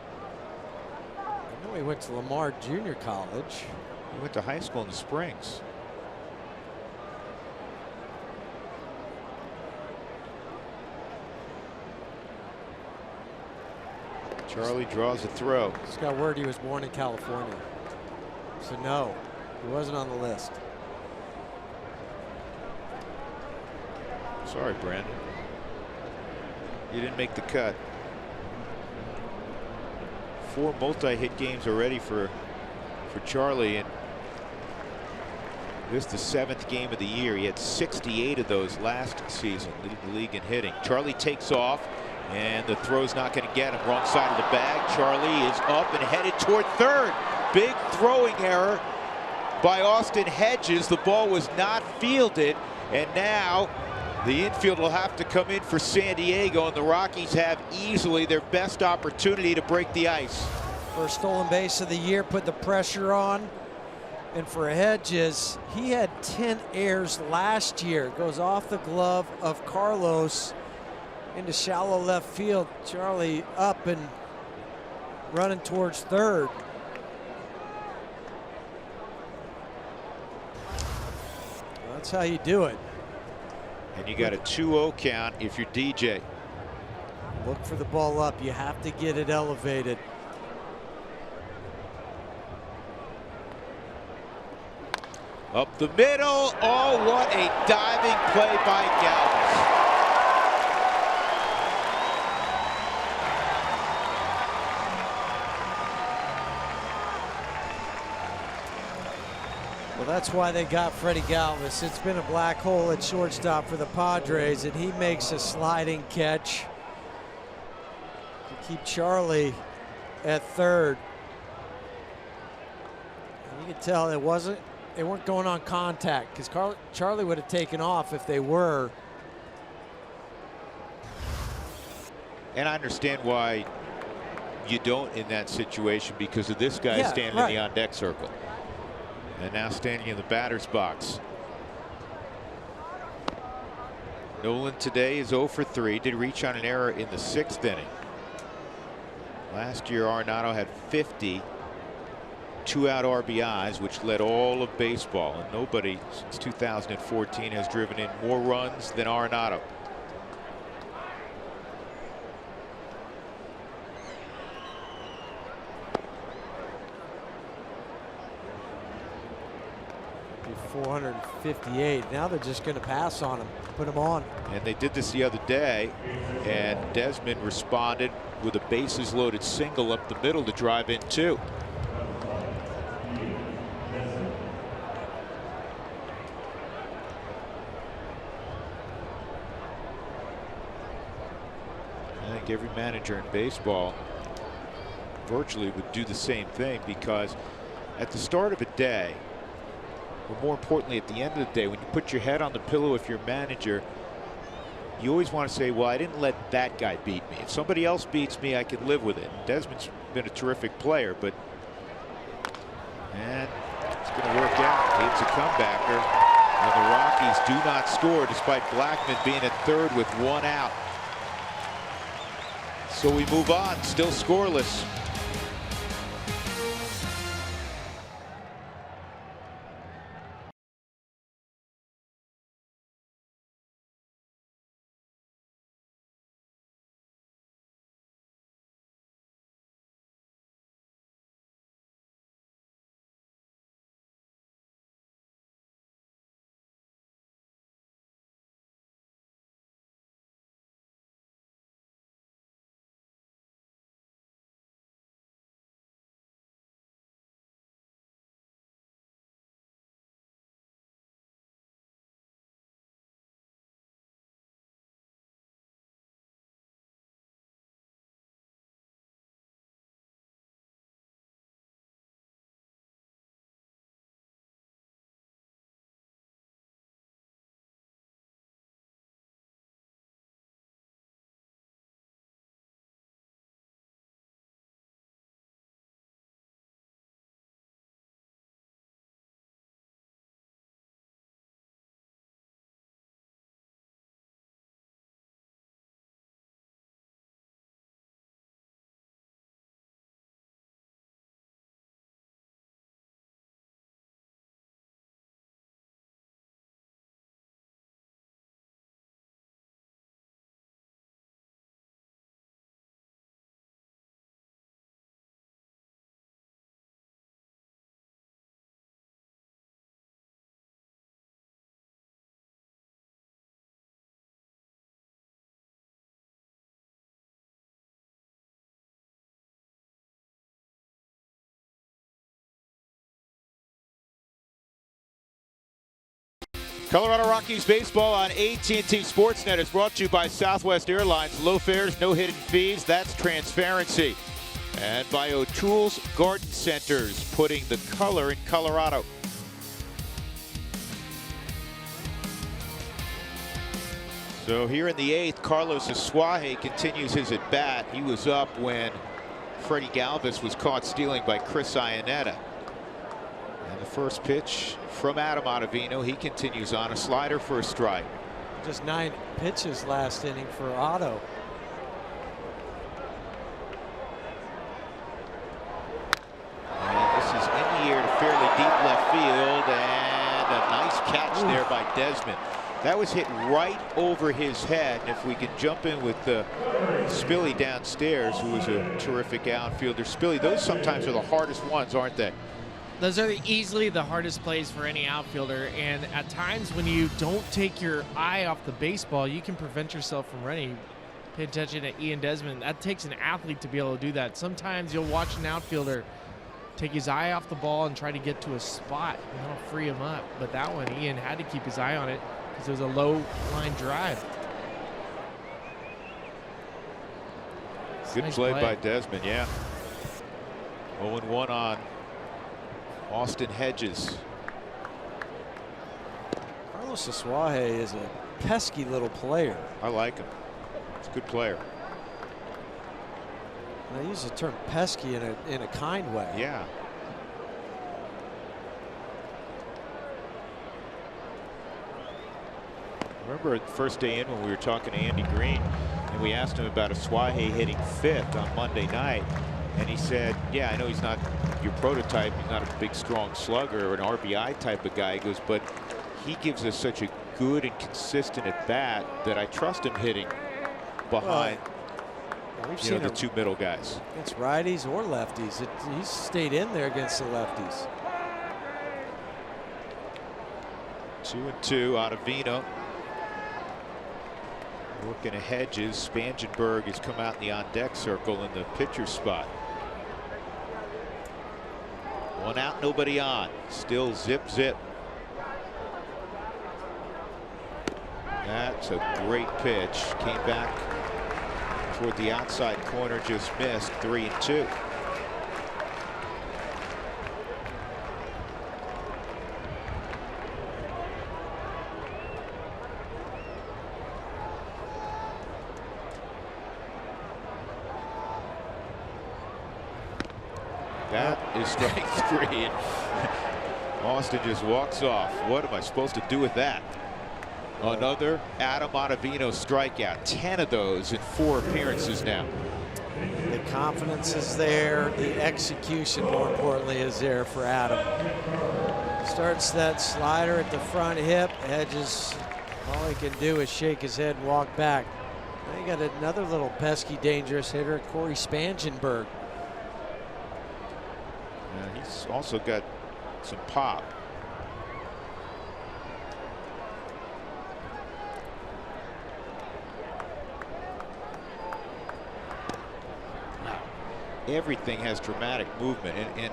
S5: I know he went to Lamar Junior College.
S1: He went to high school in the Springs. Charlie draws a throw.
S5: Just got word he was born in California. So no, he wasn't on the list.
S1: Sorry, Brandon. You didn't make the cut. 4 multi-hit games already for Charlie, and this is the 7th game of the year. He had 68 of those last season, leading the league in hitting. Charlie takes off, And the throw's not going to get him. Wrong side of the bag. Charlie is up and headed toward third. Big throwing error by Austin Hedges. The ball was not fielded. And now the infield will have to come in for San Diego. And the Rockies have easily their best opportunity to break the ice.
S5: First stolen base of the year, put the pressure on. And for Hedges, he had 10 errors last year. Goes off the glove of Carlos into shallow left field. Charlie up and running towards third. That's how you do it.
S1: And you got a 2-0 count if you're DJ.
S5: Look for the ball up. You have to get it elevated.
S1: Up the middle. Oh, what a diving play by Galvis.
S5: Well, that's why they got Freddie Galvis. It's been a black hole at shortstop for the Padres, and he makes a sliding catch to keep Charlie at third. And you can tell they weren't going on contact, because Charlie would have taken off if they were.
S1: And I understand why you don't in that situation, because of this guy standing in the on-deck circle. And now standing in the batter's box. Nolan today is 0 for 3. Did reach on an error in the 6th inning. Last year, Arenado had 50 two-out RBIs, which led all of baseball. And nobody since 2014 has driven in more runs than Arenado.
S5: .458. Now they're just going to pass on him, put him on.
S1: And they did this the other day, and Desmond responded with a bases loaded single up the middle to drive in 2. I think every manager in baseball virtually would do the same thing, because at the start of a day, or more importantly at the end of the day, when you put your head on the pillow if you're a manager, you always want to say, well, I didn't let that guy beat me. If somebody else beats me, I can live with it. And Desmond's been a terrific player, but and it's going to work out. It's a comebacker, and the Rockies do not score despite Blackman being at third with 1 out. So we move on, still scoreless. Colorado Rockies baseball on AT&T Sportsnet is brought to you by Southwest Airlines. Low fares, no hidden fees. That's transparency. And by O'Toole's Garden Centers, putting the color in Colorado. So here in the 8th, Carlos Asuaje continues his at-bat. He was up when Freddie Galvis was caught stealing by Chris Iannetta. And the first pitch from Adam Ottavino. He continues on a slider for a strike.
S5: Just 9 pitches last inning for Otto.
S1: And this is in the air to fairly deep left field, and a nice catch there by Desmond. That was hit right over his head. And if we can jump in with Spilly downstairs, who is a terrific outfielder. Spilly, those sometimes are the hardest ones, aren't they?
S2: Those are easily the hardest plays for any outfielder, and at times when you don't take your eye off the baseball, you can prevent yourself from running. Pay attention to Ian Desmond. That takes an athlete to be able to do that. Sometimes you'll watch an outfielder take his eye off the ball and try to get to a spot, and that'll free him up. But that one, Ian had to keep his eye on it because it was a low line drive.
S1: Good
S2: Nice
S1: play by Desmond, yeah. 0-1 on Austin Hedges.
S5: Carlos Asuaje is a pesky little player.
S1: I like him. He's a good player.
S5: And I use the term pesky in a kind way.
S1: Yeah. Remember the first day in when we were talking to Andy Green and we asked him about Asuaje hitting 5th on Monday night, and he said, yeah, I know he's not your prototype, he's not a big strong slugger or an RBI type of guy. He goes, but he gives us such a good and consistent at bat that I trust him hitting behind
S5: we've seen
S1: the 2 middle guys.
S5: Against righties or lefties. He's stayed in there against the lefties.
S1: 2-2 Ottavino. Working a Hedges. Spangenberg has come out in the on-deck circle in the pitcher's spot. 1 out, nobody on. Still zip. That's a great pitch. Came back toward the outside corner, just missed. 3-2. That is strike 3. Austin just walks off. What am I supposed to do with that? Another Adam Ottavino strikeout. 10 of those in 4 appearances now.
S5: The confidence is there. The execution, more importantly, is there for Adam. Starts that slider at the front hip. Hedges, all he can do is shake his head and walk back. Now you got another little pesky, dangerous hitter, Corey Spangenberg.
S1: He's also got some pop. Everything has dramatic movement, and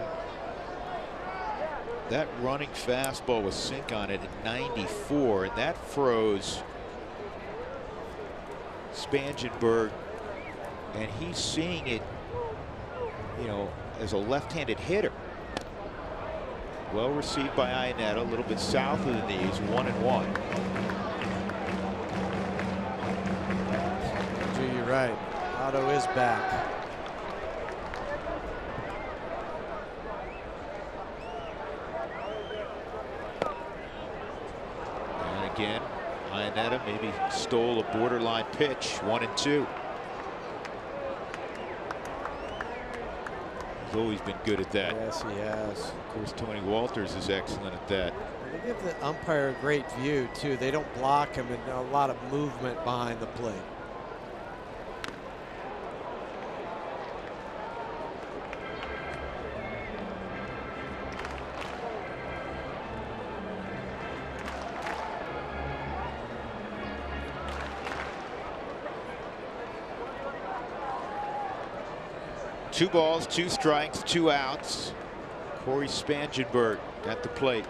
S1: that running fastball with sink on it at 94, and that froze Spangenberg, and he's seeing it, as a left-handed hitter. Well received by Iannetta, a little bit south of the knees, 1-1.
S5: You're right. Otto is back.
S1: And again, Iannetta maybe stole a borderline pitch. 1-2. He's always been good at that.
S5: Yes, he has.
S1: Of course, Tony Walters is excellent at that.
S5: They give the umpire a great view, too. They don't block him, and a lot of movement behind the plate.
S1: Two balls, 2 strikes, 2 outs. Corey Spangenberg at the plate.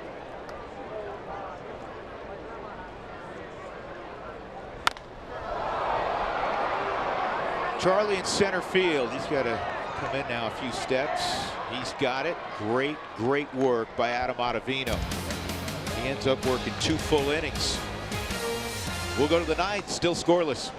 S1: Charlie in center field. He's got to come in now a few steps. He's got it. Great, great work by Adam Ottavino. He ends up working 2 full innings. We'll go to the 9th, still scoreless.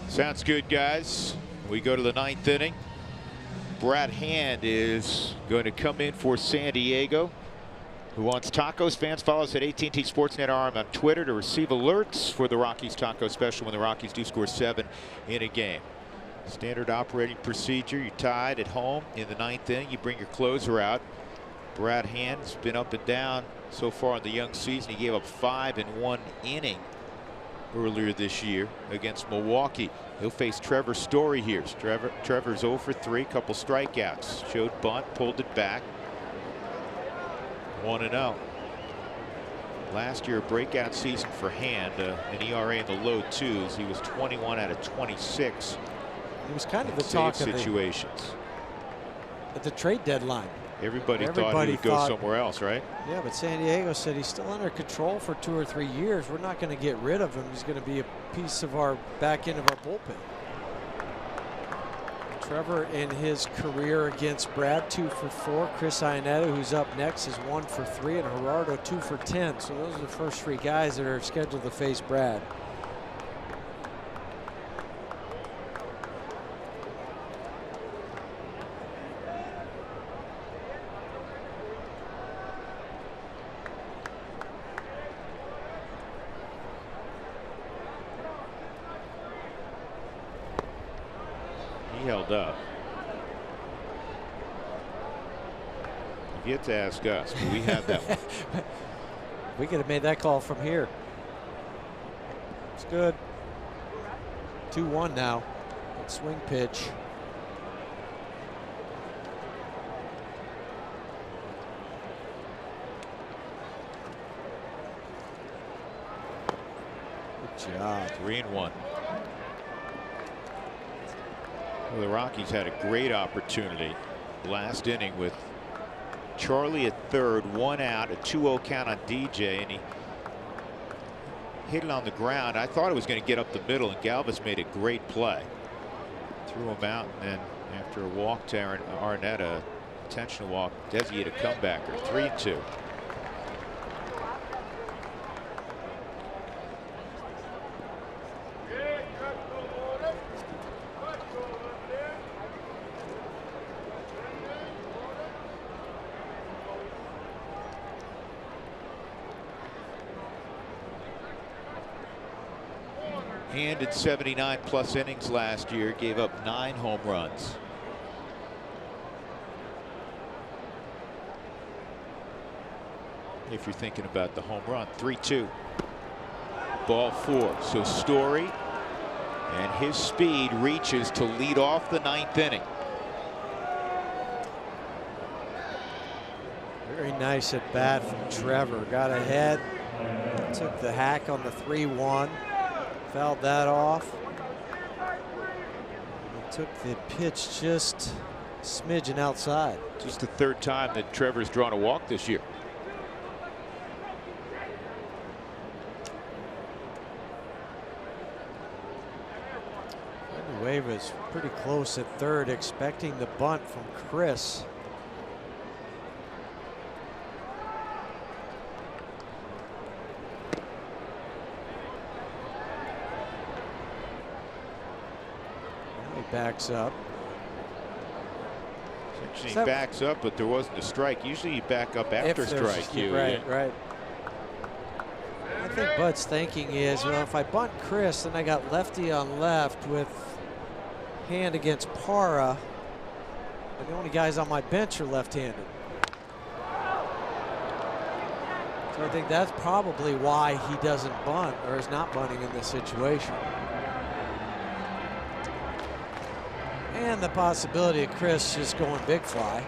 S1: Sounds good, guys. We go to the 9th inning. Brad Hand is going to come in for San Diego. Who wants tacos? Fans, follow us at AT&T Sportsnet RM on Twitter to receive alerts for the Rockies taco special when the Rockies do score 7 in a game. Standard operating procedure. You're tied at home in the 9th inning. You bring your closer out. Brad Hand's been up and down so far in the young season. He gave up 5 in 1 inning earlier this year against Milwaukee. He'll face Trevor Story here. Trevor's 0 for 3, couple strikeouts. Showed bunt, pulled it back. 1-0. Last year, a breakout season for Hand, an ERA in the low 2s. He was 21 out of 26.
S5: It was kind of the talk of
S1: situations
S5: at the trade deadline.
S1: Everybody thought he would go somewhere else, right?
S5: Yeah, but San Diego said he's still under control for 2 or 3 years. We're not going to get rid of him. He's going to be a piece of our back end of our bullpen. Trevor in his career against Brad 2 for 4. Chris Iannetta, who's up next, is 1 for 3, and Gerardo 2 for 10. So those are the first 3 guys that are scheduled to face Brad.
S1: Held up. You get to ask us, but we have that one.
S5: We could have made that call from here. It's good. 2-1 now. Good swing pitch. Good job.
S1: 3-1. Well, the Rockies had a great opportunity last inning with Charlie at third, 1 out, a 2-0 count on DJ, and he hit it on the ground. I thought it was going to get up the middle, and Galvis made a great play. Threw him out, and then after a walk to Arnetta, intentional walk, Desi had a comebacker, 3-2. Hand in 79 plus innings last year, gave up 9 home runs. if you're thinking about the home run. 3-2. Ball 4. So Story and his speed reaches to lead off the 9th inning.
S5: Very nice at bat from Trevor. Got ahead, took the hack on the 3-1, fouled that off. He took the pitch just a smidgen outside.
S1: Just the 3rd time that Trevor's drawn a walk this year.
S5: Waivers pretty close at 3rd, expecting the bunt from Chris. He backs up.
S1: He backs up, but there wasn't a strike. Usually you back up after strike.
S5: Right. I think Bud's thinking is, well, if I bunt Chris, then I got lefty on left with hand against Para, and the only guys on my bench are left-handed. So I think that's probably why he doesn't bunt, or is not bunting in this situation. And the possibility of Chris just going big fly.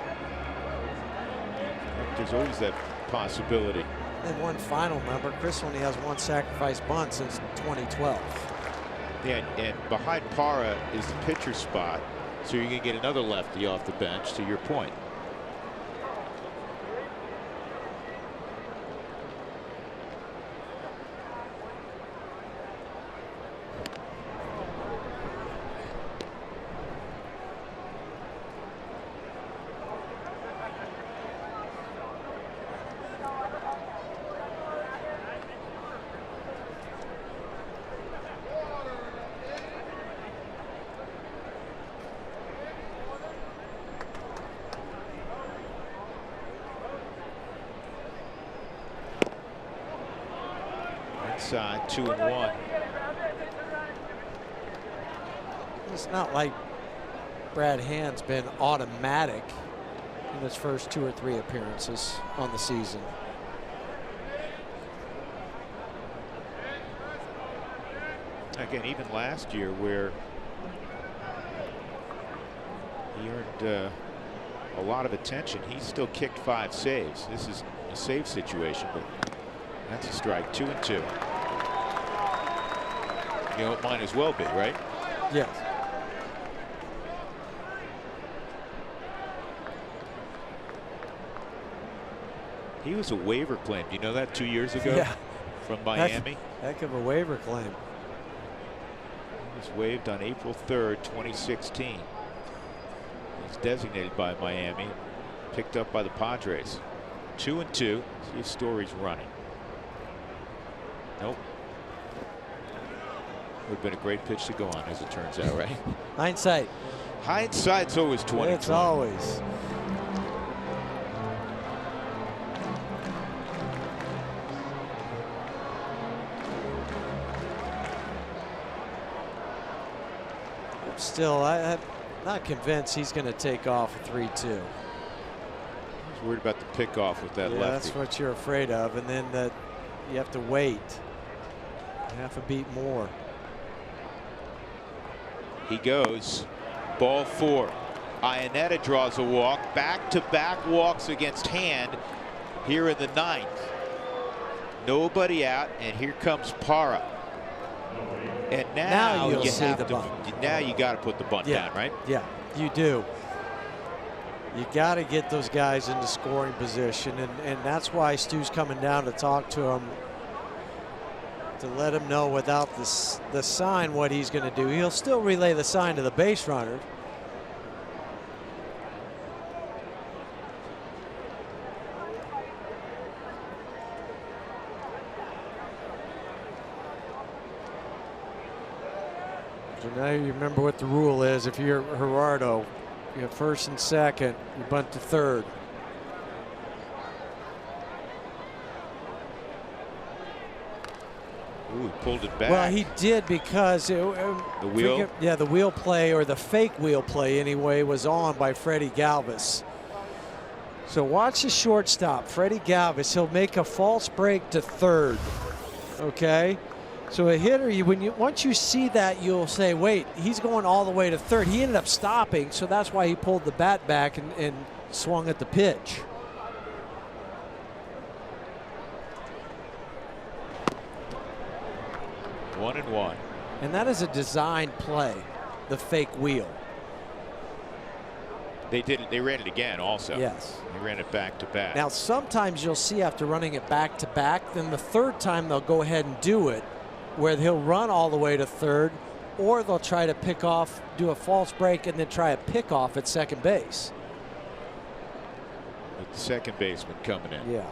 S1: There's always that possibility.
S5: And one final number, Chris only has 1 sacrifice bunt since 2012.
S1: Yeah, and behind Para is the pitcher spot, so you're going to get another lefty off the bench, to your point. Inside, 2-1.
S5: It's not like Brad Hand's been automatic in his first 2 or 3 appearances on the season.
S1: Again, even last year, where he earned a lot of attention, he still kicked 5 saves. This is a save situation, but that's a strike. 2-2. You know, it might as well be, right?
S5: Yes.
S1: He was a waiver claim. Do you know that 2 years ago?
S5: Yeah.
S1: From Miami?
S5: Heck of a waiver claim.
S1: He was waived on April 3rd, 2016. He's designated by Miami, picked up by the Padres. 2-2. See if Story's running. Nope. Would have been a great pitch to go on, as it turns out, right?
S5: Hindsight.
S1: Hindsight's always 20.
S5: It's always. Still, I'm not convinced he's going to take off a 3-2.
S1: He's worried about the pickoff with that lefty.
S5: That's what you're afraid of, and then that you have to wait half a beat more.
S1: He goes. Ball 4. Ionetta draws a walk. Back-to-back walks against Hand here in the 9th. Nobody out, and here comes Para. And now
S5: you'll
S1: you
S5: see
S1: have
S5: the
S1: to.
S5: bunt.
S1: Now you got to put the bunt down, right?
S5: Yeah, you do. You got to get those guys into scoring position, and that's why Stu's coming down to talk to him, to let him know without the sign what he's going to do. He'll still relay the sign to the base runner. So now you remember what the rule is. If you're Gerardo, you have first and second, you bunt to third.
S1: Ooh, he pulled it back.
S5: Well, he did because
S1: the wheel.
S5: Yeah, the wheel play, or the fake wheel play anyway, was on by Freddie Galvis. So watch the shortstop, Freddie Galvis. He'll make a false break to third. Okay? So a hitter, once you see that, you'll say, wait, he's going all the way to third. He ended up stopping, so that's why he pulled the bat back and swung at the pitch.
S1: One and one.
S5: And that is a design play, the fake wheel.
S1: They did it. They ran it again also.
S5: Yes.
S1: They ran it back to back.
S5: Now, sometimes you'll see after running it back to back, then the third time they'll go ahead and do it, where he'll run all the way to third, or they'll try to pick off, do a false break, and then try a pick off at second base.
S1: With the second baseman coming in.
S5: Yeah.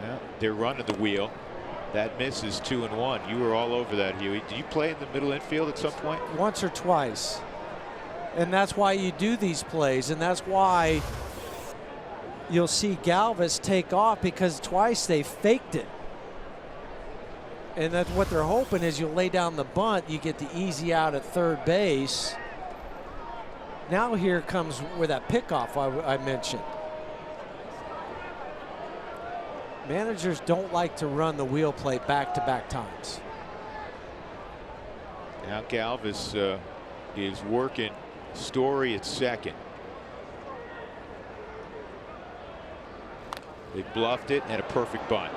S1: Yeah, they're running the wheel. That misses 2-1. You were all over that, Huey. Did you play in the middle infield at some point?
S5: Once or twice. And that's why you do these plays, and that's why you'll see Galvis take off, because twice they faked it. And that's what they're hoping is you'll lay down the bunt, you get the easy out at third base. Now here comes where that pickoff I mentioned. Managers don't like to run the wheel play back-to-back times.
S1: Now Galvis is working Story at second. They bluffed it and a perfect bunt.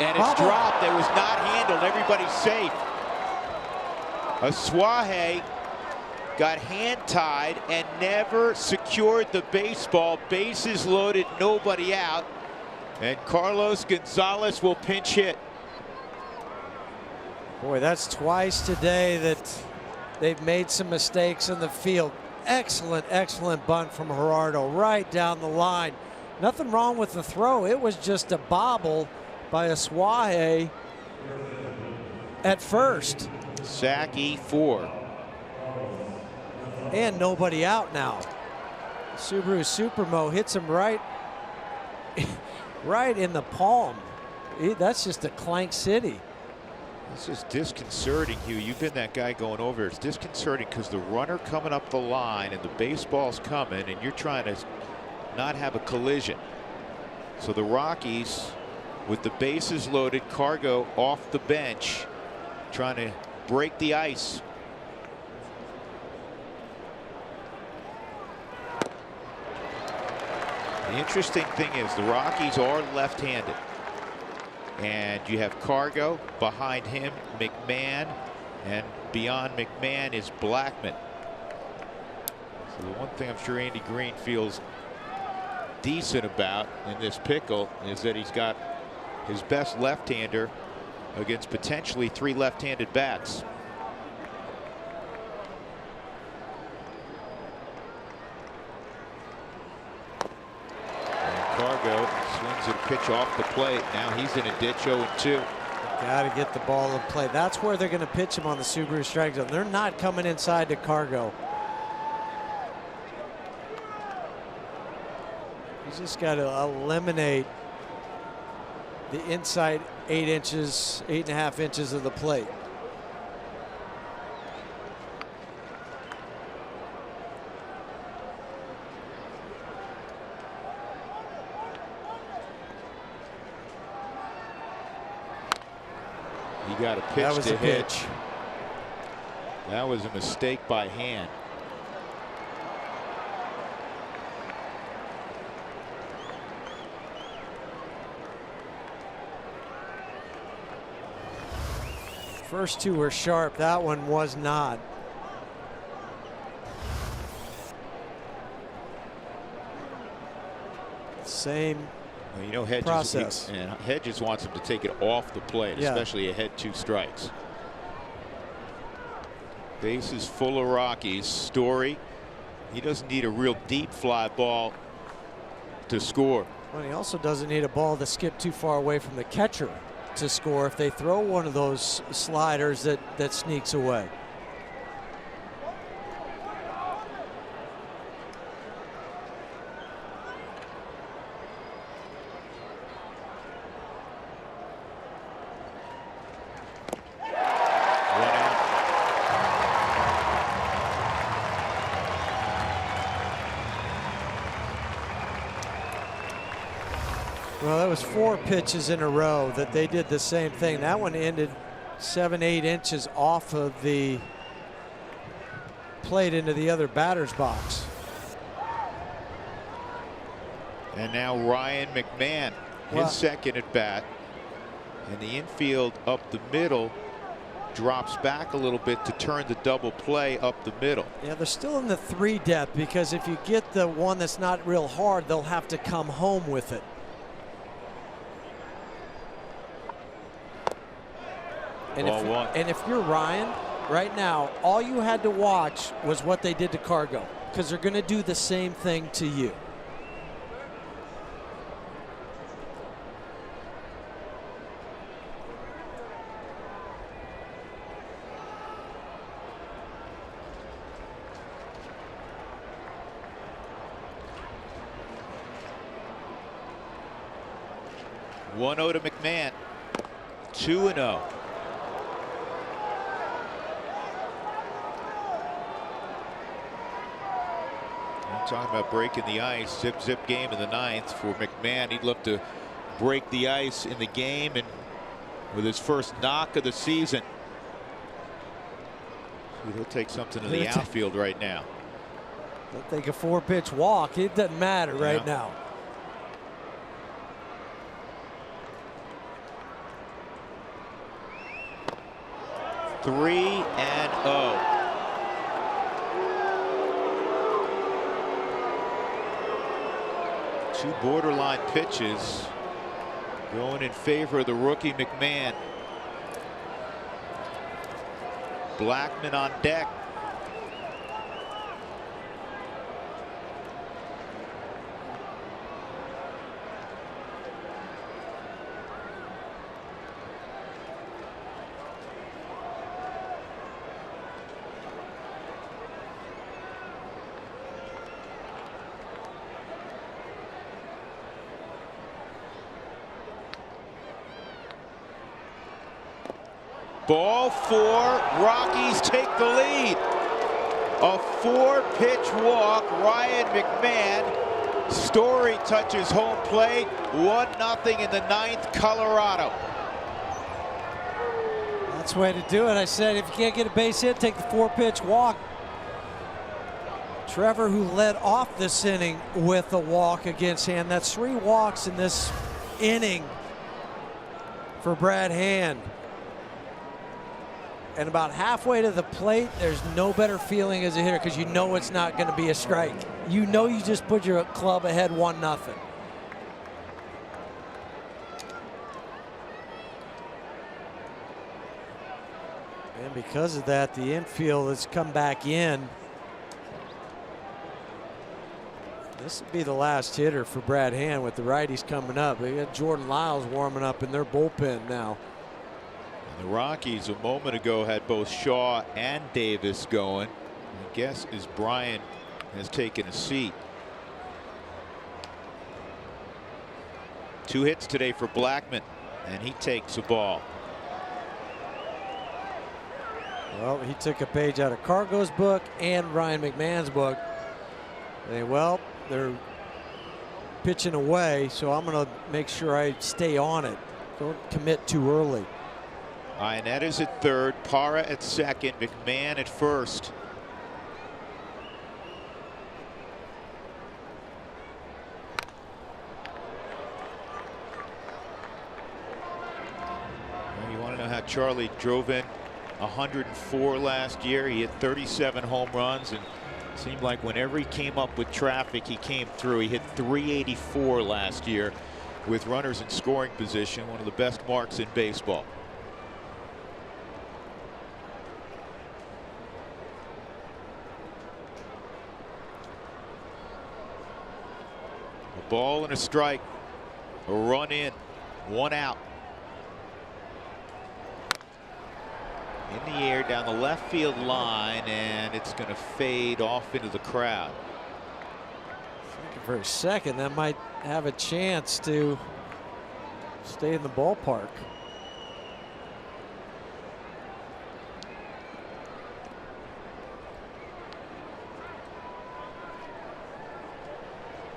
S1: And it's dropped. It was not handled. Everybody's safe. Aswahe got hand-tied and never secured the baseball. Bases loaded, nobody out. And Carlos Gonzalez will pinch hit.
S5: Boy, that's twice today that they've made some mistakes in the field. Excellent, excellent bunt from Gerardo right down the line. Nothing wrong with the throw. It was just a bobble by Aswahe at first.
S1: Saki 4.
S5: And nobody out now. Subaru Supermo hits him right in the palm. That's just a clank city.
S1: It's just disconcerting, Hugh. You've been that guy going over. It's disconcerting because the runner coming up the line and the baseball's coming and you're trying to not have a collision. So the Rockies, with the bases loaded, Cargo off the bench, trying to break the ice. The interesting thing is the Rockies are left-handed. And you have Cargo behind him, McMahon, and beyond McMahon is Blackman. So the one thing I'm sure Andy Green feels decent about in this pickle is that he's got his best left-hander against potentially 3 left-handed bats. Cargo swings at a pitch off the plate. Now he's in a ditch 0-2.
S5: Got to get the ball in play. That's where they're going to pitch him on the Subaru strike zone. They're not coming inside to Cargo. He's just got to eliminate the inside 8 inches, 8.5 inches of the plate.
S1: He got a pitch
S5: that was
S1: to
S5: a
S1: hit.
S5: pitch.
S1: That was a mistake by hand.
S5: First 2 were sharp. That one was not. Same.
S1: Well, you know, Hedges,
S5: process.
S1: Hedges wants him to take it off the plate, especially ahead 2 strikes. Bases full of Rockies. Story, he doesn't need a real deep fly ball to score.
S5: Well, he also doesn't need a ball to skip too far away from the catcher to score if they throw one of those sliders that sneaks away. Well, that was 4 pitches in a row that they did the same thing. That one ended 7-8 inches off of the plate into the other batter's box.
S1: And now Ryan McMahon, his second at bat. And the infield up the middle drops back a little bit to turn the double play up the middle.
S5: Yeah, they're still in the 3 depth, because if you get the one that's not real hard, they'll have to come home with it. And if you're Ryan, right now, all you had to watch was what they did to Cargo, because they're going to do the same thing to you.
S1: One 0 to McMahon. 2-0. I'm talking about breaking the ice. Zip game in the 9th for McMahon. He'd love to break the ice in the game, and with his first knock of the season, he'll take something to the outfield right now.
S5: They'll take a 4-pitch walk. It doesn't matter right now.
S1: Three and 0. Two borderline pitches going in favor of the rookie McMahon. Blackman on deck. Ball 4. Rockies take the lead. A 4-pitch walk. Ryan McMahon. Story touches home plate. 1-0 in the 9th. Colorado.
S5: That's the way to do it. I said if you can't get a base hit, take the 4-pitch walk. Trevor, who led off this inning with a walk against Hand. That's 3 walks in this inning for Brad Hand. And about halfway to the plate, there's no better feeling as a hitter, because you know it's not going to be a strike. You know you just put your club ahead 1-0. And because of that, the infield has come back in. This will be the last hitter for Brad Hand with the righties coming up. They got Jordan Lyles warming up in their bullpen now.
S1: The Rockies a moment ago had both Shaw and Davis going. I guess as Brian has taken a seat. 2 hits today for Blackman, and he takes a ball.
S5: Well, he took a page out of Cargo's book and Ryan McMahon's book. Well, they're pitching away, so I'm going to make sure I stay on it. Don't commit too early.
S1: Ionetta's at third, Parra at second, McMahon at first. Well, you want to know how Charlie drove in 104 last year. He hit 37 home runs, and it seemed like whenever he came up with traffic, he came through. He hit 384 last year with runners in scoring position, one of the best marks in baseball. Ball and a strike. A run in. 1 out. In the air down the left field line, and it's going to fade off into the crowd.
S5: Thinking for a second that might have a chance to stay in the ballpark.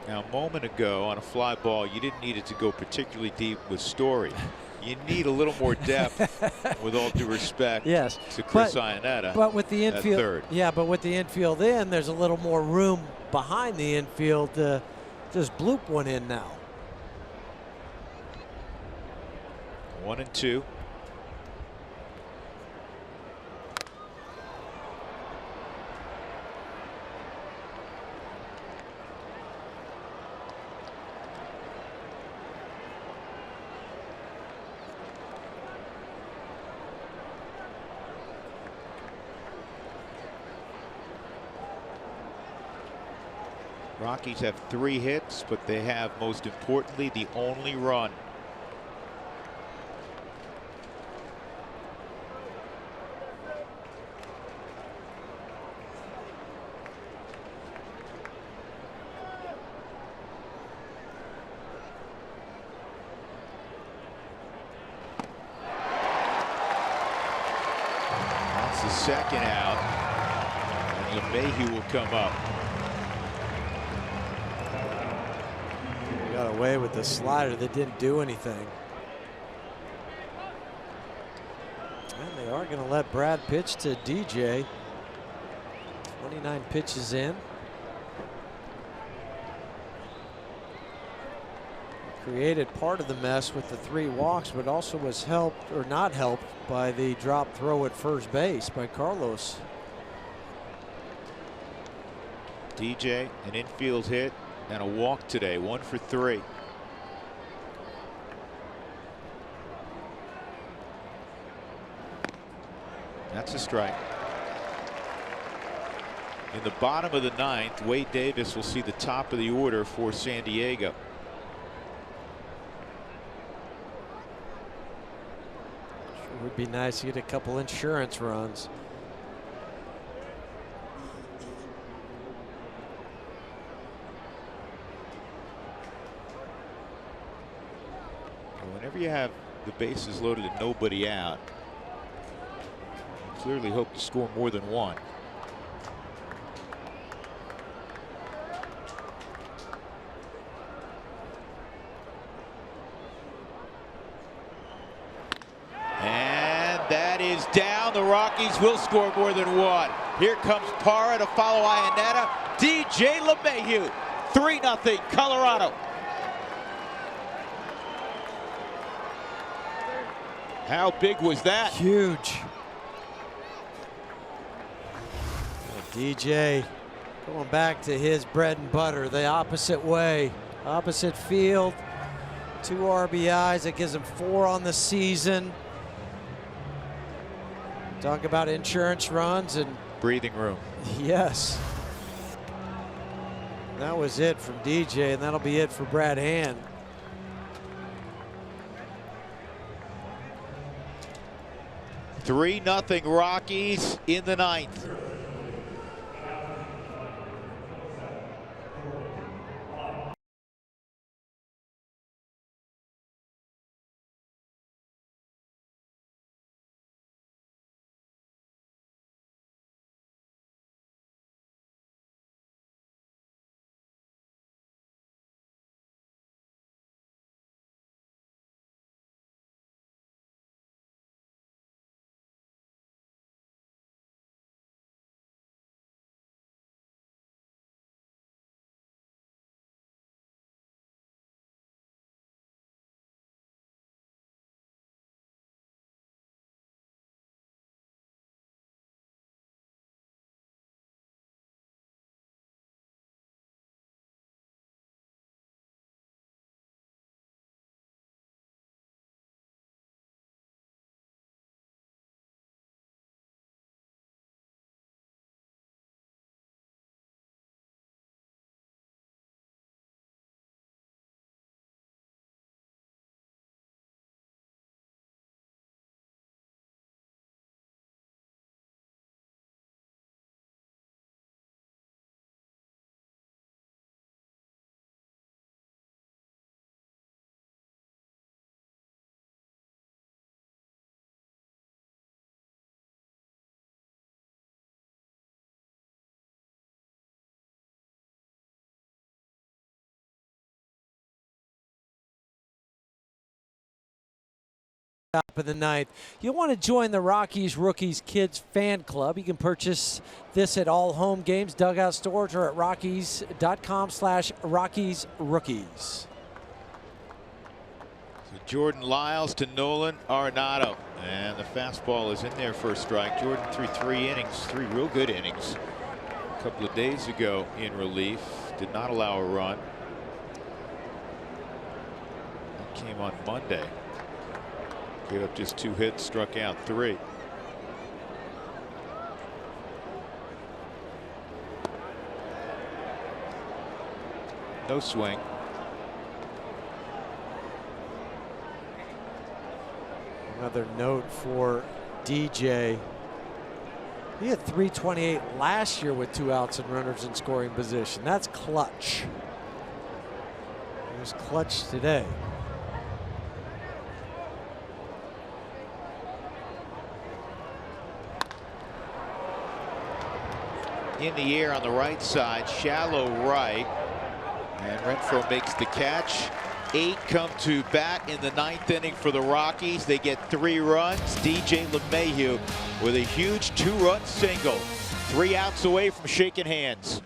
S1: Now, a moment ago on a fly ball, you didn't need it to go particularly deep with Story. You need a little more depth, with all due respect
S5: yes.
S1: to Chris Iannetta.
S5: But with the infield,
S1: third.
S5: yeah, but with the infield in, there's a little more room behind the infield to just bloop one in now.
S1: 1-2. Rockies have 3 hits, but they have, most importantly, the only run. That's the second out, and LeMahieu will come up.
S5: Got away with the slider that didn't do anything. And they are going to let Brad pitch to DJ. 29 pitches in. Created part of the mess with the 3 walks, but also was helped, or not helped, by the drop throw at first base by Carlos.
S1: DJ, an infield hit and a walk today, 1 for 3. That's a strike. In the bottom of the 9th, Wade Davis will see the top of the order for San Diego.
S5: Sure would be nice to get a couple insurance runs.
S1: Whenever you have the bases loaded and nobody out, you clearly hope to score more than 1. And that is down. The Rockies will score more than 1. Here comes Parra to follow Iannetta. DJ LeMahieu, 3-0 Colorado. How big was that?
S5: Huge. DJ going back to his bread and butter, the opposite way, opposite field. 2 RBIs, that gives him 4 on the season. Talk about insurance runs and
S1: breathing room.
S5: Yes. That was it from DJ, and that'll be it for Brad Hand.
S1: 3-0 Rockies in the 9th.
S5: of the ninth. You'll want to join the Rockies Rookies Kids Fan Club. You can purchase this at all home games, dugout stores, or at rockies.com/RockiesRookies.
S1: So Jordan Lyles to Nolan Arenado. And the fastball is in there for a strike. Jordan threw 3 innings, 3 real good innings a couple of days ago in relief. Did not allow a run. That came on Monday. Gave up just 2 hits, struck out 3. No swing.
S5: Another note for DJ. He had 328 last year with 2 outs and runners in scoring position. That's clutch. He was clutch today.
S1: In the air on the right side, shallow right. And Renfroe makes the catch. 8 come to bat in the 9th inning for the Rockies. They get 3 runs. DJ LeMahieu with a huge 2-run single. 3 outs away from shaking hands.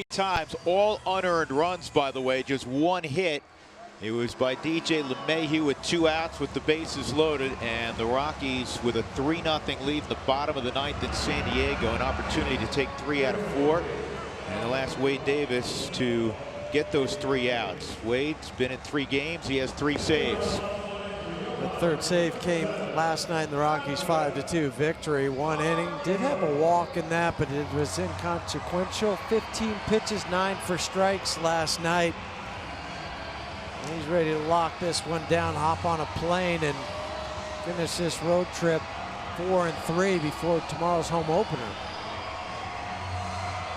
S1: Times, all unearned runs, by the way, just 1 hit. It was by DJ LeMahieu with 2 outs with the bases loaded, and the Rockies with a 3-0 lead in the bottom of the 9th in San Diego. An opportunity to take 3 out of 4. And the last Wade Davis to get those 3 outs. Wade's been in 3 games. He has 3 saves.
S5: The 3rd save came last night in the Rockies' 5-2 victory. 1 inning. Did have a walk in that, but it was inconsequential. 15 pitches, 9 for strikes last night. And he's ready to lock this one down, hop on a plane, and finish this road trip 4-3 before tomorrow's home opener.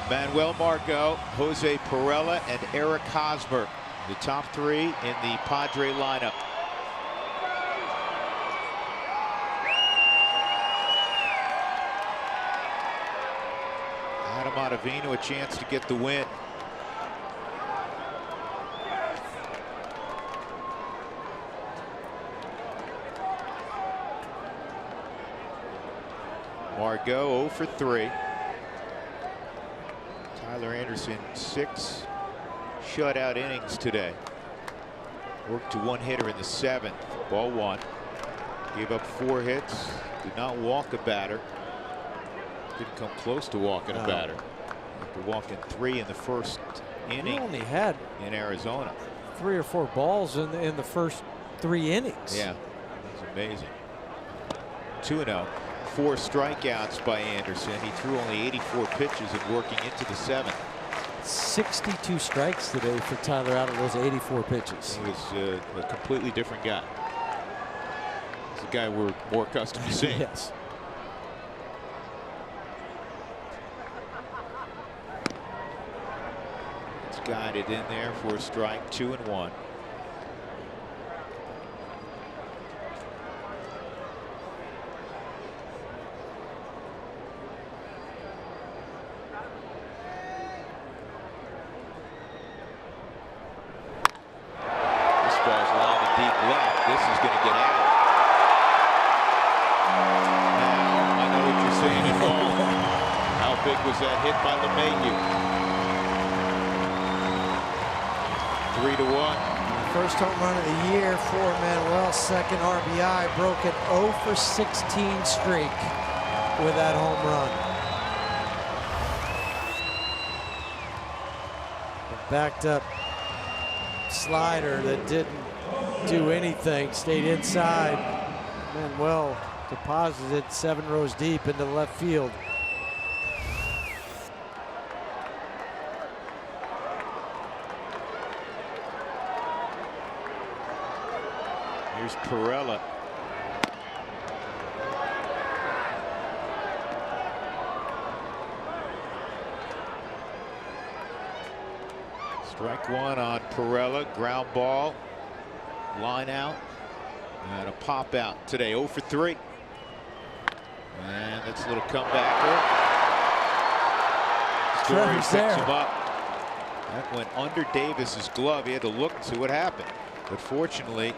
S1: Manuel Margot, Jose Perella, and Eric Hosmer, the top 3 in the Padre lineup. Adam Ottavino a chance to get the win. Margot 0 for 3. Tyler Anderson 6 shutout innings today. Worked to 1 hitter in the 7th. Ball 1. Gave up 4 hits. Did not walk a batter. Didn't come close to walking a batter. After walking 3 in the 1st inning.
S5: He only had
S1: in Arizona
S5: 3 or 4 balls in the first 3 innings.
S1: Yeah, that's amazing. 2-0. 4 strikeouts by Anderson. He threw only 84 pitches and working into the 7th.
S5: 62 strikes today for Tyler out of those 84 pitches.
S1: He was a completely different guy. He's a guy we're more accustomed to seeing.
S5: Yes.
S1: Got it in there for a strike, 2-1. This ball's lined to deep left. This is going to get out. Now, I know what you're saying at home. How big was that hit by LeMahieu? 3-1.
S5: First home run of the year for Manuel. Second RBI. Broke an 0 for 16 streak with that home run. A backed up slider that didn't do anything. Stayed inside. Manuel deposited 7 rows deep into left field.
S1: Here's Perella. Strike one on Perella. Ground ball. Line out. And a pop out today. 0 for 3. And that's a little comebacker. Story picks him up. That went under Davis's glove. He had to look and see what happened. But fortunately,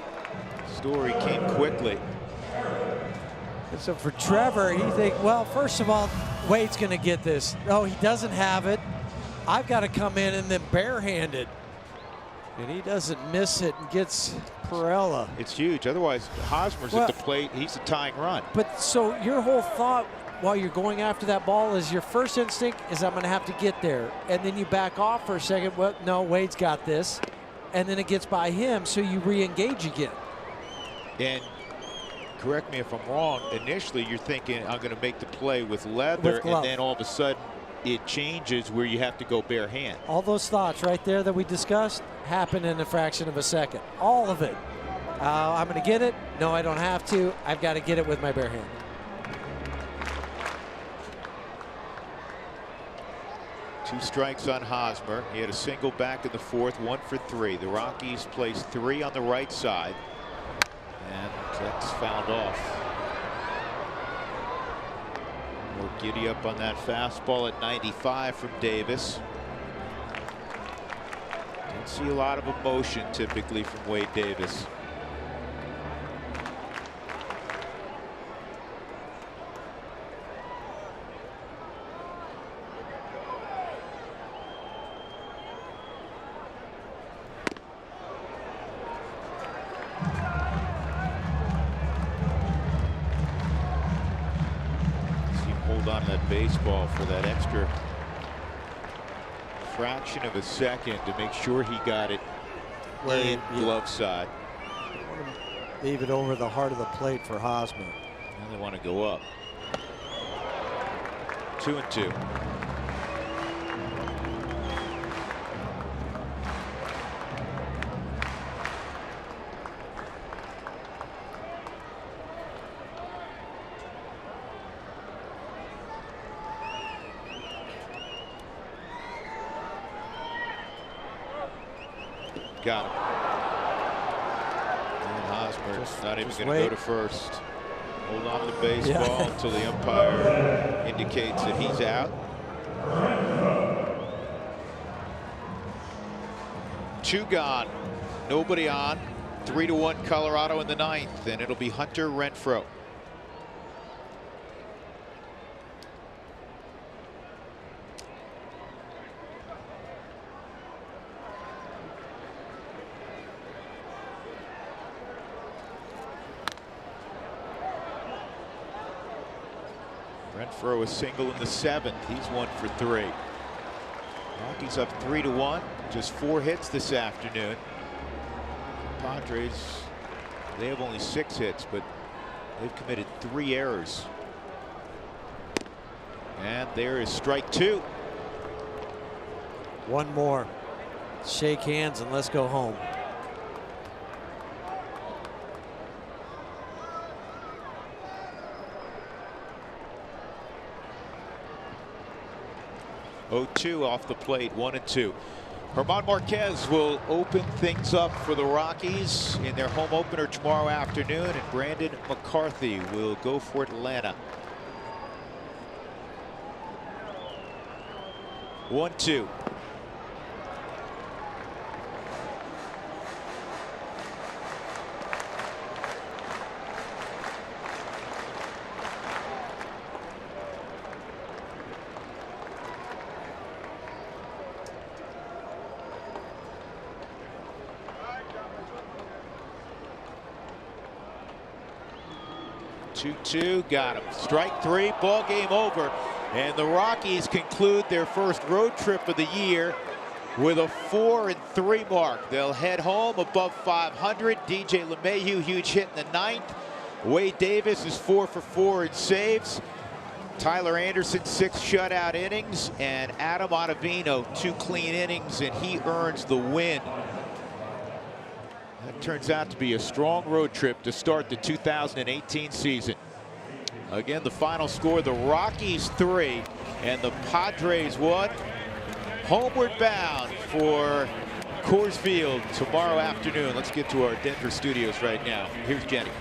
S1: Story came quickly.
S5: And so for Trevor, he think, well, first of all, Wade's going to get this. No, he doesn't have it. I've got to come in and then barehanded. And he doesn't miss it and gets Perella.
S1: It's huge. Otherwise, Hosmer's at the plate. He's a tying run.
S5: But so your whole thought while you're going after that ball is your first instinct is I'm going to have to get there. And then you back off for a second. Well, no, Wade's got this. And then it gets by him, so you re-engage again.
S1: And correct me if I'm wrong, initially you're thinking I'm going to make the play with leather, and then all of a sudden it changes where you have to go bare hand.
S5: All those thoughts right there that we discussed happen in a fraction of a second. All of it. I'm going to get it. No, I don't have to. I've got to get it with my bare hand.
S1: Two strikes on Hosmer. He had a single back in the fourth, 1 for 3. The Rockies placed 3 on the right side. And that's fouled off. More giddy up on that fastball at 95 from Davis. Don't see a lot of emotion typically from Wade Davis. On that baseball for that extra fraction of a second to make sure he got it in glove side.
S5: Leave it over the heart of the plate for Hosmer.
S1: Now they want to go up. 2-2. Got him. And Hosmer not even going to go to first. Hold on to the baseball until the umpire indicates that he's out. 2 gone. Nobody on. 3-1 Colorado in the 9th, and it'll be Hunter Renfroe. Renfroe a single in the 7th. He's 1 for 3. Rockies up 3-1. Just 4 hits this afternoon. Padres, they have only 6 hits, but they've committed 3 errors. And there is strike 2.
S5: One more. Shake hands and let's go home.
S1: Oh, 2 off the plate, 1-2. German Marquez will open things up for the Rockies in their home opener tomorrow afternoon, and Brandon McCarthy will go for Atlanta. 1-2. Got him. Strike three, ball game over. And the Rockies conclude their first road trip of the year with a 4-3 mark. They'll head home above 500. DJ LeMahieu, huge hit in the ninth. Wade Davis is 4 for 4 in saves. Tyler Anderson, 6 shutout innings. And Adam Ottavino, 2 clean innings, and he earns the win. That turns out to be a strong road trip to start the 2018 season. Again, the final score, the Rockies 3 and the Padres 1. Homeward bound for Coors Field tomorrow afternoon. Let's get to our Denver studios right now. Here's Jenny.